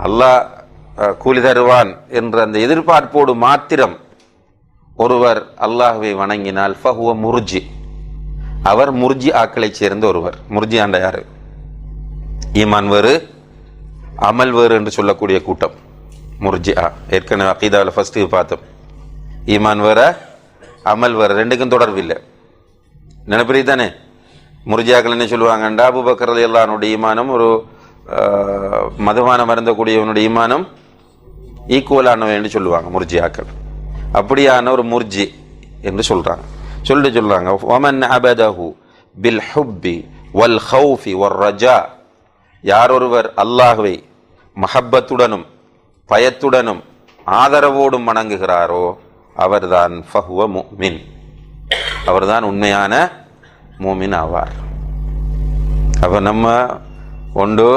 A: அல்லாஹ் கூலி தருவான் என்ற அந்த எதிர்பார்ப்போடு மாத்திரம் ஒருவர் அல்லாஹ்வை வணங்கினால் ஃபஹுவ முர்ஜி, அவர் முர்ஜி ஆக்களை சேர்ந்த ஒருவர். முர்ஜி ஆண்ட யாரு? ஈமான் வேறு அமல் வேறு என்று சொல்லக்கூடிய கூட்டம் முர்ஜி. ஏற்கனவே அகீதாவில் ஃபர்ஸ்ட் பார்த்தோம். ஈமான் வேற அமல் வேற, ரெண்டுக்கும் தொடர்பு இல்லை. நினைப்பறி தானே? முர்ஜியாக்கள் என்ன சொல்லுவாங்கண்டா, அபூபக்கர் ரலியல்லாஹு அன்ஹுடைய ஈமானும் ஒரு மதுபானம் அருந்தக்கூடியவனுடைய ஈமானும் ஈக்குவலானவை என்று சொல்லுவாங்க முர்ஜியாக்கள். அப்படியான ஒரு முர்ஜி என்று சொல்றாங்க. சொல்றாங்க வமன் அபதஹு பில் ஹுப்பி வல் ஹௌஃபி வர் ரஜா, யார் ஒருவர் அல்லாஹ்வை மஹப்பத்துடனும் பயத்துடனும் ஆதரவோடும் வணங்குகிறாரோ அவர்தான் ஃபஹுவ முஃமின், அவர்தான் உண்மையான மூமின் ஆவார். அப்ப நம்ம ஒன்று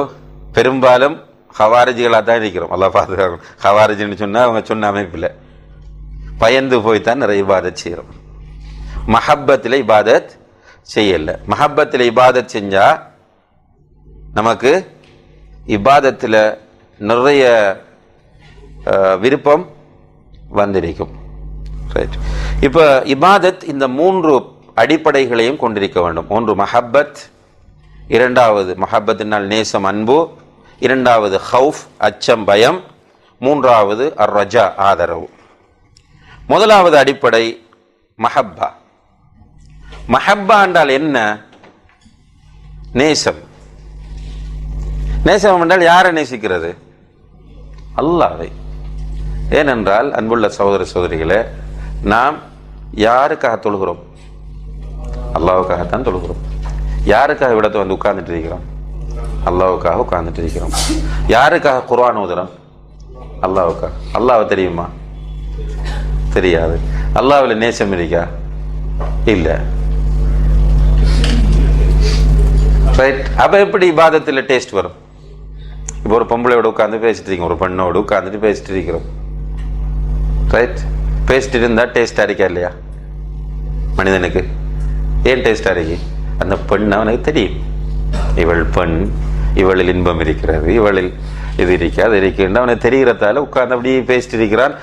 A: பெரும்பாலும் ஹவாரிஜிகளாக தான் இருக்கிறோம். அல்லாஹ் பாதுகாக்கணும். ஹவாரிஜின்னு சொன்னால் அவங்க சொன்ன அமைப்பில் பயந்து போய்த்தான் நிறைய இபாதத் செய்கிறோம். மஹப்பத்தில் இபாதத் செய்யலை. மஹப்பத்தில் இபாதத் செஞ்சா நமக்கு இபாதத்தில் நிறைய விருப்பம் வந்திருக்கும். ரைட். இப்போ இபாதத் இந்த 3 அடிப்படைகளையும் கொண்டிருக்க வேண்டும். ஒன்று மஹப்பத், இரண்டாவது மஹப்பத்தினால் நேசம் அன்பு, இரண்டாவது ஹவுஃப் அச்சம் பயம், மூன்றாவது அர் ரஜா ஆதரவு. முதலாவது அடிப்படை மஹப்பா. மஹப்பா என்றால் என்ன? நேசம். நேசம் என்றால் யாரை நேசிக்கிறது? அல்லாஹ்வை. ஏனென்றால் அன்புள்ள சகோதர சகோதரிகளே, நாம் யாருக்காக தொழுகிறோம்? அல்லாஹ்வுக்காகத்தான் தொழுகிறோம். யாருக்காக விடத்தை வந்து உட்கார்ந்துட்டு இருக்கிறோம்? அல்லாஹ்வுக்காக உட்கார்ந்துட்டு இருக்கிறோம். யாருக்காக குர்ஆன் ஓதுறோம்? அல்லாஹ்வுக்காக. அல்லாஹ்வை தெரியுமா? தெரியாது. அல்லாஹ்வில் நேசம் இருக்கா? இல்ல. ரைட். அப்ப எப்படி இபாதத்தில் டேஸ்ட் வரும்? இப்போ ஒரு பொம்பளையோட உட்காந்து பேசிட்டு இருக்கோம், ஒரு பெண்ணோடு உட்காந்துட்டு பேசிட்டு இருக்கிறோம். ரைட். பேசிட்டு இருந்தா டேஸ்டா இருக்கா இல்லையா மனிதனுக்கு? ஏன் டேஸ்டா இருக்கு? அந்த பெண் அவனுக்கு தெரியும், இவள் பெண், இவளில் இன்பம் இருக்கிறது, இவளில் இது இருக்கு அது இருக்குன்னு அவனை தெரிகிறதால உட்கார்ந்து அப்படி பேசிட்டு இருக்கிறான்.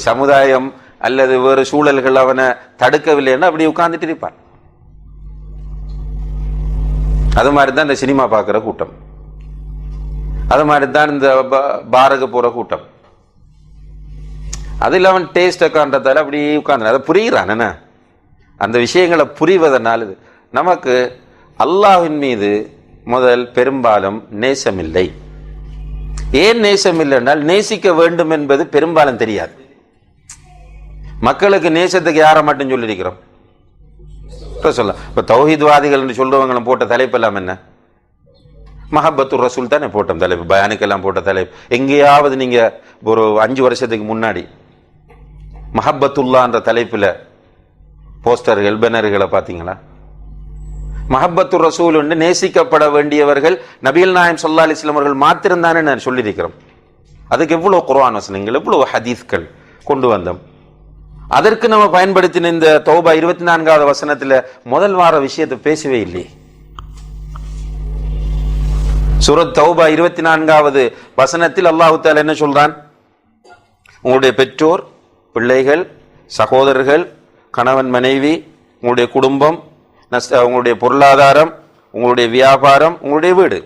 A: சமுதாயம் அல்லது வேறு சூழல்கள் அவனை தடுக்கவில்லைன்னா அப்படி உட்கார்ந்துட்டு இருப்பான். அது மாதிரி தான் இந்த சினிமா பார்க்குற கூட்டம், அது மாதிரி தான் இந்த பாருக்கு போற கூட்டம். அதில் அவன் டேஸ்ட் உட்கான்றதால அப்படி உட்கார்ந்து அதை புரிகிறான். என்ன அந்த விஷயங்களை புரிவதனால் நமக்கு அல்லாஹ்வின் மீது முதல் பெரும்பாலும் நேசமில்லை. ஏன் நேசம் இல்லை என்றால் நேசிக்க வேண்டும் என்பது பெரும்பாலும் தெரியாது. மக்களுக்கு நேசத்துக்கு யாரை மட்டும் சொல்லியிருக்கிறோம்? சொல்ல இப்போ தௌஹீத்வாதிகள் என்று சொல்றவங்களும் போட்ட தலைப்பு எல்லாம் என்ன? மஹப்பத்துர் ரசூல் தானே போட்டோம் தலைப்பு. பயானுக்கெல்லாம் போட்ட தலைப்பு. எங்கேயாவது நீங்க ஒரு 5 வருஷத்துக்கு முன்னாடி மஹப்பத்துல்லான்ற தலைப்புல போஸ்டர்கள் பேனர்களை பார்த்தீங்களா? மஹப்பத்துர் ரசூல் என்று நேசிக்கப்பட வேண்டியவர்கள் நபிகள் நாயகம் ஸல்லல்லாஹு அலைஹி வஸல்லம் அவர்கள் மாத்திரம் தானே நான் சொல்லியிருக்கிறோம். அதுக்கு எவ்வளவு குர்ஆன் வசனங்கள், எவ்வளவு ஹதீஸ்கள் கொண்டு வந்தோம். அதற்கு நம்ம பயன்படுத்தின இந்த தௌபா 24வது வசனத்துல முதல் வார விஷயத்தை பேசவே இல்லை. சூரத் தௌபா 24வது வசனத்தில் அல்லாஹ் தஆலா என்ன சொல்றான்? உங்களுடைய பெற்றோர், பிள்ளைகள், சகோதரர்கள், கணவன் மனைவி, உங்களுடைய குடும்பம், உங்களுடைய பொருளாதாரம், உங்களுடைய வியாபாரம், உங்களுடைய வீடு,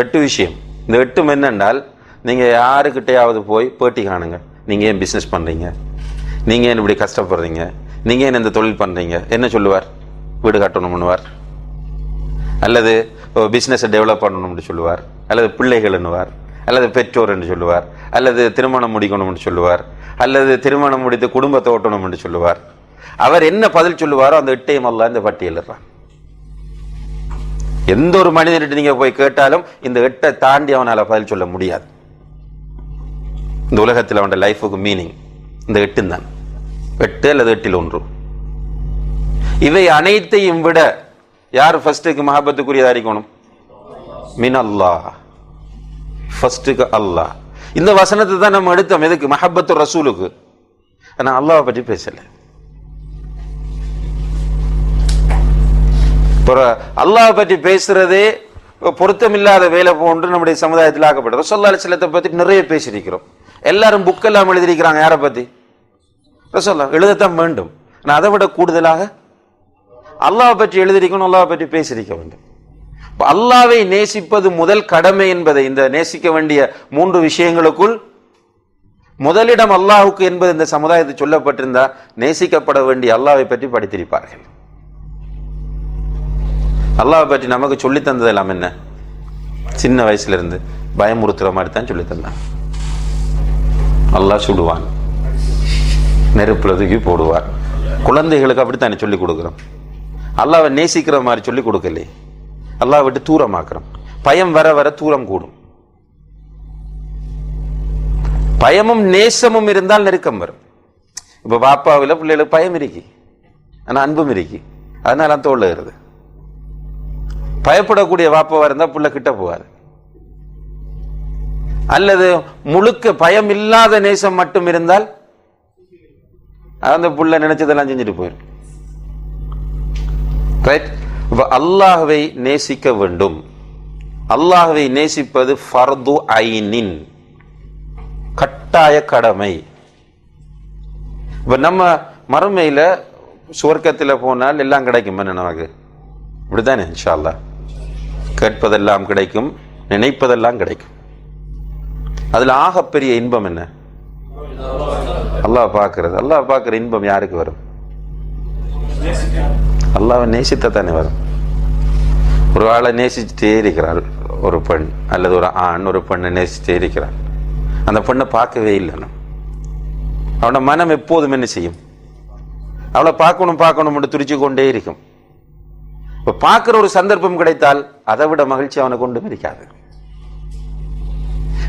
A: 8 விஷயம். இந்த 8 என்னென்றால், நீங்க யாருக்கிட்டையாவது போய் பேட்டி காணுங்க. நீங்க ஏன் பிசினஸ் பண்றீங்க, நீங்க ஏன் இப்படி கஷ்டப்படுறீங்க, நீங்க ஏன் இந்த தொழில் பண்றீங்க, என்ன சொல்லுவார்? வீடு கட்டணும் பண்ணுவார், அல்லது பிசினஸை டெவலப் பண்ணணும்னு சொல்லுவார், அல்லது பிள்ளைகள் என்னுவார், அல்லது பெற்றோர் என்று சொல்லுவார், அல்லது திருமணம் முடிக்கணும் என்று சொல்லுவார், அல்லது திருமணம் முடித்து குடும்பத்தை ஓட்டணும் என்று சொல்லுவார், அவர் என்ன பதில் சொல்லுவாரோ அந்த 8ஐயும் அல்லாஹ் இந்த பட்டியலிடுறான். எந்த ஒரு மனிதன்கிட்ட நீங்க போய் கேட்டாலும் இந்த 8 தாண்டி அவனால பதில் சொல்ல முடியாது. இந்த உலகத்தில் அவன் லைஃபுக்கு மீனிங் இந்த 8 தான். 8 அல்லது 8ல் 1. இவை அனைத்தையும் விட யார் ஃபர்ஸ்டுக்கு மஹப்பத்துக்குரியதா இருக்கணும்? மின் அல்லாஹ். ஃபர்ஸ்டுக்கு அல்லாஹ். இந்த வசனத்தை தான் நம்ம எடுத்தோம். எதுக்கு? மஹப்பத்து ரசூலுக்கு. ஆனா அல்லாஹ் பற்றி பேசல. அல்லாஹ் பற்றி பேசுறதே பொருத்தமில்லாத வேலை போன்று நம்முடைய சமுதாயத்தில் ஆக்கப்பட்டது. ரசூலுல்லாஹி அலைஹி வஸல்லம் பத்தி நிறைய பேசியிருக்கிறோம். எல்லாரும் புக்கெல்லாம் எழுதியிருக்கிறாங்க. யாரை பத்தி? ரசூலுல்லாஹ். எழுதத்தான் வேண்டும். ஆனால் அதை விட கூடுதலாக அல்லாஹ் பற்றி எழுதியிருக்கணும், அல்லாஹ் பற்றி பேசியிருக்க வேண்டும். அல்லாஹ்வை நேசிப்பது முதல் கடமை என்பதை இந்த நேசிக்க வேண்டிய 3 விஷயங்களுக்குள் முதலிடம் அல்லாஹுக்கு என்பது இந்த சமுதாயத்தில் சொல்லப்பட்டிருந்தா நேசிக்கப்பட வேண்டிய அல்லாஹ்வை பற்றி படித்திருப்பார்கள். அல்லாஹ் பற்றி நமக்கு சொல்லி தந்ததெல்லாம் என்ன? சின்ன வயசுல இருந்து பயமுறுத்துற மாதிரி தான் சொல்லி தந்தான். அல்லாஹ் சுடுவான், நெருப்புல தூக்கி போடுவார். குழந்தைகளுக்கு அப்படித்தானே சொல்லி கொடுக்குறோம். அல்லாஹ்வை நேசிக்கிற மாதிரி சொல்லி கொடுக்கலையே. அல்லாஹ் விட்டு தூரமாக்குறோம். பயம் வர வர தூரம் கூடும். பயமும் நேசமும் இருந்தால் நெருக்கம் வரும். இப்ப பாப்பாவில் பிள்ளைகளுக்கு பயம் இருக்கு, ஆனா அன்பும் இருக்கு. அதனால தோல்ல ஏறுது. பயப்படக்கூடிய வாப்பாவா இருந்தா புள்ள கிட்ட போவாரு. அல்லது முழுக்க பயம் இல்லாத நேசம் மட்டும் இருந்தால் அந்த புள்ள நினைச்சதெல்லாம் செஞ்சுட்டு போயிடும். அல்லாஹ்வை நேசிக்க வேண்டும். அல்லாஹ்வை நேசிப்பது ஃபர்து ஐனின், கட்டாய கடமை. இப்ப நம்ம மறுமையில சுவர்க்கத்தில் போனால் எல்லாம் கிடைக்கும். என்ன நமக்கு இப்படித்தானே? இன்ஷா அல்லாஹ் கேட்பதெல்லாம் கிடைக்கும், நினைப்பதெல்லாம் கிடைக்கும். அதுல ஆகப்பெரிய இன்பம் என்ன? அல்லாஹ் பார்க்கிறது. அல்லாஹ் பார்க்கிற இன்பம் யாருக்கு வரும்? அல்லாஹ்வை நேசித்தானே வரும். ஒரு ஆளை நேசிச்சுட்டே இருக்கிறாள் ஒரு பெண் அல்லது ஒரு ஆண் ஒரு பெண்ணை நேசிச்சுட்டே இருக்கிறாள். அந்த பெண்ணை பார்க்கவே இல்லைன்னு அவனோட மனம் எப்போதும் என்ன செய்யும்? அவளை பார்க்கணும் துடிச்சு கொண்டே இருக்கும். இப்ப பார்க்கிற ஒரு சந்தர்ப்பம் கிடைத்தால் அதை விட மகிழ்ச்சி அவனை கொண்டு இருக்காது.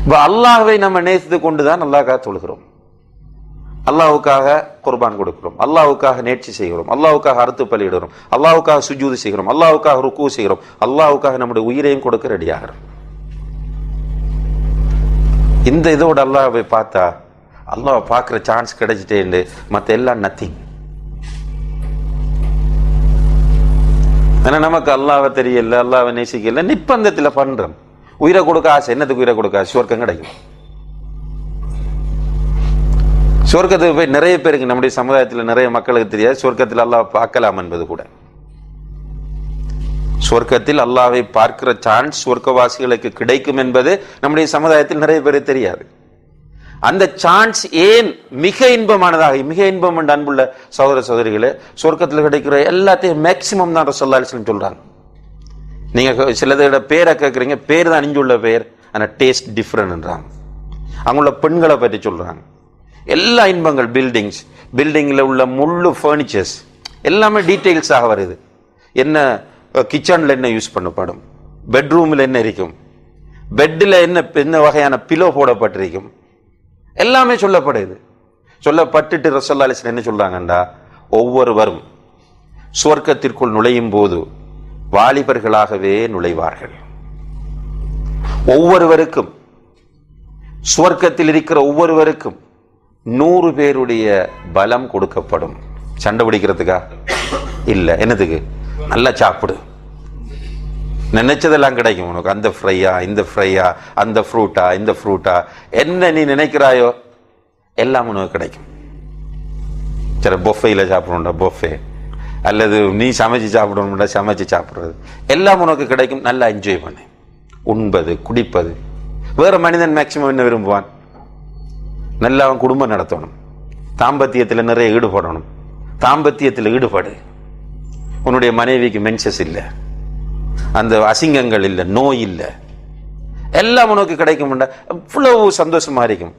A: இப்ப அல்லாஹ்வை நம்ம நேசித்து கொண்டுதான் அல்லாஹ்க்காக தொழுகிறோம், அல்லாஹ்வுக்காக குர்பான் கொடுக்கிறோம், அல்லாஹ்வுக்காக நேர்ச்சி செய்கிறோம், அல்லாஹ்வுக்காக அறுத்து பலியிடுறோம், அல்லாஹ்வுக்காக சுஜூது செய்கிறோம், அல்லாஹ்வுக்காக ருக்கு செய்கிறோம், அல்லாஹ்வுக்காக நம்முடைய உயிரையும் கொடுக்க ரெடியாகிறோம். இந்த இதோட அல்லாஹ்வை பார்த்தா அல்லாஹ் பார்க்கிற சான்ஸ் கிடைச்சிட்டே மற்ற எல்லாம் நத்திங். ஏன்னா நமக்கு அல்லாஹ்வை தெரியல, அல்லாஹ்வை நேசிக்கல, நிப்பந்தத்துல பண்றோம். உயிரை கொடுக்க ஆசை. என்னத்துக்கு உயிரை கொடுக்க ஆசை? சொர்க்கம் கிடைக்கும். சொர்க்கத்துக்கு போய் நிறைய பேருக்கு நம்முடைய சமுதாயத்தில் நிறைய மக்களுக்கு தெரியாது சொர்க்கத்தில் அல்லாஹ் பார்க்கலாம் என்பது கூட. சொர்க்கத்தில் அல்லாஹ்வை பார்க்கிற சான்ஸ் சொர்க்கவாசிகளுக்கு கிடைக்கும் என்பது நம்முடைய சமுதாயத்தில் நிறைய பேருக்கு தெரியாது. அந்த சான்ஸ் ஏன் மிக இன்பமானதாக, மிக இன்பம் என்ற அன்புள்ள சகோதர சகோதரிகளே, சொர்க்கத்தில் கிடைக்கிற எல்லாத்தையும் மேக்சிமம் தான் ரசூலுல்லாஹி அலைஹி வஸல்லம் சொல்றாங்க. நீங்க சிலதோட பேரை கேட்குறீங்க, பேர் தான் அணிஞ்சுள்ள பேர், ஆனால் டேஸ்ட் டிஃப்ரெண்ட்ன்றாங்க. அவங்கள பெண்களை பற்றி சொல்றாங்க. எல்லா இன்பங்கள், பில்டிங்ல உள்ள முழு ஃபர்னிச்சர்ஸ் எல்லாமே டீட்டெயில்ஸாக வருது. என்ன கிச்சன்ல என்ன யூஸ் பண்ணப்படும், பெட்ரூம்ல என்ன இருக்கும், பெட்டில் என்ன வகையான பிலோ போடப்பட்டிருக்கும், எல்லாமே சொல்லப்படுது. சொல்லப்பட்டுட்டு ரசூலுல்லாஹி அலைஹி வஸல்லம் என்ன சொல்றாங்கண்டா, ஒவ்வொருவரும் சுவர்க்கத்திற்குள் நுழையும் போது வாலிபர்களாகவே நுழைவார்கள். ஒவ்வொருவருக்கும் சுவர்க்கத்தில் இருக்கிற ஒவ்வொருவருக்கும் 100 பேருடைய பலம் கொடுக்கப்படும். சண்டை பிடிக்கிறதுக்கா இல்ல, என்னதுக்கு? நல்லா சாப்பிடு, நினைச்சதெல்லாம் கிடைக்கும் உனக்கு. அந்த ஃப்ரையா, இந்த ஃப்ரையா, அந்த ஃப்ரூட்டா, இந்த ஃப்ரூட்டா, என்ன நீ நினைக்கிறாயோ எல்லாம் உனக்கு கிடைக்கும். சரி, பொஃபேல சாப்பிடணும்டா பொஃபே, அல்லது நீ சமைச்சு சாப்பிடணும்டா சமைச்சு சாப்பிட்றது, எல்லாம் உனக்கு கிடைக்கும். நல்லா என்ஜாய் பண்ணு. உண்பது, குடிப்பது. வேற மனிதன் மேக்சிமம் என்ன விரும்புவான்? நல்லா அவன் குடும்பம் நடத்தணும், தாம்பத்தியத்தில் நிறைய ஈடுபடணும். தாம்பத்தியத்தில் ஈடுபடு. உன்னுடைய மனைவிக்கு மென்சஸ் இல்லை, அந்த அசிங்கங்கள் இல்லை, நோய் இல்லை, எல்லாம் உனக்கு கிடைக்கும். இவ்வளவு சந்தோஷமா இருக்கும்.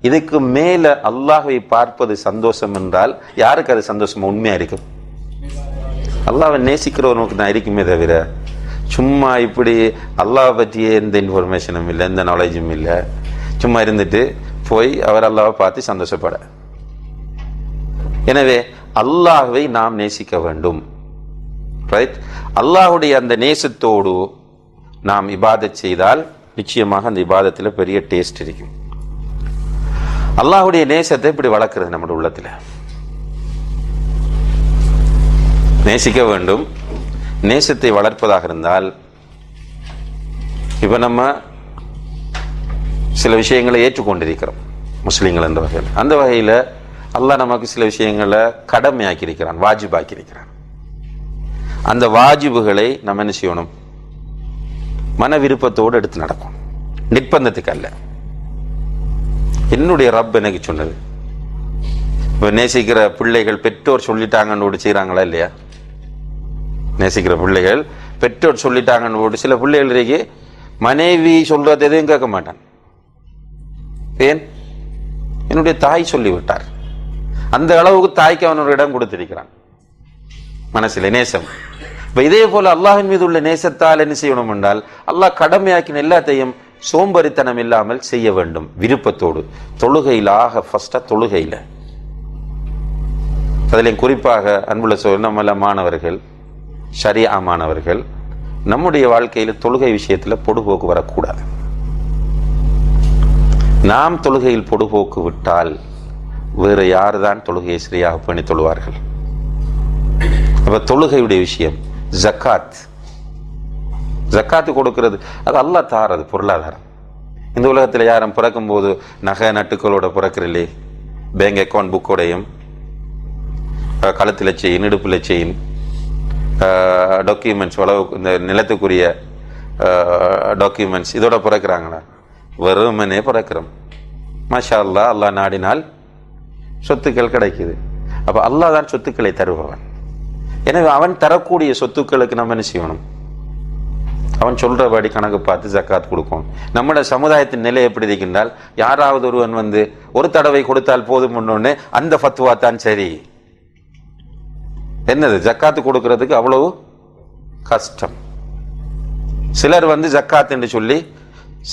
A: இதுக்கு மேல அல்லாஹ்வை பார்ப்பது சந்தோஷம் என்றால் யாருக்கு அது சந்தோஷமா உண்மையா இருக்கும்? அல்லாஹ்வை நேசிக்கிறவனுக்கு தான் இருக்குமே தவிர சும்மா இப்படி அல்லாஹ் பற்றிய எந்த இன்ஃபர்மேஷனும் இல்லை, எந்த நாலேஜும் இல்லை, சும்மா இருந்துட்டு போய் அவர் அல்லாஹ்வை பார்த்து சந்தோஷப்பட. எனவே அல்லாஹ்வை நாம் நேசிக்க வேண்டும். ரைட்? அல்லாஹ்வுடைய அந்த நேசத்தோடு நாம் இபாதத் செய்தால் நிச்சயமாக அந்த இபாதத்தில் பெரிய டேஸ்ட் இருக்கும். அல்லாஹ்வுடைய நேசத்தை இப்படி வளர்க்கிறது நம்முடைய உள்ளத்தில். நேசிக்க வேண்டும். நேசத்தை வளர்ப்பதாக இருந்தால் இப்ப நம்ம சில விஷயங்களை ஏற்றுக்கொண்டிருக்கிறோம் முஸ்லீம்கள் என்ற வகையில். அந்த வகையில் அல்லாஹ் நமக்கு சில விஷயங்களை கடமையாக்கி இருக்கிறான், வாஜிபாக்கி இருக்கிறான். அந்த வாஜிபுகளை நம்ம என்ன செய்யணும்? மன விருப்பத்தோடு எடுத்து நடக்கும், நிர்பந்தத்துக்கு அல்ல. என்னுடைய ரப் எனக்கு சொன்னது. இப்போ நேசிக்கிற பிள்ளைகள் பெற்றோர் சொல்லிட்டாங்கன்னு செய்கிறாங்களா இல்லையா? நேசிக்கிற பிள்ளைகள் பெற்றோர் சொல்லிட்டாங்கன்னு சில பிள்ளைகளுக்கு மனைவி சொல்றது எதையும் கேட்க மாட்டான். ஏன்? என்னுடைய தாய் சொல்லிவிட்டார். அந்த அளவுக்கு தாய்க்கு அவன் ஒரு இடம் கொடுத்திருக்கிறான் மனசில நேசம். இப்ப இதே போல அல்லாஹின் மீது உள்ள நேசத்தால் என்ன செய்யணும் என்றால் அல்லாஹ் கடமையாக்கின எல்லாத்தையும் சோம்பரித்தனம் இல்லாமல் செய்ய வேண்டும், விருப்பத்தோடு. தொழுகையில் ஃபர்ஸ்டா தொழுகையில், அதிலையும் குறிப்பாக அன்புள்ள நம்மள மாணவர்கள், ஷரியா மாணவர்கள், நம்முடைய வாழ்க்கையில் தொழுகை விஷயத்தில் பொடுபோக்கு வரக்கூடாது. நாம் தொழுகையில் பொடுபோக்கு விட்டால் வேறு யார் தான் தொழுகையை சரியாக பண்ணி தொழுவார்கள்? அப்ப தொழுகையுடைய விஷயம் ஜக்காத். ஜக்காத்து கொடுக்கிறது அது அல்லாஹ் தாரது பொருளாதாரம். இந்த உலகத்தில் யாரும் பிறக்கும் போது நகை நட்டுக்களோட பிறக்கிறல்லே, பேங்க் அக்கௌண்ட் புக்கோடையும் கழுத்தில் செயின், இடுப்பில் செயின், டாக்குமெண்ட்ஸ், இந்த நிலத்துக்குரிய டாக்குமெண்ட்ஸ் இதோட பிறக்கிறாங்களா? வெறுமனே பிறக்கிறோம். மாஷா அல்லாஹ், அல்லாஹ் நாடினால் சொத்துக்கள் கிடைக்குது. அப்ப அல்லாஹ் தான் சொத்துக்களை தருபவன். எனவே அவன் தரக்கூடிய சொத்துக்களுக்கு நம்ம என்ன செய்யணும்? அவன் சொல்றபடி கணக்கு பார்த்து ஜக்காத் கொடுக்கணும். நம்மளோட சமுதாயத்தின் நிலை எப்படி இருக்கின்றால், யாராவது ஒருவன் ஒரு தடவை கொடுத்தால் போதும் முன்னோடனே அந்த ஃபத்வா தான் சரி. என்னது ஜக்காத்து கொடுக்கறதுக்கு அவ்வளவு கஷ்டம். சிலர் ஜக்காத் என்று சொல்லி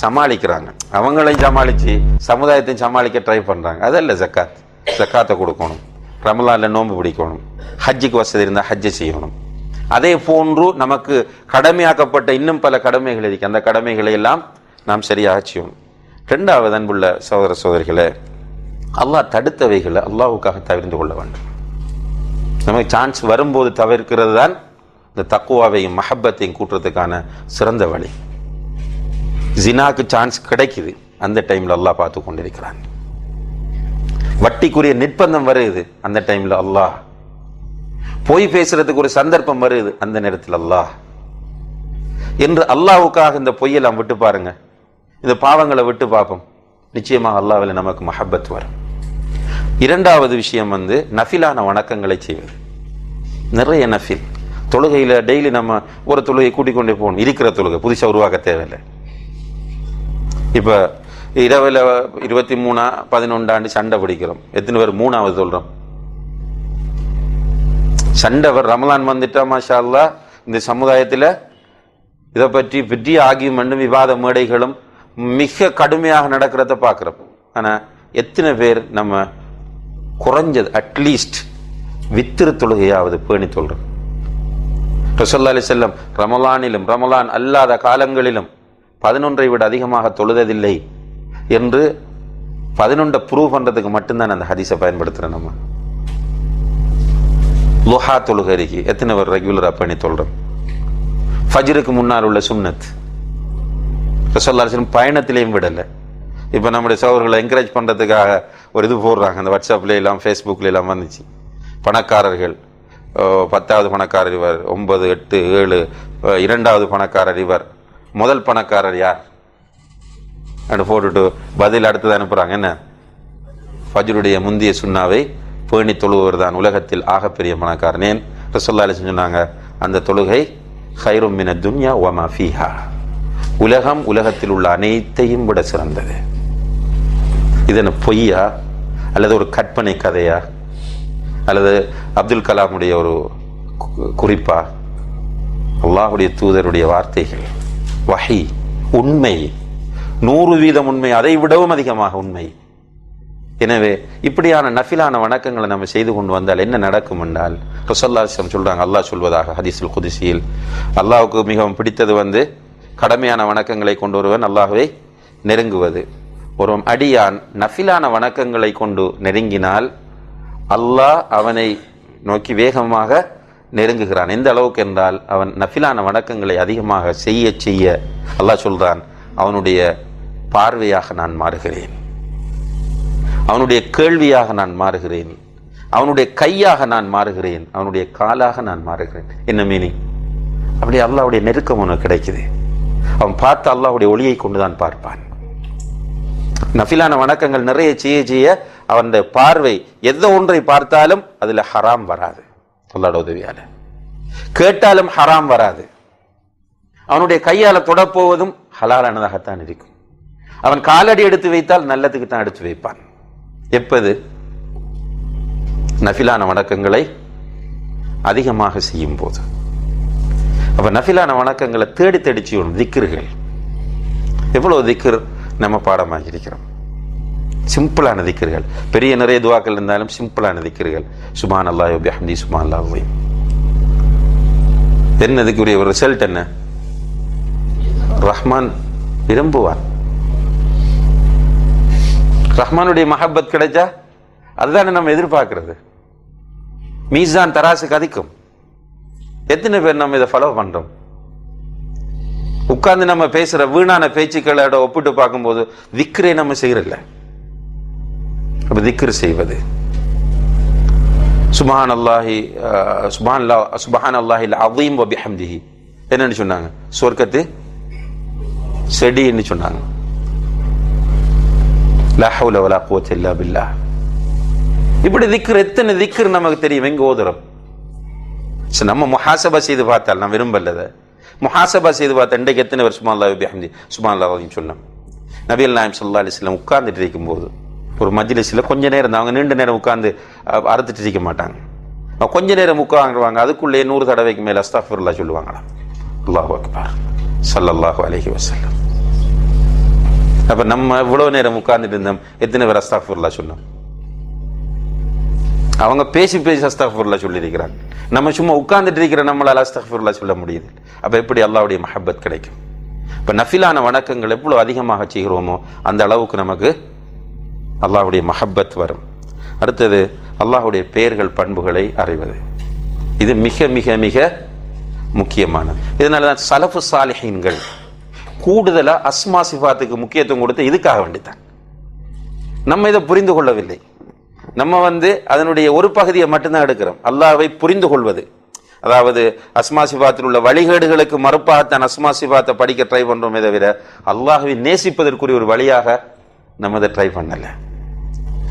A: சமாளிக்கிறாங்க, அவங்களையும் சமாளிச்சு சமுதாயத்தையும் சமாளிக்க ட்ரை பண்றாங்க. அதல்ல ஜக்காத். ஜக்காத்தை கொடுக்கணும், ரமலான்ல நோன்பு பிடிக்கணும், ஹஜ்ஜுக்கு வசதி இருந்தால் ஹஜ்ஜை செய்யணும். அதே போன்று நமக்கு கடமையாக்கப்பட்ட இன்னும் பல கடமைகள் இருக்கு. அந்த கடமைகளை எல்லாம் நாம் சரியாக செய்யணும். இரண்டாவது அன்புள்ள சகோதர சகோதரிகளே, அல்லாஹ் தடுத்தவைகளை அல்லாஹ்வுக்காக தவிர்த்து கொள்ள வேண்டும். நமக்கு சான்ஸ் வரும்போது தவிர்க்கிறது தான் இந்த தக்குவாவையும் மஹப்பத்தையும் கூட்டுறதுக்கான சிறந்த வழி. ஜினாக்கு சான்ஸ் கிடைக்குது, அந்த டைம்ல அல்லாஹ் பார்த்து கொண்டிருக்கிறான். வட்டிக்குரிய நிர்பந்தம் வருது, அந்த டைம்ல அல்லாஹ். பொய் பேசுறதுக்கு ஒரு சந்தர்ப்பம் வருது, அந்த நேரத்தில் அல்லாஹ். என்று அல்லாஹ்வுக்காக இந்த பொய்யெல்லாம் விட்டு பாருங்க, இந்த பாவங்களை விட்டு பார்ப்போம், நிச்சயமாக அல்லாஹ்வில் நமக்கு மஹப்பத் வரும். இரண்டாவது விஷயம் நஃபிலான வணக்கங்களை செய்வது. நிறைய நஃபில் தொழுகையில் டெய்லி நம்ம ஒரு தொழுகை கூட்டிக் கொண்டே போகணும். இருக்கிற தொழுகை புதுசாக உருவாக்க தேவையில்லை. இப்போ இரவில் 23 சண்டை பிடிக்கிறோம். எத்தனை பேர் மூணாவது சொல்கிறோம்? சண்டை ரமலான் வந்துட்டா மாஷா அல்லாஹ் இந்த சமுதாயத்தில் இதை பற்றி பெரிய ஆகியமெண்டும் விவாத மேடைகளும் மிக கடுமையாக நடக்கிறத பார்க்குறோம். ஆனால் எத்தனை பேர் நம்ம குறைஞ்சது அட்லீஸ்ட் வித்திரு தொழுகையாவது பேணி சொல்கிறோம்? ரசூலுல்லாஹி அலைஹி வஸல்லம் ரமலானிலும் ரமலான் அல்லாத காலங்களிலும் 11 விட அதிகமாக தொழுததில்லை என்று 11 ப்ரூவ் பண்றதுக்கு மட்டும்தான் அந்த ஹதீஸை பயன்படுத்துறோம். நம்ம லுஹா தொழுகைக்கு எத்தனை பேர் ரெகுலரா பண்ணி சொல்றோம்? ஃபஜ்ருக்கு முன்னால் உள்ள சுன்னத் ரசூலுல்லாஹி அலைஹி வஸல்லம் பயணத்திலையும் விடலை. இப்போ நம்முடைய சகோதரர்களை என்கரேஜ் பண்ணுறதுக்காக ஒரு இது போடுறாங்க, அந்த வாட்ஸ்அப்ல எல்லாம் ஃபேஸ்புக்கில் எல்லாம் வந்துச்சு. பணக்காரர்கள் 10வது பணக்காரர் இவர், 9, 8, 7, 2வது பணக்காரர் இவர், முதல் பணக்காரர் யார் அப்படி போட்டுட்டு பதில் அடுத்தது அனுப்புகிறாங்க. என்ன? ஃபஜ்ருடைய முந்திய சுன்னாவை பேணி தொழுவர் தான் உலகத்தில் ஆகப்பெரிய பணக்காரன். ஏன்? ரசூலுல்லாஹி அலைஹி வஸல்லம் சொன்னாங்க, அந்த தொழுகை கைரும் மின துன்யா வமா ஃபீஹா, உலகத்தில் உள்ள அனைத்தையும் விட சிறந்தது. இது என்ன பொய்யா அல்லது ஒரு கற்பனை கதையா அல்லது அப்துல் கலாமுடைய ஒரு குறிப்பா? அல்லாஹுடைய தூதருடைய வார்த்தைகள், வஹி, உண்மை, 100% உண்மை, அதை விடவும் அதிகமாக உண்மை. எனவே இப்படியான நஃபிலான வணக்கங்களை நம்ம செய்து கொண்டு வந்தால் என்ன நடக்கும் என்றால், ரசூலுல்லாஹி ஸல்லல்லாஹு அலைஹி வஸல்லம் சொல்றாங்க, அல்லாஹ் சொல்வதாக ஹதீஸுல் குதுஸியில், அல்லாஹ்வுக்கு மிகவும் பிடித்தது கடமையான வணக்கங்களை கொண்டு ஒருவன் அல்லாஹ்வை நெருங்குவது. ஒரு அடியான் நஃபிலான வணக்கங்களை கொண்டு நெருங்கினால் அல்லாஹ் அவனை நோக்கி வேகமாக நெருங்குகிறான். எந்த அளவுக்கு என்றால், அவன் நஃபிலான வணக்கங்களை அதிகமாக செய்ய செய்ய அல்லாஹ் சொல்றான், அவனுடைய பார்வையாக நான் மாறுகிறேன், அவனுடைய கேள்வியாக நான் மாறுகிறேன், அவனுடைய கையாக நான் மாறுகிறேன், அவனுடைய காலாக நான் மாறுகிறேன். என்ன மீனிங்? அப்படி அல்லாஹ்வுடைய நெருக்கம் உனக்கு கிடைக்குது. அவன் பார்த்து அல்லாஹ்வுடைய ஒளியை கொண்டுதான் பார்ப்பான். நஃபிலான வணக்கங்கள் நிறைய செய்ய செய்ய அவன் பார்வை எந்த ஒன்றை பார்த்தாலும் அதுல ஹராம் வராது. அல்லாஹ்வுடைய உதவியால கேட்டாலும் ஹராம் வராது. அவனுடைய கையால தொடப்போவதும் ஹலாலானதாகத்தான் இருக்கும். அவன் காலடி எடுத்து வைத்தால் நல்லதுக்கு தான் எடுத்து வைப்பான். எப்பது? நஃபிலான வணக்கங்களை அதிகமாக செய்யும் போது. அப்ப நஃபிலான வணக்கங்களை தேடி தேடி செய்யணும். திக்ருகள், எவ்வளவு திக்ர் நம்ம பாடமாகி இருக்கிறோம். சிம்பிளான திக்ருகள், பெரிய நிறைய துவாக்கள் இருந்தாலும் சிம்பிளான திக்ருகள். சுப்ஹானல்லாஹி வ பிஹம்தி, சுப்ஹானல்லாஹ் வ என்னதுக்குரிய ஒரு ரிசல்ட் என்ன? ரஹ்மான் விரும்புவான். ரஹ்மானுடைய மஹப்பத் கிடைச்சா அதுதானே நம்ம எதிர்பார்க்கிறது. மீசான் தராசுக்கு அதிகம். எத்தனை பேர் நம்ம இதை ஃபாலோ பண்றோம்? உட்கார்ந்து நம்ம பேசுற வீணான பேச்சுக்களோட ஒப்பிட்டு பார்க்கும்போது திக்ரே நம்ம செய்யறதில்ல. அப்ப திக்ர் செய்வது, சுப்ஹானல்லாஹி சுப்ஹானல்லாஹில் அஸீம் வ பிஹம்திஹி என்னன்னு சொன்னாங்க? சொர்க்கத்து செடின்னு சொன்னாங்க. லா ஹவ்ல வலா குவத்த இல்லா பில்லாஹ். இப்படி திக்ர், எத்தனை திக்ர் நமக்கு தெரியும், எங்க ஓதுறோம்? நம்ம முஹாசபா செய்து பார்த்தால், நான் விரும்பலத முஹாசபா செய்து பார்த்தா இன்றைக்கு எத்தனை வருஷமா சுப்ஹானல்லாஹி வ பிஹம்தி சுப்ஹானல்லாஹ் அஸீம் சொன்னோம். நபிகள் நாயகம் ஸல்லல்லாஹு அலைஹி வஸல்லம் உட்கார்ந்துட்டு இருக்கும்போது ஒரு மஜ்லிஸ்ல கொஞ்ச நேரம், அவங்க நீண்ட நேரம் உட்கார்ந்து அறுத்துட்டு இருக்க மாட்டாங்க. கொஞ்ச நேரம் உட்காருவாங்க, அதுக்குள்ளே 100 தடவைக்கு மேல அஸ்தக்ஃபிருல்லாஹ் சொல்லுவாங்களாம். அல்லாஹு அக்பர் ஸல்லல்லாஹு அலைஹி வஸல்லம். அப்ப நம்ம இவ்வளவு நேரம் உட்கார்ந்துட்டு இருந்தோம், எத்தனை பேர் அஸ்தக்ஃபிருல்லாஹ் சொன்னோம்? அவங்க பேசி பேசி அஸ்தக்ஃபிருல்லாஹ் சொல்லி இருக்கிறாங்க. நம்ம சும்மா உட்கார்ந்துட்டு இருக்கிற நம்மளால அஸ்தக்ஃபிருல்லாஹ் சொல்ல முடியுது. அப்ப எப்படி அல்லாஹ்வுடைய மஹப்பத் கிடைக்கும்? இப்ப நஃபிலான வணக்கங்கள் எவ்வளவு அதிகமாக செய்கிறோமோ அந்த அளவுக்கு நமக்கு அல்லாஹ்வுடைய மஹப்பத் வரும். அடுத்தது அல்லாஹ்வுடைய பெயர்கள் பண்புகளை அறிவது. இது மிக மிக மிக முக்கியமானது. இதனாலதான் சலஃபு சாலிஹீன்கள் கூடுதலா அஸ்மா சிஃபாத்துக்கு முக்கியத்துவம் கொடுத்து இதுக்காக வேண்டித்தான். நம்ம இதை புரிந்து கொள்ளவில்லை. நம்ம அதனுடைய ஒரு பகுதியை மட்டும்தான் எடுக்கிறோம். அல்லாஹ்வை புரிந்து கொள்வது, அதாவது அஸ்மா சிஃபாத்தில் உள்ள வழிகேடுகளுக்கு மறுப்பாகத்தான் அஸ்மா சிஃபாத்தை படிக்க ட்ரை பண்றோமே தவிர அல்லாஹ்வை நேசிப்பதற்குரிய ஒரு வழியாக நம்ம அதை ட்ரை பண்ணல.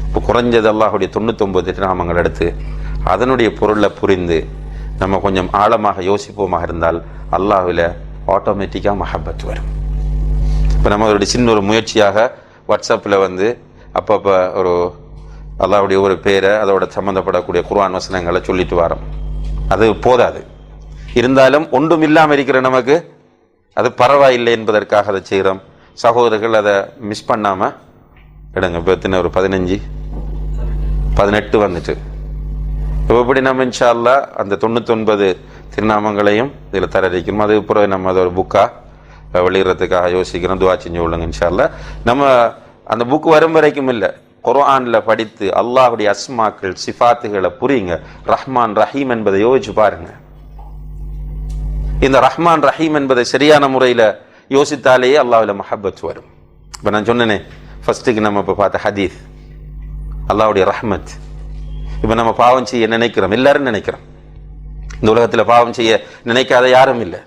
A: இப்போ குறைஞ்சது அல்லாஹ்வுடைய 99 நாமங்கள் எடுத்து அதனுடைய பொருளை புரிந்து நம்ம கொஞ்சம் ஆழமாக யோசிப்போமாக இருந்தால் அல்லாஹ்வில ஆட்டோமேட்டிக்காக மஹப்பத் வரும். இப்போ நம்ம அதோடைய சின்ன ஒரு முயற்சியாக வாட்ஸ்அப்பில் அப்பப்போ ஒரு அல்லாஹ்வுடைய ஒரு பேரை, அதோட சம்மந்தப்படக்கூடிய குர்ஆன் வசனங்களை சொல்லிட்டு வரோம். அது போதாது. இருந்தாலும் ஒன்றும் இல்லாமல் இருக்கிற நமக்கு அது பரவாயில்லை என்பதற்காக அதை செய்கிறோம். சகோதரர்கள் அதை மிஸ் பண்ணாமல் எடுங்க. இப்போ எத்தனை, ஒரு 15 18 வந்துட்டு. இப்போ இப்படி நம்ம இன்ஷா அல்லாஹ் அந்த 99 திருநாமங்களையும் இதில் தரடிக்கணும். அது பிறகு நம்ம அதை ஒரு புக்காக வெளியிடறதுக்காக யோசிக்கிறோம். துவா செஞ்சு கொள்ளுங்க இன்ஷா அல்லாஹ். நம்ம அந்த புக் வரும் வரைக்கும் இல்லை, குர்ஆன்ல படித்து அல்லாஹ்வுடைய அஸ்மாக்கள் சிஃபாத்துகளை புரியுங்க. ரஹ்மான் ரஹீம் என்பதை யோசிச்சு பாருங்க. இந்த ரஹ்மான் ரஹீம் என்பதை சரியான முறையில் யோசித்தாலேயே அல்லாஹ்வுல மஹப்பத் வரும். இப்போ நான் சொன்னேனே ஃபர்ஸ்ட்டுக்கு நம்ம இப்போ பார்த்த ஹதீஸ் அல்லாஹ்வுடைய ரஹ்மத். இப்போ நம்ம பாவம் செய்ய நினைக்கிறோம், எல்லாரும் நினைக்கிறோம். இந்த உலகத்தில் பாவம் செய்ய நினைக்காத யாரும் இல்லை.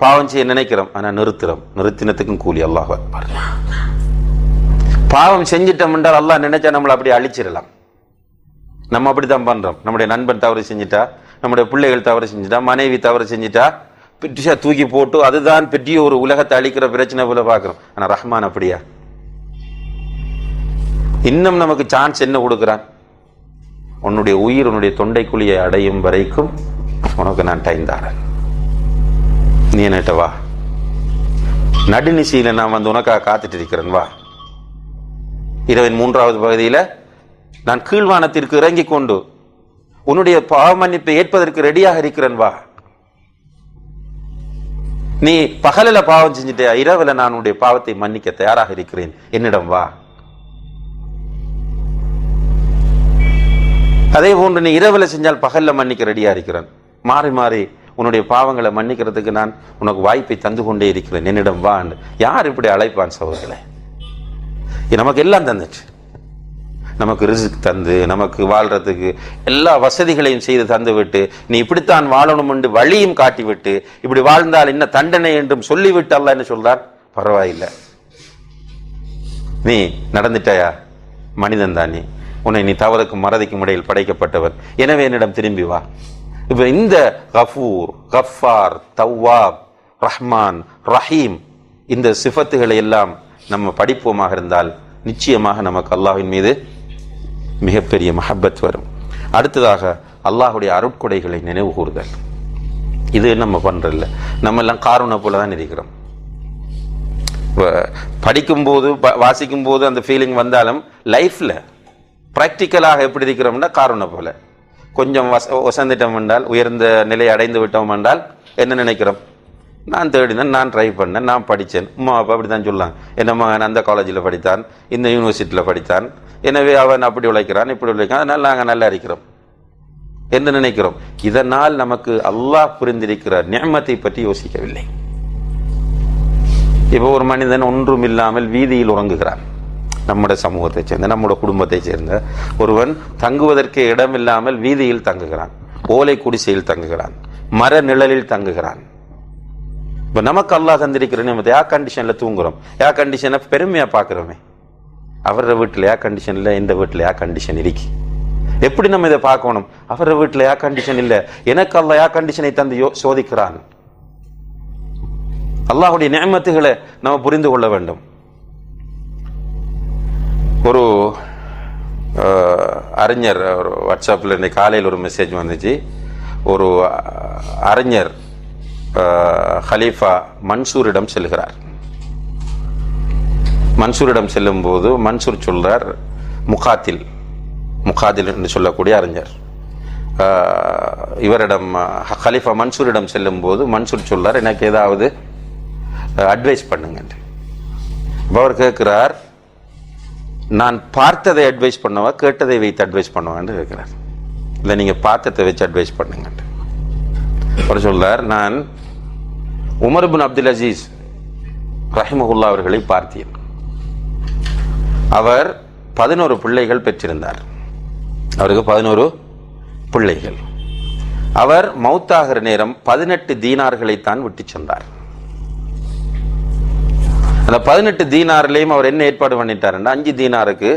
A: பாவம் செய்ய நினைக்கிறோம், ஆனால் நிறுத்துறோம். நிறுத்தினத்துக்கும் கூலி. அல்லாஹ் அக்பர். பாவம் செஞ்சிட்டோம் என்றால் அல்லாஹ் நினைச்சா நம்மளை அப்படி அழிச்சிடலாம். நம்ம அப்படித்தான் பண்றோம். நம்முடைய நண்பன் தவறு செஞ்சிட்டா, நம்முடைய பிள்ளைகள் தவறு செஞ்சிட்டா, மனைவி தவறு செஞ்சிட்டா பெட்டிஷா தூக்கி போட்டு அதுதான் பெரிய ஒரு உலகத்தை அழிக்கிற பிரச்சனை போல பார்க்கிறோம். ஆனா ரஹ்மான் அப்படியா? இன்னும் நமக்கு சான்ஸ் என்ன கொடுக்குறான்? உன்னுடைய உயிர் உன்னுடைய தொண்டைக்குழியை அடையும் வரைக்கும் உனக்கு நான் டைம் தாரேன், நீ என்னட்ட வா, நடுநிசையில நான் வந்து உனக்காக காத்துட்டு இருக்கிறேன், வா. இரவின் 3வது பகுதியில நான் கீழ்வானத்திற்கு இறங்கி கொண்டு உன்னுடைய பாவ மன்னிப்பை ஏற்பதற்கு ரெடியாக இருக்கிறேன், வா. நீ பகலில பாவம் செஞ்சுட்டே, இரவுல நான் உன்னுடைய பாவத்தை மன்னிக்க தயாராக இருக்கிறேன், என்னிடம் வா. அதே போன்று நீ இரவுல செஞ்சால் பகல்ல மன்னிக்க ரெடியா இருக்கிறேன், மாறி மாறி உன்னுடைய பாவங்களை மன்னிக்கிறதுக்கு நான் உனக்கு வாய்ப்பை தந்து கொண்டே இருக்கிறேன், என்னிடம் வா. யார் இப்படி அழைப்பான் சகோதரர்களே? நமக்கு எல்லாம் தந்துச்சு, நமக்கு ரிஸ்க் தந்து, நமக்கு வாழ்றதுக்கு எல்லா வசதிகளையும் செய்து தந்து விட்டு, நீ இப்படித்தான் வாழணும் என்று வழியும் காட்டிவிட்டு, இப்படி வாழ்ந்தால் என்ன தண்டனை என்றும் சொல்லிவிட்டு அல்லாஹ் என்ன சொல்றார்? பரவாயில்லை, நீ நடந்துட்டாயா, மனிதன் தான் நீ, உன்னை நீ தவறுக்கும் மறதிக்கும் இடையில் படைக்கப்பட்டவர், எனவே என்னிடம் திரும்பி வா. இப்ப இந்த கஃபூர், கஃபார், தவ்வாப், ரஹ்மான், ரஹீம் இந்த சிஃபத்துகளை எல்லாம் நம்ம படிப்போமாக இருந்தால் நிச்சயமாக நமக்கு அல்லாஹ்வின் மீது மிகப்பெரிய மஹப்பத் வரும். அடுத்ததாக அல்லாஹுடைய அருட்கொடைகளை நினைவு கூறுதல். இது நம்ம பண்றதில்ல, நம்ம எல்லாம் காரூனை போல தான் இருக்கிறோம். படிக்கும் போது வாசிக்கும் போது அந்த ஃபீலிங் வந்தாலும் லைஃப்ல பிராக்டிக்கலாக எப்படி இருக்கிறோம்னா காரூனை போல. கொஞ்சம் வசந்துட்டோம் என்றால், உயர்ந்த நிலையை அடைந்து விட்டோம் என்றால் என்ன நினைக்கிறோம்? நான் தேடினேன், நான் ட்ரை பண்ணேன், நான் படித்தேன். அம்மா அப்பா அப்படி தான் சொல்லலாம், என்னம்மா அந்த காலேஜில் படித்தான், இந்த யூனிவர்சிட்டியில் படித்தான், எனவே அவன் அப்படி உழைக்கிறான், இப்படி உழைக்கிறான், அதனால் நாங்கள் நல்லா இருக்கிறோம் என்று நினைக்கிறோம். இதனால் நமக்கு அல்லாஹ் புரிந்திருக்கிற நிஅமத்தை பற்றி யோசிக்கவில்லை. இப்போ ஒரு மனிதன் ஒன்றும் இல்லாமல் வீதியில் உறங்குகிறான், நம்முடைய சமூகத்தை சேர்ந்த, நம்முடைய குடும்பத்தை சேர்ந்த ஒருவன் தங்குவதற்கு இடம் இல்லாமல் வீதியில் தங்குகிறான், ஓலை குடிசையில் தங்குகிறான், மர நிழலில் தங்குகிறான். இப்போ நமக்கு அல்லாஹ் தந்திருக்கிற நியமத்தை ஏர் கண்டிஷன்ல தூங்குறோம், ஏர் கண்டிஷனை பெருமையா பார்க்கிறோமே. அவர வீட்டில் ஏர் கண்டிஷன் இல்லை, இந்த வீட்டில் ஏர் கண்டிஷன் இருக்கு. எப்படி நம்ம இதை பார்க்கணும்? அவர வீட்டில் ஏர் கண்டிஷன் இல்லை, எனக்கு அல்லாஹ் ஏர் கண்டிஷனை தந்து சோதிக்கிறான். அல்லாஹுடைய நியமத்துகளை நம்ம புரிந்து கொள்ள வேண்டும். ஒரு அறிஞர், ஒரு வாட்ஸ்அப்பில் இன்னைக்கு காலையில் ஒரு மெசேஜ் வந்துச்சு. ஒரு அறிஞர் ஹலீஃபா மன்சூரிடம் செல்கிறார். மன்சூரிடம் செல்லும் போது மன்சூர் சொல்றார், முகாத்தில் என்று சொல்லக்கூடிய அறிஞர் இவரிடம், ஹலீஃபா மன்சூரிடம் செல்லும் போது மன்சூர் சொல்றார், எனக்கு ஏதாவது அட்வைஸ் பண்ணுங்க. அவர் கேட்கிறார், நான் பார்த்ததை அட்வைஸ் பண்ணவா கேட்டதை வைத்து அட்வைஸ் பண்ணுவான்னு கேட்கிறார். இல்லை, நீங்க பார்த்ததை வச்சு அட்வைஸ் பண்ணுங்க. அவர் சொல்றார், நான் உமர் இப்னு அப்துல் அசீஸ் ரஹிமஹுல்லா அவர்களை பார்த்தேன். அவர் 11 பிள்ளைகள் பெற்றிருந்தார். அவருக்கு 11 பிள்ளைகள். அவர் மௌத்தாகிற நேரம் 18 தீனார்களை தான் விட்டு சென்றார். அந்த 18 தீனாரிலையும் அவர் என்ன ஏற்பாடு பண்ணிட்டார்? 5 தீனாருக்கு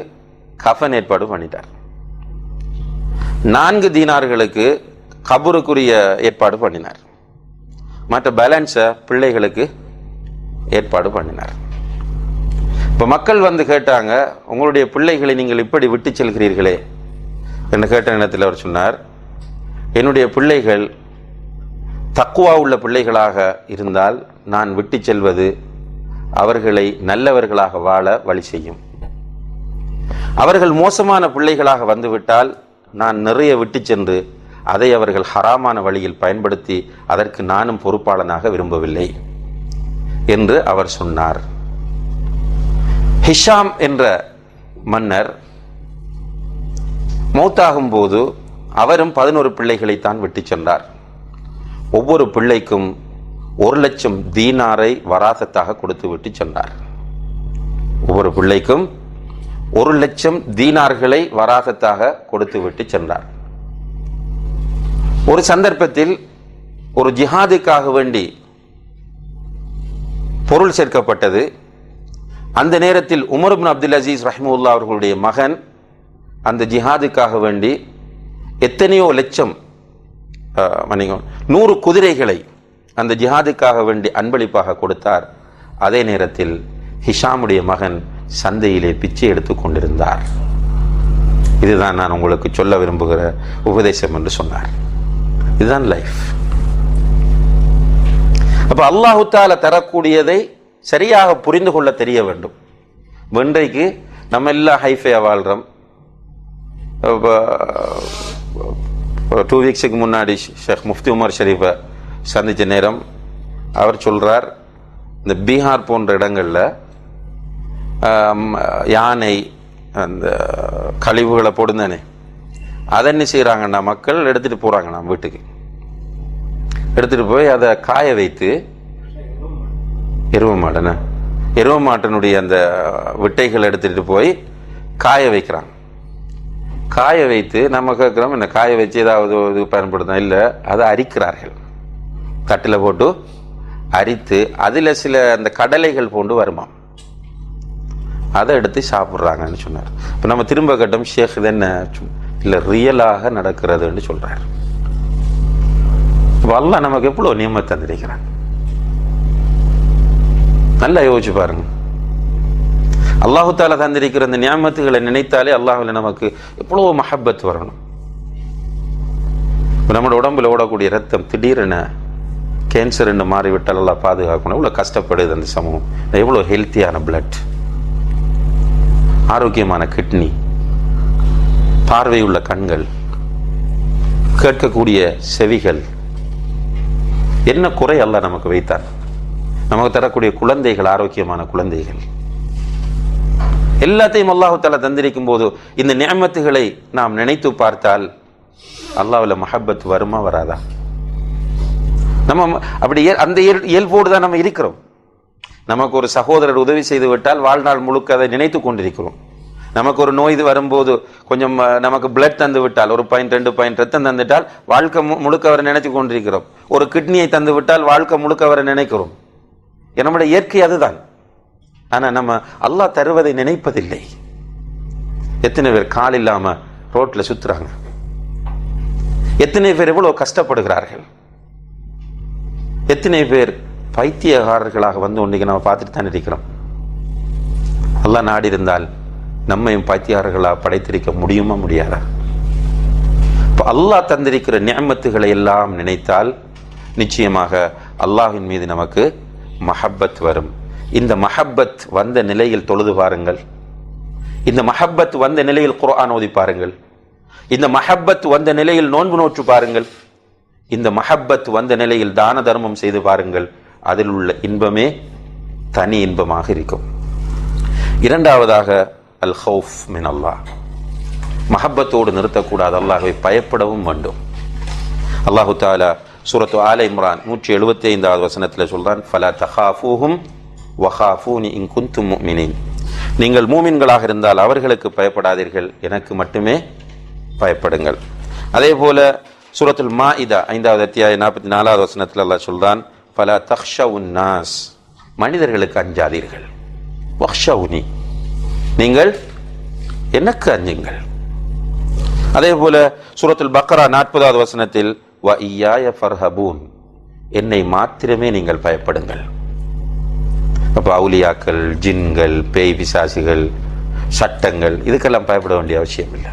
A: கஃபன் ஏற்பாடு பண்ணிட்டார், 4 தீனார்களுக்கு கபருக்குரிய ஏற்பாடு பண்ணினார், மற்ற பேலன்ஸை பிள்ளைகளுக்கு ஏற்பாடு பண்ணினார். இப்போ மக்கள் வந்து கேட்டாங்க, உங்களுடைய பிள்ளைகளை நீங்கள் இப்படி விட்டு செல்கிறீர்களே என்று கேட்ட நேரத்தில் அவர் சொன்னார், என்னுடைய பிள்ளைகள் தக்குவா உள்ள பிள்ளைகளாக இருந்தால் நான் விட்டு செல்வது அவர்களை நல்லவர்களாக வாழ வழி செய்யும். அவர்கள் மோசமான பிள்ளைகளாக வந்துவிட்டால் நான் நிறைய விட்டு சென்று அதை அவர்கள் ஹராமான வழியில் பயன்படுத்தி அதற்கு நானும் பொறுப்பாளனாக விரும்பவில்லை என்று அவர் சொன்னார். ஹிஷாம் என்ற மன்னர் மௌத்தாகும் போது அவரும் 11 பிள்ளைகளைத்தான் விட்டு சென்றார். ஒவ்வொரு பிள்ளைக்கும் 1,00,000 தீனாரை வராசத்தாக கொடுத்து விட்டு சென்றார். ஒவ்வொரு பிள்ளைக்கும் 1,00,000 தீனார்களை வராசத்தாக கொடுத்து விட்டு சென்றார். ஒரு சந்தர்ப்பத்தில் ஒரு ஜிஹாதுக்காக வேண்டி பொருள் சேர்க்கப்பட்டது. அந்த நேரத்தில் உமர் இப்னு அப்துல் அசீஸ் ரஹிமஹுல்லா அவர்களுடைய மகன் அந்த ஜிஹாதுக்காக வேண்டி எத்தனையோ லட்சம் 100 குதிரைகளை அந்த ஜிஹாதுக்காக வேண்டி அன்பளிப்பாக கொடுத்தார். அதே நேரத்தில் ஹிஷாமுடைய மகன் சந்தையிலே பிச்சை எடுத்து கொண்டிருந்தார். இதுதான் நான் உங்களுக்கு சொல்ல விரும்புகிற உபதேசம் என்று சொன்னார். இதுதான் லைஃப். அப்ப அல்லாஹு தஆலா தரக்கூடியதை சரியாக புரிந்து கொள்ள தெரிய வேண்டும். இன்றைக்கு நம்ம எல்லாம் ஹைஃபையா வாழ்றோம். 2 வீக்ஸுக்கு முன்னாடி ஷேக் முஃப்தி உமர் ஷரீஃபை சந்தித்த நேரம் அவர் சொல்றார், இந்த பீகார் போன்ற இடங்களில் யானை அந்த கழிவுகளை போடுந்தானே அதை என்ன செய்கிறாங்கன்னா மக்கள் எடுத்துகிட்டு போகிறாங்க நம்ம வீட்டுக்கு. எடுத்துகிட்டு போய் அதை காய வைத்து எருவ மாட்டினுடைய அந்த விட்டைகள் எடுத்துகிட்டு போய் காய வைக்கிறாங்க. காய வைத்து நம்ம கேட்குறோம், என்ன காய வச்சு ஏதாவது இது பயன்படுத்தா? இல்லை, அதை அரிக்கிறார்கள். தட்டில் போட்டு அரித்து அதில் சில அந்த கடலைகள் போன்று வருமா, அதை எடுத்து சாப்பிட்றாங்கன்னு சொன்னார். இப்போ நம்ம திரும்ப கேட்டோம், ஷேக் இது என்ன? இல்லை, ரியலாக நடக்கிறதுன்னு சொல்கிறார். இப்போ அல்லாஹ் நமக்கு எவ்வளோ நியமத்தை தந்திருக்கிறான், நல்லா யோசிச்சு பாருங்க. அல்லாஹு தஆலா தந்திருக்கிற அந்த நியமத்துகளை நினைத்தாலே அல்லாஹ்வில் நமக்கு எவ்வளோ மஹப்பத் வரணும். நம்மளோட உடம்புல ஓடக்கூடிய ரத்தம் திடீரென கேன்சர் என்று மாறிவிட்டால் எல்லாம் பாதுகாக்கணும். எவ்வளோ கஷ்டப்படுது அந்த சமூகம். எவ்வளோ ஹெல்த்தியான பிளட், ஆரோக்கியமான கிட்னி, பார்வையுள்ள கண்கள், கேட்கக்கூடிய செவிகள், என்ன குறை அல்லாஹ் நமக்கு வைத்தார்? நமக்கு தரக்கூடிய குழந்தைகள், ஆரோக்கியமான குழந்தைகள், எல்லாத்தையும் அல்லாஹு தஆலா தந்திருக்கும் போது இந்த நியமத்துகளை நாம் நினைத்து பார்த்தால் அல்லாஹ்வுல மஹப்பத் வருமா வராதா? நம்ம அப்படி அந்த இயல்போடு தான் நம்ம இருக்கிறோம். நமக்கு ஒரு சகோதரர் உதவி செய்து விட்டால் வாழ்நாள் முழுக்க அதை நினைத்து கொண்டிருக்கிறோம். நமக்கு ஒரு நோய் இது வரும்போது கொஞ்சம் நமக்கு பிளட் தந்து விட்டால், 1 பாயிண்ட் 2 பாயிண்ட் ரத்தம் தந்துவிட்டால் வாழ்க்கை முழுக்க அவரை நினைத்து கொண்டிருக்கிறோம். ஒரு கிட்னியை தந்து விட்டால் வாழ்க்கை முழுக்க அவரை நினைக்கிறோம். நம்முடைய இயற்கை அதுதான். ஆனால் நம்ம அல்லாஹ் தருவதை நினைப்பதில்லை. எத்தனை பேர் கால் இல்லாம ரோட்ல சுத்துறாங்க, எத்தனை பேர் எவ்வளவு கஷ்டப்படுகிறார்கள், எத்தனை பேர் பைத்தியகாரர்களாக வந்து ஒன்றைக்கு நம்ம பார்த்துட்டு தான் இருக்கிறோம். அல்லாஹ் நாடி இருந்தால் நம்மையும் பைத்தியகாரர்களாக படைத்திருக்க முடியுமா, முடியாதா? இப்போ அல்லாஹ் தந்திருக்கிற நியமத்துகளை எல்லாம் நினைத்தால் நிச்சயமாக அல்லாஹ்வின் மீது நமக்கு மஹப்பத் வரும். இந்த மஹப்பத் வந்த நிலையில் தொழுது பாருங்கள், இந்த மஹப்பத் வந்த நிலையில் குர்ஆன் ஓதி பாருங்கள், இந்த மஹப்பத் வந்த நிலையில் நோன்பு நோற்று பாருங்கள், இந்த மஹப்பத் வந்த நிலையில் தான தர்மம் செய்து பாருங்கள். அதில் உள்ள இன்பமே தனி இன்பமாக இருக்கும். இரண்டாவதாக அல் ஹவுஃப் மின் அல்லாஹ். மஹப்பத்தோடு நிறுத்தக்கூடாது, அல்லாஹ்வை பயப்படவும் வேண்டும். அல்லாஹு தஆலா சூரத்து ஆல இம்ரான் 175வது வசனத்தில் சொல்றான், ஃபலா தகாஃபூஹும் வகாஃபூனி இன் குன்தும் முஃமினீன். நீங்கள் மூமின்களாக இருந்தால் அவர்களுக்கு பயப்படாதீர்கள், எனக்கு மட்டுமே பயப்படுங்கள். அதே போல சூரத்துல் மாஇதா 5வது அத்தியாயம் 44வது வசனத்தில் அல்லாஹ் சொல்றான், ஃபலா தக்ஷவுன் நாஸ், மனிதர்களுக்கு அஞ்சாதீர்கள், வக்ஷவுனி, நீங்கள் எனக்கு அஞ்சுங்கள். அதே போல சூரத்துல் பக்ரா 40வது வசனத்தில் வ இய்யாய ஃபர்ஹபூன், என்னை மாத்திரமே நீங்கள் பயப்படுங்கள். அப்போ அவுலியாக்கள், ஜின்கள், பேய் பிசாசிகள், சட்டங்கள், இதுக்கெல்லாம் பயப்பட வேண்டிய அவசியம் இல்லை.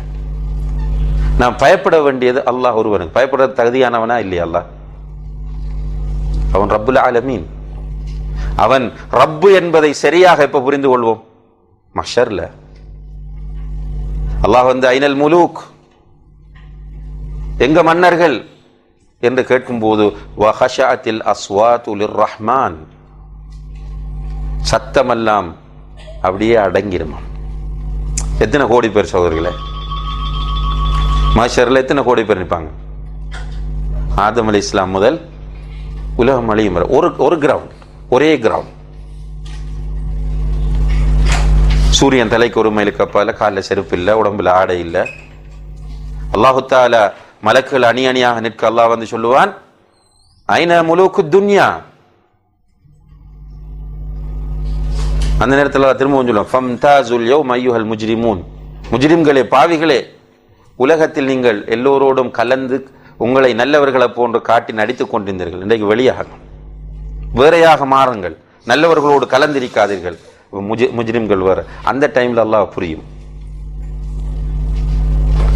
A: நாம் பயப்பட வேண்டியது அல்லாஹ் ஒருவனுக்கு. பயப்படுறது தகுதியானவனா இல்லையா? அல்லாஹ் அவன் ரப்புல் ஆலமீன். அவன் ரப்பு என்பதை சரியாக எப்ப புரிந்து கொள்வோம்? மஹ்ஷர்ல. அல்லாஹ் வந்து ஐனல் முலூக், எங்க மன்னர்கள் என்று கேட்கும்போது வஹஷஅத்தில் அஸ்வாத்து லிர்ரஹ்மான், சத்தமெல்லாம் அப்படியே அடங்கிடுமா. எத்தனை கோடி பேர் சகோதரர்களே, மஹ்ஷர்ல எத்தனை கோடி பேர் நிற்பாங்க? ஆதம் அலைஹிஸ்ஸலாம் முதல் உலகம் அழியும் வரை ஒரு கிரவுண்ட், ஒரே கிரவுண்ட். சூரியன் தலைக்கு 1 மைலுக்கு அப்பால, காலில் செருப்பு இல்லை, உடம்புல ஆடை இல்லை. அல்லாஹு தஆலா மலக்குகள் அணி அணியாக நிற்க அல்லாஹ் வந்து சொல்லுவான், ஐன முலூக்கு துன்யா. அந்த நேரத்தில் திரும்பவும் சொல்லுவான், ஃபம்தாஸுல் யௌம அய்யுஹல் முஜ்ரிமூன், முஜ்ரிம்களே, பாவிகளே, உலகத்தில் நீங்கள் எல்லோரோடும் கலந்து உங்களை நல்லவர்களை போன்று காட்டி நடித்துக் கொண்டிருந்தீர்கள். இன்றைக்கு வெளியாகணும், வேறையாக மாறுங்கள், நல்லவர்களோடு கலந்திருக்காதீர்கள். முஜ்ரிம்கள் வேறு. அந்த டைமில் அல்லாஹ் புரியும்.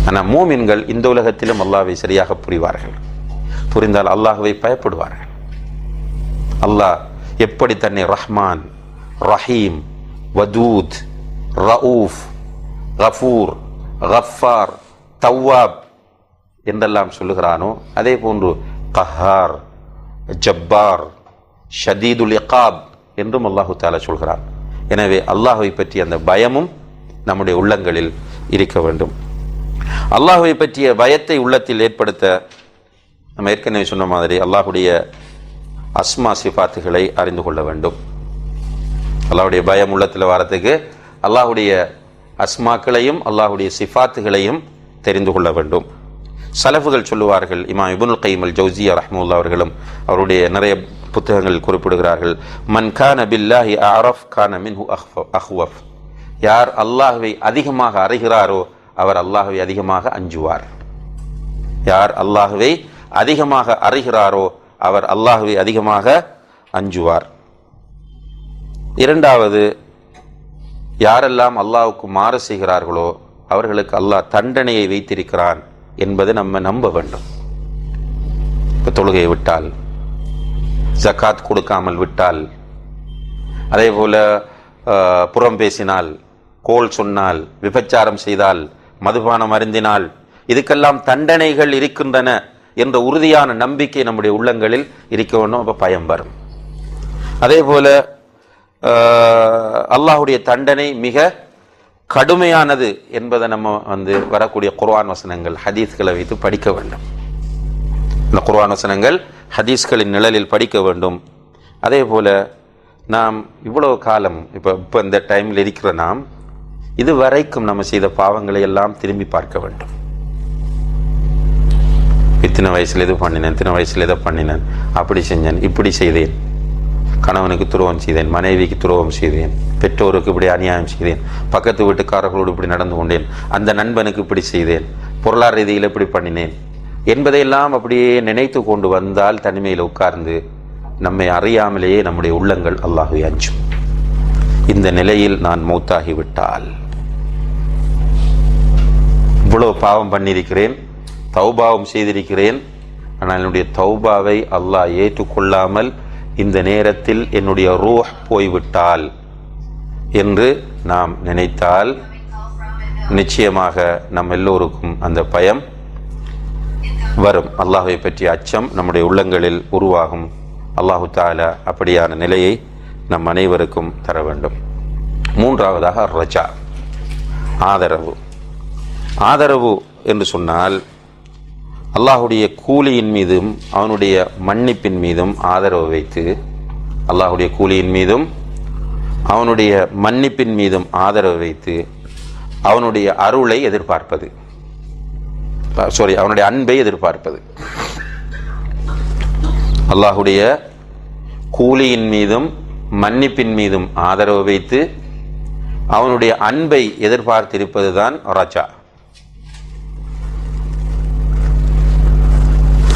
A: ஆனால் மூமின்கள் இந்த உலகத்திலும் அல்லாஹ்வை சரியாக புரிவார்கள். புரிந்தால் அல்லாஹ்வை பயப்படுவார்கள். அல்லாஹ் எப்படி தன்னை ரஹ்மான், ரஹீம், வதூத், ரவுஃப், கஃபூர், கஃபார், தவ்வாப் என்றெல்லாம் சொல்லுகிறானோ அதே போன்று கஹார், ஜப்பார், ஷதீதுல் இகாப் என்றும் அல்லாஹு தஆலா சொல்கிறான். எனவே அல்லாஹ்வை பற்றிய அந்த பயமும் நம்முடைய உள்ளங்களில் இருக்க வேண்டும். அல்லாஹ்வை பற்றிய பயத்தை உள்ளத்தில் ஏற்படுத்த நம்ம ஏற்கனவே சொன்ன மாதிரி அல்லாஹுடைய அஸ்மா சிஃபாத்துகளை அறிந்து கொள்ள வேண்டும். அல்லாஹுடைய பயம் உள்ளத்தில் வரத்துக்கு அல்லாஹுடைய அஸ்மாக்களையும் அல்லாஹுடைய சிஃபாத்துகளையும் தெரிந்து கொள்ள வேண்டும். சலஃபுகள் சொல்லுவார்கள், இமாம் இப்னுல் கைம் அல் ஜௌசியா ரஹ்மத்துல்லாஹி அவர்களும் அவருடைய நிறைய புத்தகங்கள் குறிப்பிடுகிறார்கள், மன் கான பில்லாஹி அஅரஃப் கான மின்ஹு அஹ்வஃப். யார் அல்லாஹ்வை அதிகமாக அறிகிறாரோ அவர் அல்லாஹ்வை அதிகமாக அஞ்சுவார். யார் அல்லாஹ்வை அதிகமாக அறிகிறாரோ அவர் அல்லாஹ்வை அதிகமாக அஞ்சுவார். இரண்டாவது, யாரெல்லாம் அல்லாஹ்வுக்கு மாறு செய்கிறார்களோ அவர்களுக்கு அல்லாஹ் தண்டனையை வைத்திருக்கிறான் என்பதை நம்ம நம்ப வேண்டும். இப்போ தொழுகையை விட்டால், ஜக்காத் கொடுக்காமல் விட்டால், அதே போல புறம் பேசினால், கோல் சொன்னால், விபச்சாரம் செய்தால், மதுபானம் அருந்தினால், இதுக்கெல்லாம் தண்டனைகள் இருக்கின்றன என்ற உறுதியான நம்பிக்கை நம்முடைய உள்ளங்களில் இருக்க வேண்டும். அப்போ பயம் வரும். அதே போல அல்லாஹுடைய தண்டனை மிக கடுமையானது என்பதை நம்ம வரக்கூடிய குர்ஆன் வசனங்கள், ஹதீஸ்களை வைத்து படிக்க வேண்டும். இந்த குர்ஆன் வசனங்கள் ஹதீஸ்களின் நிழலில் படிக்க வேண்டும். அதே போல நாம் இவ்வளவு காலம் இப்போ இந்த டைமில் இருக்கிற நாம் இதுவரைக்கும் நம்ம செய்த பாவங்களை எல்லாம் திரும்பி பார்க்க வேண்டும். இத்தனை வயசுல எது பண்ணினேன், இத்தனை வயசுல எதை பண்ணினேன், அப்படி செஞ்சேன், இப்படி செய்தேன், கணவனுக்கு துரோகம் செய்தேன், மனைவிக்கு துரோகம் செய்தேன், பெற்றோருக்கு இப்படி அநியாயம் செய்தேன், பக்கத்து வீட்டுக்காரர்களோடு இப்படி நடந்து கொண்டேன், அந்த நண்பனுக்கு இப்படி செய்தேன், பொருளாதார ரீதியில் இப்படி பண்ணினேன் என்பதையெல்லாம் அப்படியே நினைத்து கொண்டு வந்தால் தனிமையில் உட்கார்ந்து நம்மை அறியாமலேயே நம்முடைய உள்ளங்கள் அல்லாஹ்வை அஞ்சும். இந்த நிலையில் நான் மௌத்தாகிவிட்டால், இவ்வளவு பாவம் பண்ணியிருக்கிறேன், தௌபாவும் செய்திருக்கிறேன், ஆனால் என்னுடைய தௌபாவை அல்லாஹ் ஏற்றுக்கொள்ளாமல் இந்த நேரத்தில் என்னுடைய ரூஹ் போய்விட்டால் என்று நாம் நினைத்தால் நிச்சயமாக நம் எல்லோருக்கும் அந்த பயம் வரும். அல்லாஹ்வை பற்றிய அச்சம் நம்முடைய உள்ளங்களில் உருவாகும். அல்லாஹு தஆலா அப்படியான நிலையை நம் அனைவருக்கும் தர வேண்டும். மூன்றாவதாக ரஜா, ஆதரவு. ஆதரவு என்று சொன்னால் அல்லாஹுடைய கூலியின் மீதும் அவனுடைய மன்னிப்பின் மீதும் ஆதரவு வைத்து, அல்லாஹுடைய கூலியின் மீதும் அவனுடைய மன்னிப்பின் மீதும் ஆதரவு வைத்து அவனுடைய அருளை எதிர்பார்ப்பது, அவனுடைய அன்பை எதிர்பார்ப்பது. அல்லாஹுடைய கூலியின் மீதும் மன்னிப்பின் மீதும் ஆதரவு வைத்து அவனுடைய அன்பை எதிர்பார்த்திருப்பதுதான் ரஜா.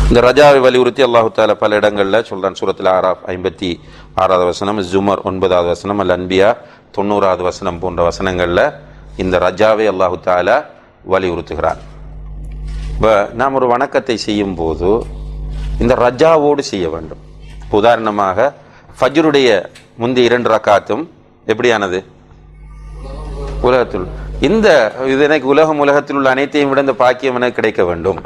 A: இந்த ரஜாவை வலியுறுத்தி அல்லாஹு தஆலா பல இடங்களில் சொல்றான். சூரத்துல் ஆராஃப் 56வது வசனம், ஜுமர் 9வது வசனம், அல் அன்பியா 90வது வசனம் போன்ற வசனங்களில் இந்த ரஜாவை அல்லாஹு தஆலா வலியுறுத்துகிறான். இப்போ நாம் ஒரு வணக்கத்தை செய்யும் போது இந்த ரஜாவோடு செய்ய வேண்டும். உதாரணமாக ஃபஜ்ருடைய முந்தைய 2 ரக்காத்தும் எப்படியானது? உலகத்தில் இது எனக்கு உலகத்தில் உள்ள அனைத்தையும் விட இந்த பாக்கியம் எனக்கு கிடைக்க வேண்டும்.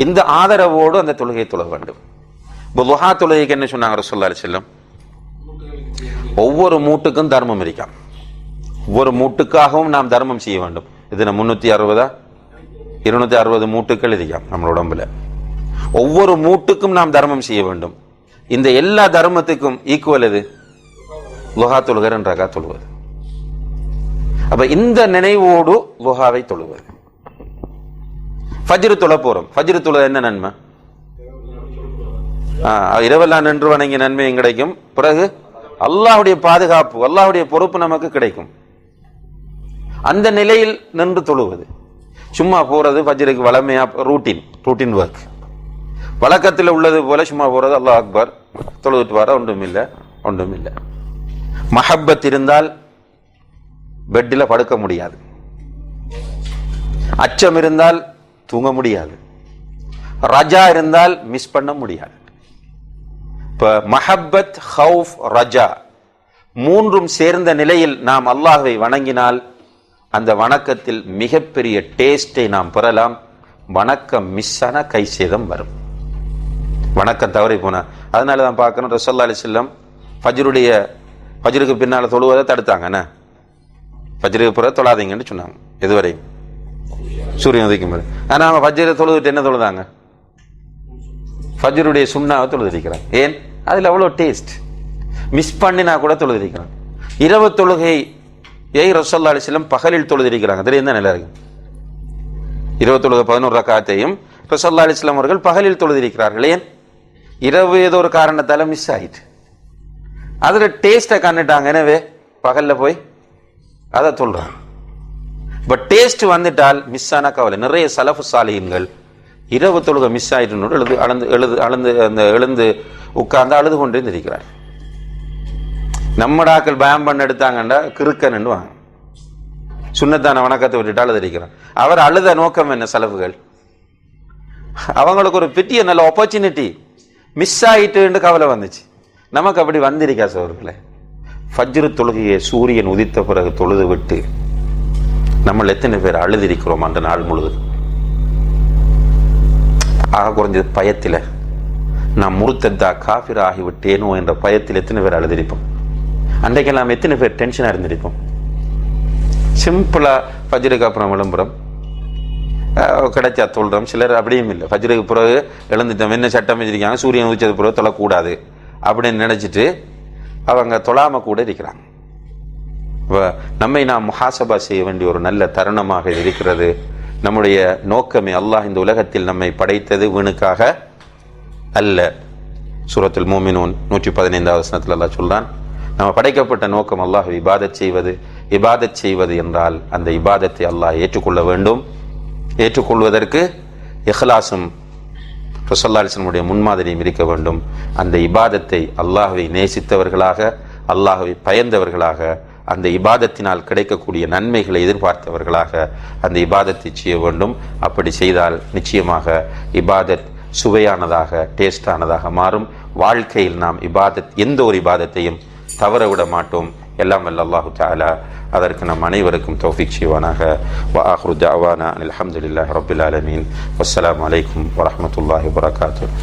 A: இந்த ஆதரவோடு அந்த தொழுகையை தொழ வேண்டும். துஹா தொழுகைக்கு என்ன சொன்னாங்க ரசூலுல்லாஹி அலைஹி வஸல்லம்? ஒவ்வொரு மூட்டுக்கும் தர்மம் இருக்காம். ஒவ்வொரு மூட்டுக்காகவும் நாம் தர்மம் செய்ய வேண்டும். இது 360 260 மூட்டுக்கள் இருக்காம் நம்மளோட உடம்புல. ஒவ்வொரு மூட்டுக்கும் நாம் தர்மம் செய்ய வேண்டும். இந்த எல்லா தர்மத்துக்கும் ஈக்குவல் எது? துஹா தொழுகை 2 ரக்காத் தொழுவது. அப்ப இந்த நினைவோடு துஹாவை தொழுவது. ஃபஜ்ரு தொழ போறோம். ஃபஜ்ரு தொழ என்ன நன்மை? இரவெல்லாம் நின்று வணங்கிய நன்மையும் கிடைக்கும். பிறகு அல்லாஹ்வுடைய பாதுகாப்பு, அல்லாஹ்வுடைய பொறுப்பு நமக்கு கிடைக்கும். அந்த நிலையில் நின்று தொழுவது. சும்மா போறது ஃபஜ்ருக்கு வளமையா ரூட்டின் ஒர்க், வழக்கத்தில் உள்ளது போல சும்மா போறது, அல்லாஹ் அக்பர் தொழுதுட்டு வர ஒன்றுமில்லை. மஹப்பத் இருந்தால் பெட்டில் படுக்க முடியாது. அச்சம் இருந்தால் தூங்க முடியாது. ரஜா இருந்தால் மிஸ் பண்ண முடியாது. இப்ப மஹப்பத், ஹவுஃப், ரஜா மூன்றும் சேர்ந்த நிலையில் நாம் அல்லாஹ்வை வணங்கினால் அந்த வணக்கத்தில் மிகப்பெரிய டேஸ்டை நாம் பெறலாம். வணக்கம் மிஸ் ஆன கை சேதம் வரும். வணக்கம் தவறி போனா அதனால தான் பார்க்கணும், ரசூலுல்லாஹி அலைஹி வஸல்லம் ஃபஜ்ருக்கு பின்னால தொழுவதை தடுத்தாங்க. என்ன ஃபஜ்ருக்கு பிறகு தொழாதீங்கன்னு சொன்னாங்க. எதுவரை? சூரியன் உதிக்கும் வரை. ஆனால் அவங்க ஃபஜ்ரை தொழுதுட்டு என்ன தொழுதாங்க? ஃபஜ்ருடைய சுன்னாவை தொழுதிருக்கிறாங்க. ஏன்? அதில் அவ்வளோ டேஸ்ட். மிஸ் பண்ணினா கூட தொழுதிருக்கிறாங்க. இரவு தொழுகை ரசூலுல்லாஹி அலைஹி வஸல்லம் பகலில் தொழுதிருக்கிறாங்க. தெரியும் தான் எல்லாருக்கும். இரவு தொழுகை 11 ரக்காத்தையும் ரசூலுல்லாஹி அலைஹி வஸல்லம் அவர்கள் பகலில் தொழுதிருக்கிறார்கள். ஏன்? இரவு ஏதோ ஒரு காரணத்தால மிஸ் ஆயிட்டு அதில் டேஸ்ட்டை கண்டுட்டாங்க. எனவே பகலில் போய் அதை சொல்றாங்க. பட் டேஸ்ட் வந்துட்டால் மிஸ் ஆன கவலை. நிறைய சலஃபு சாலிஹீன்கள் இரவு தொழுகை மிஸ் ஆயிட்டு எழுந்து உட்கார்ந்து அழுது கொண்டே இருக்கிறார். நம்மடாக்கள் பயம் பண்ண எடுத்தாங்கண்டா கிறுக்கன்னு வாங்க. சுன்னத்தான வணக்கத்தை விட்டுட்டு அழுதிருக்கிறான். அவர் அழுத நோக்கம் என்ன? சலஃபுகள் அவங்களுக்கு ஒரு பெரிய நல்ல ஆப்பர்ச்சுனிட்டி மிஸ் ஆயிட்டு கவலை வந்துச்சு. நமக்கு அப்படி வந்திருக்கா சோர்களே? ஃபஜ்ரு தொழுகையை சூரியன் உதித்த பிறகு தொழுது விட்டு நம்ம எத்தனை பேர் அழுதிருக்கிறோம் அந்த நாள் முழுவதும்? ஆக குறைஞ்சது பயத்தில் நான் முருத்தத்தா காஃபிர் ஆகிவிட்டேனோ என்ற பயத்தில் எத்தனை பேர் அழுதிருப்போம்? அன்றைக்கெல்லாம் எத்தனை பேர் டென்ஷனாக இருந்திருப்போம்? சிம்பிளா ஃபஜ்ருக்கு அப்புறம் விளம்பரம் கிடைச்சா தொழுறோம். சிலர் அப்படியும் இல்லை, ஃபஜ்ருக்கு பிறகு எழுந்துட்டோம், என்ன சட்டம் வச்சிருக்காங்க, சூரியன் உதிச்சது பிறகு தொழக்கூடாது அப்படின்னு நினைச்சிட்டு அவங்க தொழாம கூட இருக்கிறாங்க. நம்மை நாம் முஹாசபா செய்ய வேண்டிய ஒரு நல்ல தருணமாக இருக்கிறது. நம்முடைய நோக்கமே அல்லாஹ் இந்த உலகத்தில் நம்மை படைத்தது வீணுக்காக அல்ல. சூரத்துல் மூமினூன் 115வது வசனத்தில் அல்லாஹ் சொல்றான், நம்ம படைக்கப்பட்ட நோக்கம் அல்லாஹ்வை இபாதத் செய்வது. இபாதத் செய்வது என்றால் அந்த இபாதத்தை அல்லாஹ் ஏற்றுக்கொள்ள வேண்டும். ஏற்றுக்கொள்வதற்கு இஹ்லாஸும் ரசூலுல்லாஹி அலைஹி வஸல்லம் முன்மாதிரியும் இருக்க வேண்டும். அந்த இபாதத்தை அல்லாஹ்வை நேசித்தவர்களாக, அல்லாஹ்வை பயந்தவர்களாக, அந்த இபாதத்தினால் கிடைக்கக்கூடிய நன்மைகளை எதிர்பார்த்தவர்களாக அந்த இபாதத்தை செய்ய வேண்டும். அப்படி செய்தால் நிச்சயமாக இபாதத் சுவையானதாக, டேஸ்டானதாக மாறும். வாழ்க்கையில் நாம் எந்த ஒரு இபாதத்தையும் தவற விட மாட்டோம். எல்லாம் வல்ல அல்லாஹு தஆலா அதற்கு நம் அனைவருக்கும் தௌஃபீக் செய்வானாக. வ ஆகிரு தஅவானா அல்ஹம்துலில்லாஹி ரப்பில் ஆலமீன். வஸ்ஸலாமு அலைக்கும் வரஹ்மத்துல்லாஹி வபரகாத்துஹு.